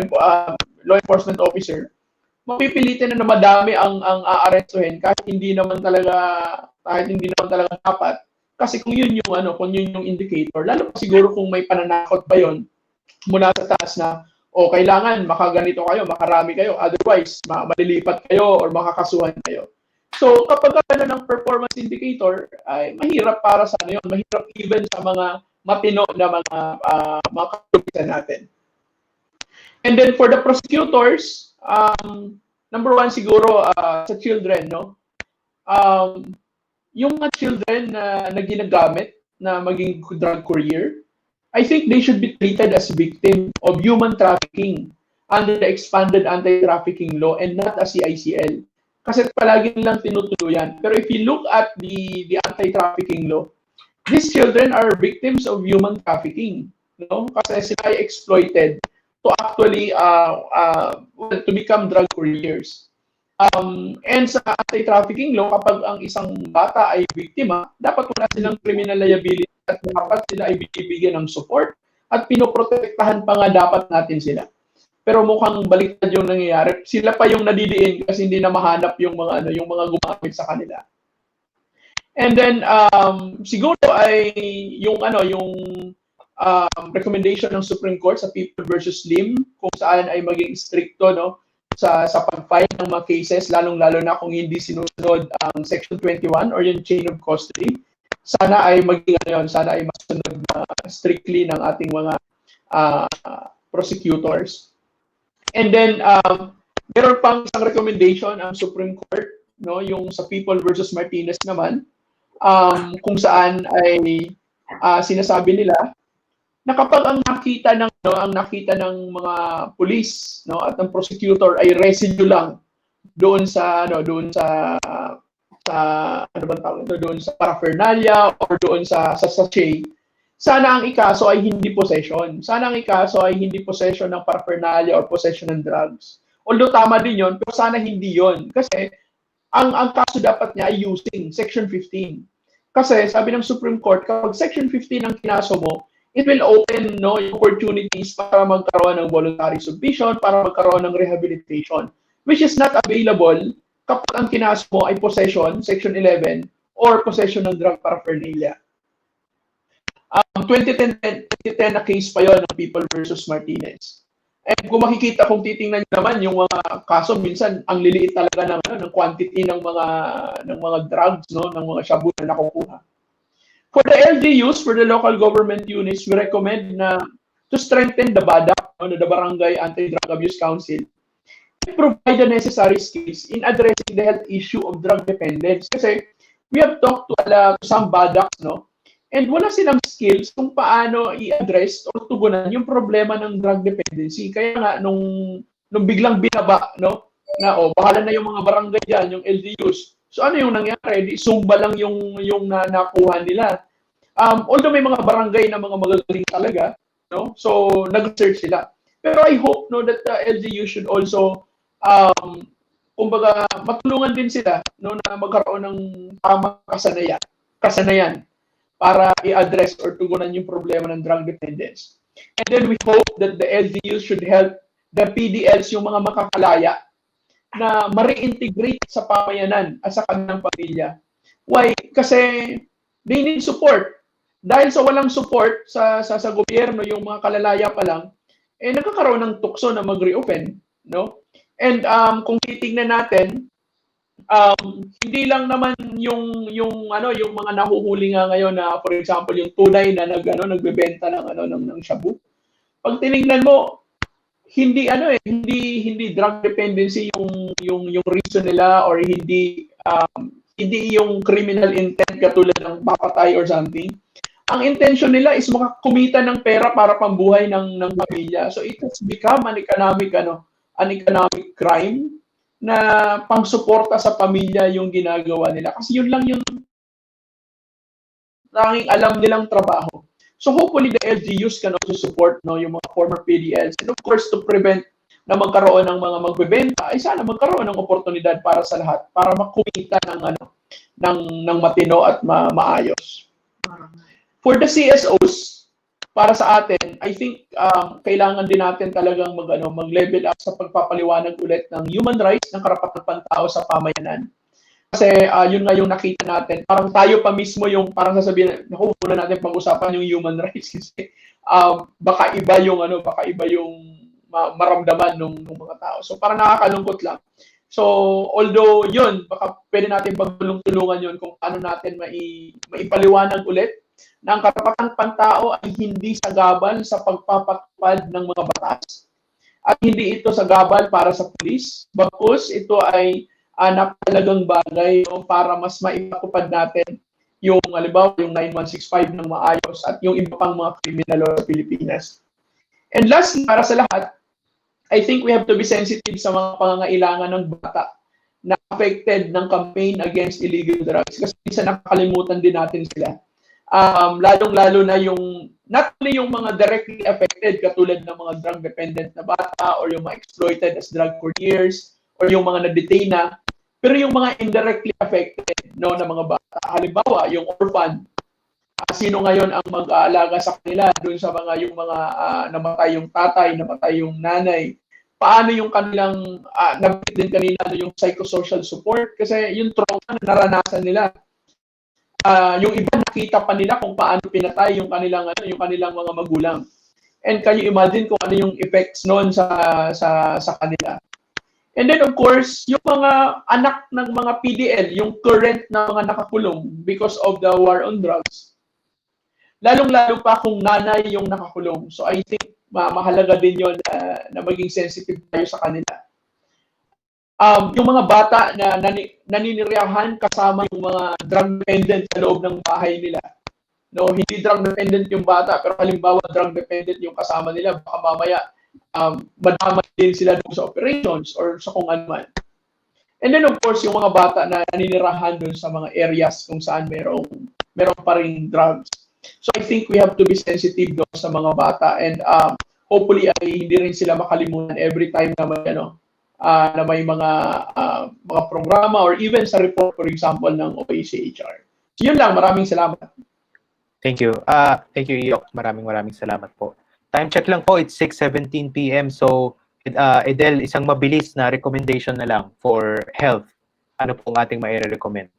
enforcement officer, mapipilitan na madami ang aarestuhin kahit hindi naman talaga dapat. Kasi kung yun yung indicator, lalo pa siguro kung may pananakot pa yun mula sa taas na kailangan makaganito kayo, makarami kayo, otherwise malilipat kayo or makakasuhan kayo. So kapag ng performance indicator, ay mahirap para sa yun, mahirap even sa mga matino na mga kapulisan natin. And then for the prosecutors, number one siguro sa children, no? Yung mga children na ginagamit na maging drug courier, I think they should be treated as victim of human trafficking under the expanded anti-trafficking law and not as CICL. Kasi palagi nilang tinutuluyan. Pero if you look at the anti-trafficking law, these children are victims of human trafficking. no? Kasi sila ay exploited to actually to become drug couriers. And sa anti-trafficking law, kapag ang isang bata ay biktima, dapat wala silang criminal liability at dapat sila ay bibigyan ng support at pinoprotektahan pa nga dapat natin sila. Pero mukhang baliktad yung nangyayari. Sila pa yung nadidiin kasi hindi na mahanap yung mga yung mga gumamit sa kanila. And then siguro ay yung recommendation ng Supreme Court sa People versus Lim kung saan ay maging stricto, no, sa pag-file ng mga cases, lalong-lalo na kung hindi sinusunod ang Section 21 or yung chain of custody. Sana ay maging sana ay masunod na strictly ng ating mga prosecutors. And then meron pang isang recommendation ang Supreme Court, no, yung sa People versus Martinez naman, kung saan ay sinasabi nila na kapag ang nakita ng mga pulis, no, at ang prosecutor ay residue lang doon sa paraphernalia or doon sa sachet, sana ang ikaso ay hindi possession. Sana ang ikaso ay hindi possession ng paraphernalia or possession ng drugs. Although tama din yon, pero sana hindi yon. Kasi ang kaso dapat niya ay using Section 15. Kasi sabi ng Supreme Court, kapag Section 15 ang kinaso mo, it will open, no, opportunities para magkaroon ng voluntary submission, para magkaroon ng rehabilitation, which is not available kapag ang kinaso mo ay possession, Section 11, or possession ng drug paraphernalia. 2010 na case pa yon ng People versus Martinez. And kung makikita, kung titingnan niyo naman yung mga kaso, minsan ang liliit talaga ng quantity ng mga drugs, no, ng mga shabu na nakukuha. For the LGUs, for the local government units, we recommend to strengthen the BADAC, no, the Barangay Anti-Drug Abuse Council, and provide the necessary skills in addressing the health issue of drug dependence. Kasi we have talked to some BADACs, no, and wala silang skills kung paano i-address o tugunan yung problema ng drug dependency. Kaya nga, nung biglang binaba, no, na bahala na yung mga barangay dyan, yung LGUs. So ano yung nangyari? Di sumba lang yung nakuha nila. Although may mga barangay na mga magagaling talaga, no? So nag-search sila. Pero I hope, no, that the LGU should also kumbaga matulungan din sila, no, na magkaroon ng tamang kasanayan para i-address or tugunan yung problema ng drug dependence. And then we hope that the LGU should help the PDLs, yung mga makakalaya, na ma-reintegrate sa pamayanan at sa kanilang pamilya. Why? Kasi they need support. Dahil sa walang support sa gobyerno, yung mga kalalaya pa lang, nagkakaroon ng tukso na mag-reopen, no? And kung titingnan natin, hindi lang naman yung mga nahuhuli nga ngayon na, for example, yung tunay na nagbebenta ng shabu. Pag tinignan mo, hindi drug dependency yung reason nila, or hindi yung criminal intent katulad ng papatay or something. Ang intention nila is makakumita ng pera para pambuhay ng pamilya. So it has become an economic crime na pangsuporta sa pamilya yung ginagawa nila. Kasi yun lang yung tanging alam nilang trabaho. So hopefully the LGUs can also support, no, yung mga former PDLs, and of course to prevent na magkaroon ng mga magbebenta, ay sana magkaroon ng oportunidad para sa lahat, para makumita ng matino at maayos. For the CSOs, para sa atin, I think kailangan din natin talagang mag-level up sa pagpapaliwanag ulit ng human rights, ng karapatang pantao sa pamayanan. Kasi yun nga yung nakita natin. Parang tayo pa mismo yung parang sasabihin, naku, muna natin pag-usapan yung human rights kasi baka iba yung maramdaman ng mga tao. So parang nakakalungkot lang. So although yun, baka pwede natin pagtulong-tulungan yun kung paano natin maipaliwanag ulit na ang karapatang pantao ay hindi sagabal sa pagpapatupad ng mga batas. At hindi ito sagabal para sa pulis. Bagkus ito ay napakalagang bagay, no, para mas maipatupad natin yung, halimbawa, yung 9165 ng maayos at yung iba pang mga criminal law sa Pilipinas. And lastly, para sa lahat, I think we have to be sensitive sa mga pangangailangan ng bata na affected ng campaign against illegal drugs kasi minsan nakakalimutan din natin sila. lalong-lalo na yung, not only yung mga directly affected, katulad ng mga drug-dependent na bata, or yung mga exploited as drug couriers, or yung mga na-detain na, pero yung mga indirectly affected, no, na mga bata. Halimbawa, yung orphan, sino ngayon ang mag-aalaga sa kanila doon sa mga yung mga namatay yung tatay, namatay yung nanay? Paano yung kanilang nabanggit din kanina yung psychosocial support, kasi yung trauma na naranasan nila. Yung iba nakita pa nila kung paano pinatay yung kanilang mga magulang. And can you imagine kung ano yung effects noon sa kanila? And then of course, yung mga anak ng mga PDL, yung current na mga nakakulong because of the war on drugs, lalong-lalo pa kung nanay yung nakakulong. So I think mahalaga din yon na maging sensitive tayo sa kanila. Yung mga bata na naninirahan kasama yung mga drug dependent sa loob ng bahay nila. No, hindi drug dependent yung bata, pero halimbawa drug dependent yung kasama nila, baka mamaya madamay din sila doon sa operations or sa kung ano man. And then of course, yung mga bata na naninirahan doon sa mga areas kung saan meron pa ring drugs. So I think we have to be sensitive doon sa mga bata, and hopefully ay hindi rin sila makalimutan every time na may na may mga programa or even sa report, for example, ng OACHR. So yun lang, maraming salamat. Thank you. Thank you, Iyok. Maraming salamat po. Time check lang po, it's 6:17 p.m. So, Edel, isang mabilis na recommendation na lang for health. Ano pong ating mai-recommend?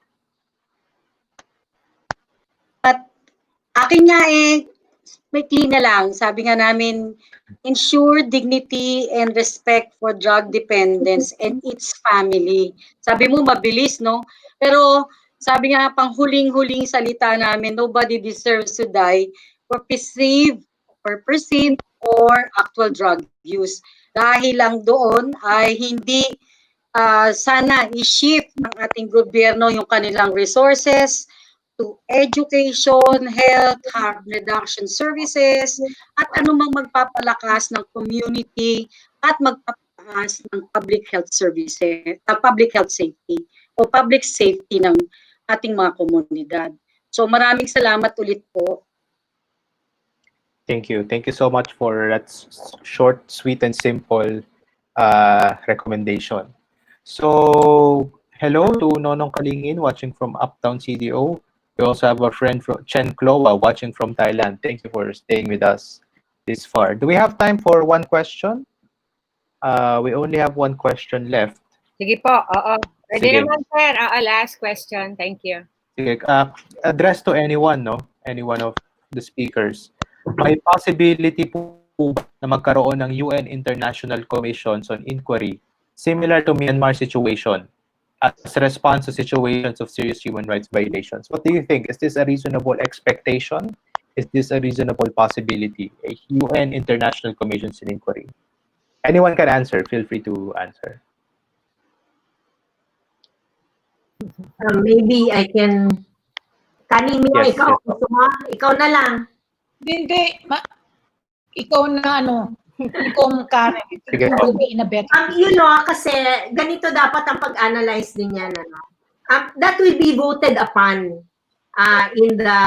At akin nga may clean na lang. Sabi nga namin, ensure dignity and respect for drug dependence and its family. Sabi mo, mabilis, no? Pero sabi nga, pang huling-huling salita namin, nobody deserves to die for perceived or actual drug use. Dahil lang doon ay hindi sana i-shift ng ating gobyerno yung kanilang resources to education, health, harm reduction services, at anumang magpapalakas ng community at magpapalakas ng public health services, public health safety o public safety ng ating mga komunidad. So maraming salamat ulit po. Thank you. Thank you so much for that short, sweet, and simple recommendation. So, hello to Nonong Kalingin watching from Uptown CDO. We also have a friend from Chen Kloa watching from Thailand. Thank you for staying with us this far. Do we have time for one question? We only have one question left. Sige po, oo. Pwede Sige. naman, sir. Last question. Thank you. Sige, address to anyone, no? Anyone of the speakers. May possibility po na magkaroon ng UN International Commissions on Inquiry similar to Myanmar situation as a response to situations of serious human rights violations. What do you think? Is this a reasonable expectation? Is this a reasonable possibility? A UN International Commissions on Inquiry? Anyone can answer. Feel free to answer. Maybe I can... Kanin mo, Yes, ikaw. yes. Gusto mo? Ikaw na lang. Hindi. Ikaw na ikaw Karen. Sige. Ikaw will be in a better Kasi ganito dapat ang pag-analyze din yan. That will be voted upon in the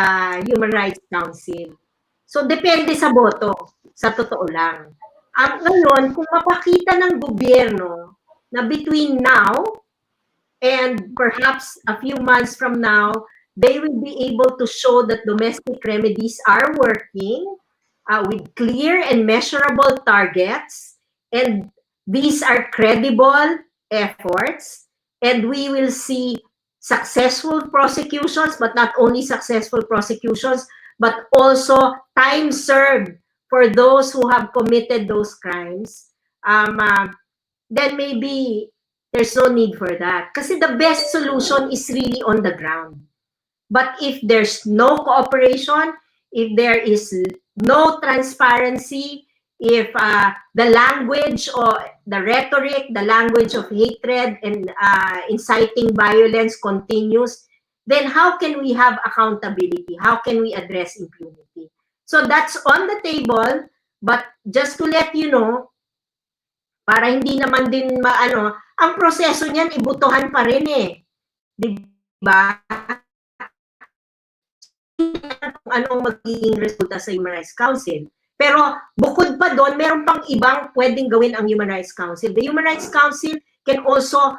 Human Rights Council. So, depende sa boto. Sa totoo lang. Ngayon, kung mapakita ng gobyerno na between now and perhaps a few months from now, they will be able to show that domestic remedies are working with clear and measurable targets, and these are credible efforts, and we will see successful prosecutions, but not only successful prosecutions, but also time served for those who have committed those crimes, then maybe there's no need for that. Kasi the best solution is really on the ground. But if there's no cooperation, if there is no transparency, if the language or the rhetoric, the language of hatred and inciting violence continues, then how can we have accountability? How can we address impunity? So that's on the table, but just to let you know, para hindi naman din ang proseso niyan ibutuhan pa rin eh. Di ba? anong magiging resulta sa Human Rights Council. Pero bukod pa doon, meron pang ibang pwedeng gawin ang Human Rights Council. The Human Rights Council can also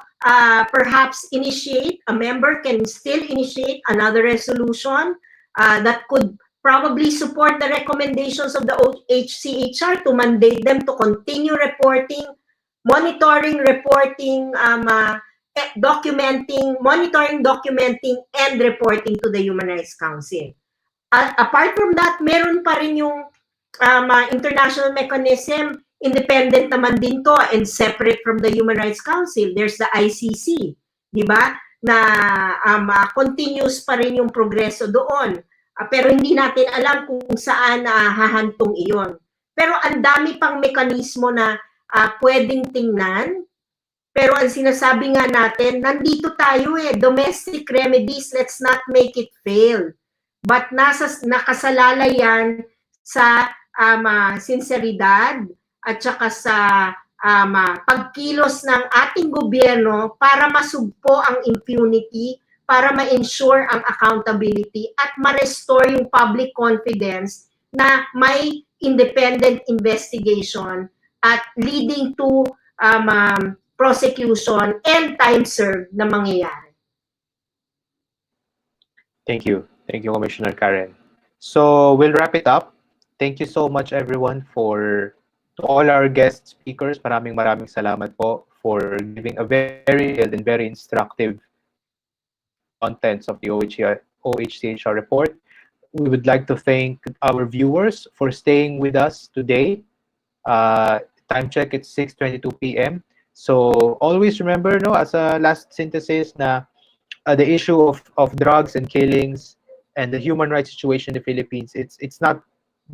perhaps initiate, a member can still initiate another resolution that could probably support the recommendations of the HCHR to mandate them to continue reporting, monitoring, reporting, documenting, monitoring, documenting, and reporting to the Human Rights Council. Apart from that, meron pa rin yung international mechanism, independent naman din to and separate from the Human Rights Council. There's the ICC, di ba? Na continuous pa rin yung progreso doon. Pero hindi natin alam kung saan hahantong iyon. Pero ang dami pang mekanismo na pwedeng tingnan. Pero ang sinasabi nga natin, nandito tayo domestic remedies, let's not make it fail. But nakasalalay yan sa sinseridad at saka sa pagkilos ng ating gobyerno para masugpo ang impunity, para ma-ensure ang accountability at ma-restore yung public confidence na may independent investigation at leading to prosecution and time served na mangyayari. Thank you. Thank you, Commissioner Karen. So we'll wrap it up. Thank you so much, everyone, to all our guest speakers. Maraming salamat po for giving a very detailed and very instructive contents of the OHCHR report. We would like to thank our viewers for staying with us today. Time check, it's 6:22 p.m. So always remember, as a last synthesis, na the issue of drugs and killings and the human rights situation in the Philippines, it's not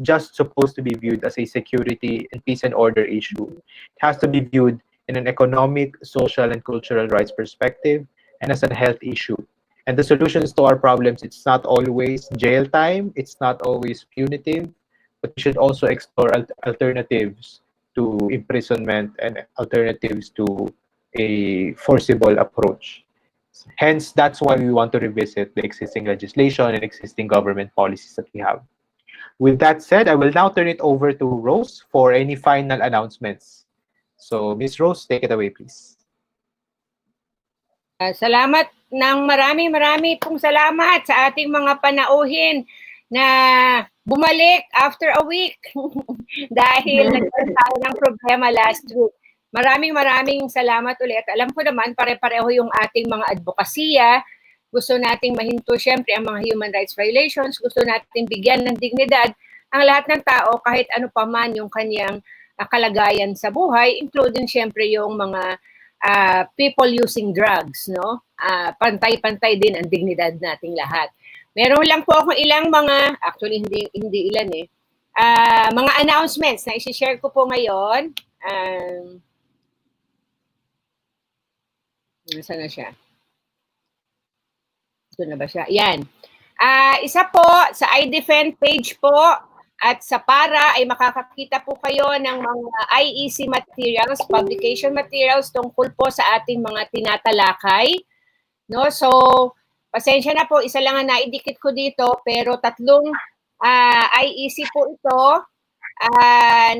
just supposed to be viewed as a security and peace and order issue. It has to be viewed in an economic, social, and cultural rights perspective and as a health issue. And the solutions to our problems, it's not always jail time, it's not always punitive, but we should also explore alternatives to imprisonment and alternatives to a forcible approach. Hence, that's why we want to revisit the existing legislation and existing government policies that we have. With that said, I will now turn it over to Rose for any final announcements. So, Ms. Rose, take it away, please. Salamat ng marami pong salamat sa ating mga panauhin na bumalik after a week dahil nagkaroon tayo ng problema last week. Maraming salamat ulit. Alam ko naman, pare-pareho yung ating mga advokasya. Gusto nating mahinto siyempre ang mga human rights violations. Gusto nating bigyan ng dignidad ang lahat ng tao kahit ano pa man yung kanyang kalagayan sa buhay, including siyempre yung mga people using drugs, no? Pantay-pantay din ang dignidad nating lahat. Meron lang po akong ilang mga, actually hindi ilan mga announcements na i-share ko po ngayon. Nasaan na siya? Ito na ba siya? Yan. Isa po, sa iDEFEND page po at sa PARA ay makakakita po kayo ng mga IEC materials, publication materials tungkol po sa ating mga tinatalakay. No? So, pasensya na po, isa lang ang naidikit ko dito, pero 3 IEC po ito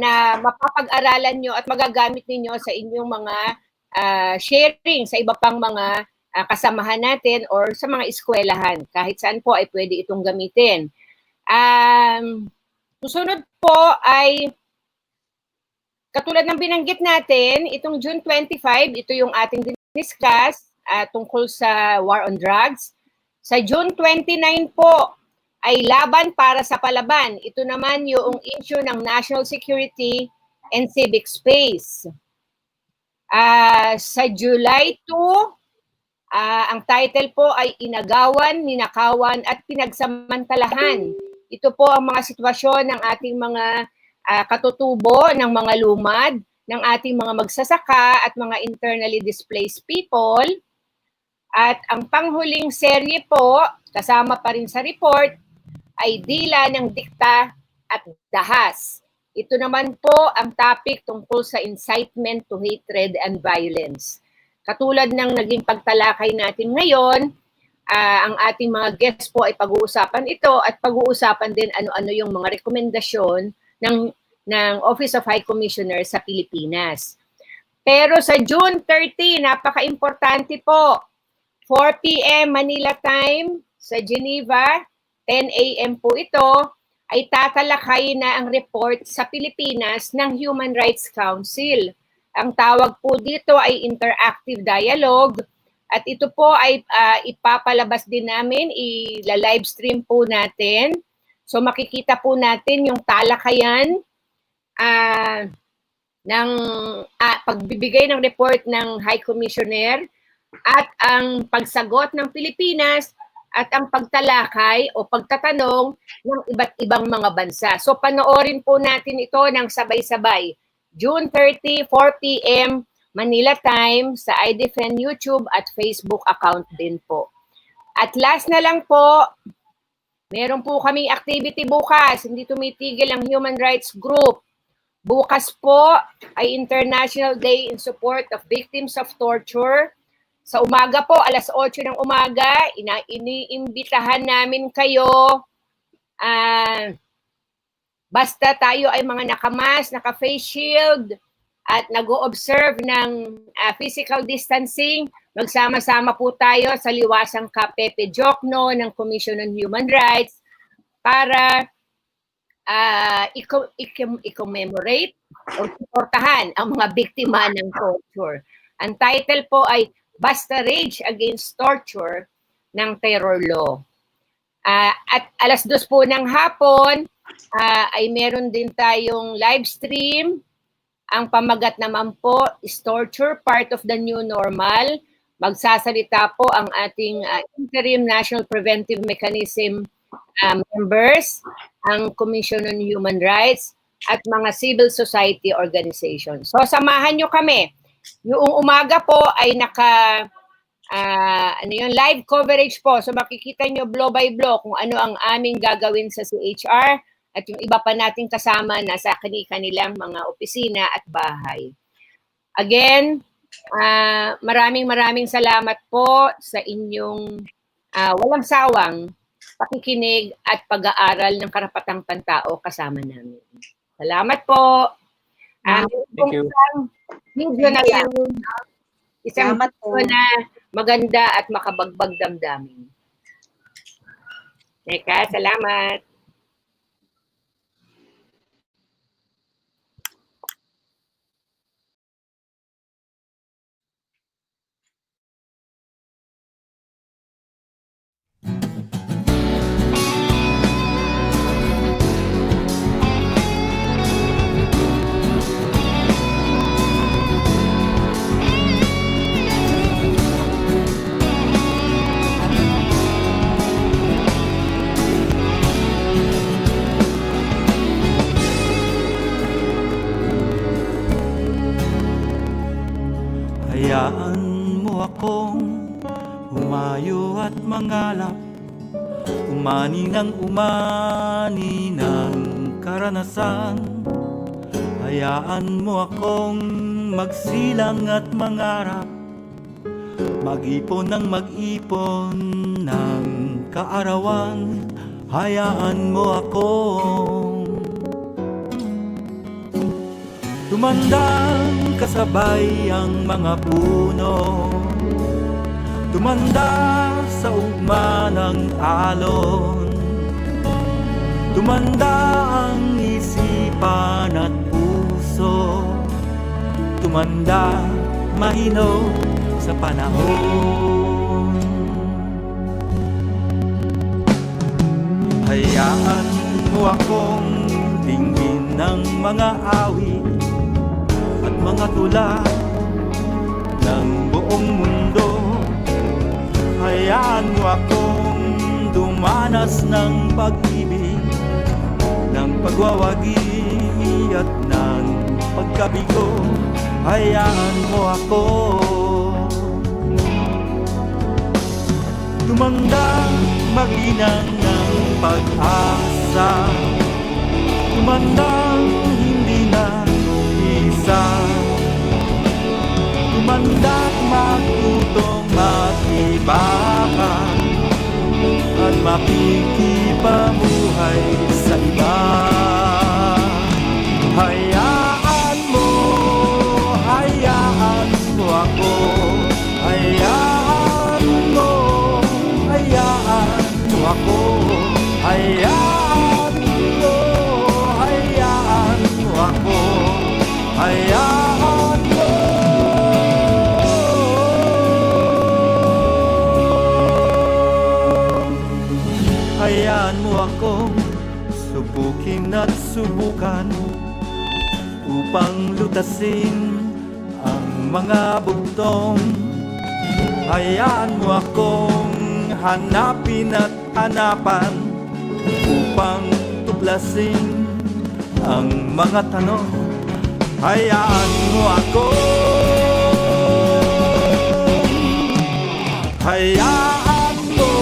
na mapapag-aralan nyo at magagamit ninyo sa inyong mga sharing sa iba pang mga kasamahan natin or sa mga eskwelahan. Kahit saan po ay pwede itong gamitin. Susunod po ay katulad ng binanggit natin, itong June 25, ito yung ating discuss tungkol sa war on drugs. Sa June 29 po ay laban para sa palaban. Ito naman yung issue ng national security and civic space. Sa July 2, ang title po ay Inagawan, Ninakawan at Pinagsamantalahan. Ito po ang mga sitwasyon ng ating mga katutubo, ng mga lumad, ng ating mga magsasaka at mga internally displaced people. At ang panghuling serye po, kasama pa rin sa report, ay Dila ng Dikta at Dahas. Ito naman po ang topic tungkol sa incitement to hatred and violence. Katulad ng naging pagtalakay natin ngayon, ang ating mga guests po ay pag-uusapan ito at pag-uusapan din ano-ano yung mga rekomendasyon ng Office of High Commissioner sa Pilipinas. Pero sa June 30, napaka-importante po, 4 p.m. Manila time sa Geneva, 10 a.m. po ito, ay tatalakayin na ang report sa Pilipinas ng Human Rights Council. Ang tawag po dito ay interactive dialogue at ito po ay ipapalabas din namin, ila-live stream po natin. So makikita po natin yung talakayan ng pagbibigay ng report ng High Commissioner at ang pagsagot ng Pilipinas at ang pagtalakay o pagtatanong ng iba't ibang mga bansa. So panoorin po natin ito ng sabay-sabay. June 30, 4 p.m. Manila time sa iDEFEND YouTube at Facebook account din po. At last na lang po, meron po kaming activity bukas. Hindi tumitigil ang Human Rights Group. Bukas po ay International Day in Support of Victims of Torture. Sa umaga po, alas 8 ng umaga, iniimbitahan namin kayo. Basta tayo ay mga nakamask, naka-face shield, at nag-o-observe ng physical distancing, magsama-sama po tayo sa liwasang Pepe Jokno ng Commission on Human Rights para i-commemorate o suportahan ang mga biktima ng torture. Ang title po ay Basta Rage Against Torture ng Terror Law. At alas 2 po ng hapon ay meron din tayong live stream. Ang pamagat naman po is Torture, Part of the New Normal. Magsasalita po ang ating Interim National Preventive Mechanism members, ang Commission on Human Rights, at mga civil society organizations. So samahan nyo kami. Yung umaga po ay live coverage po. So makikita nyo blow by blow kung ano ang aming gagawin sa CHR at yung iba pa nating kasama na sa kanilang mga opisina at bahay. Again, maraming salamat po sa inyong walang sawang pakikinig at pag-aaral ng karapatang pantao kasama namin. Salamat po. Thank you. Video na lang. Isang Salamat po. video na maganda at makabagbag damdamin. Teka, salamat. Hayaan mo akong humayo at mangalap, umani ng karanasan. Hayaan mo akong magsilang at mangarap, mag-ipon ng kaarawan. Hayaan mo akong tumandang kasabay ang mga puno, tumanda sa ugma ng alon, tumanda ang isipan at puso, tumanda mahinog sa panahon. Hayaan mo akong dinggin ng mga awit at mga tula ng buong mundo. Hayaan mo akong dumanas ng pag-ibig, ng pagwawagi at ng pagkabigo. Hayaan mo ako tumandang maginang ng pag-asa, tumandang hindi na isa, tumanda't matutong mag-iba ka. makikipamuhay sa iba. Hayaan mo ako. Hayaan mo ako. Hayaan mo ako. Hayaan mo. Hayaan mo akong subukin at subukan upang lutasin ang mga bugtong. Hayaan mo akong hanapin at hanapan upang tuklasin ang mga tanong. Hayaan mo ako. Hayaan mo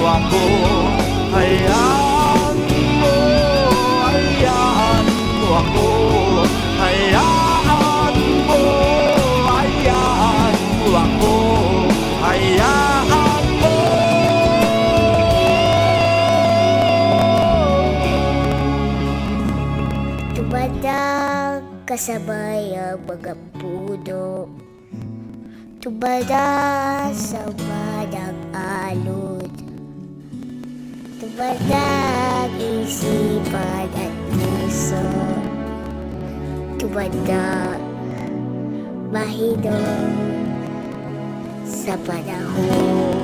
ako. Hayaan mo ako. Hayaan mo ako. Hayaan mo. Tumadak kasabay ang mga puno. Tumadak sa madang alon. Tumadak isipan at puso. Tumadak mahidong sa panahon.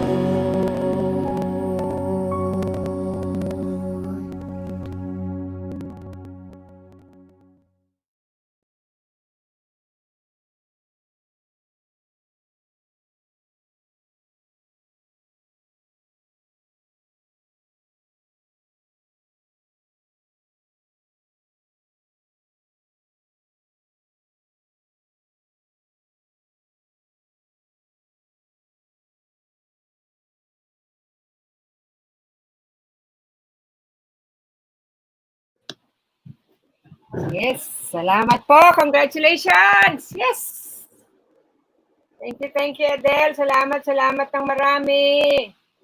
Yes, salamat po. Congratulations. Yes. Thank you, Adele. Salamat ng marami.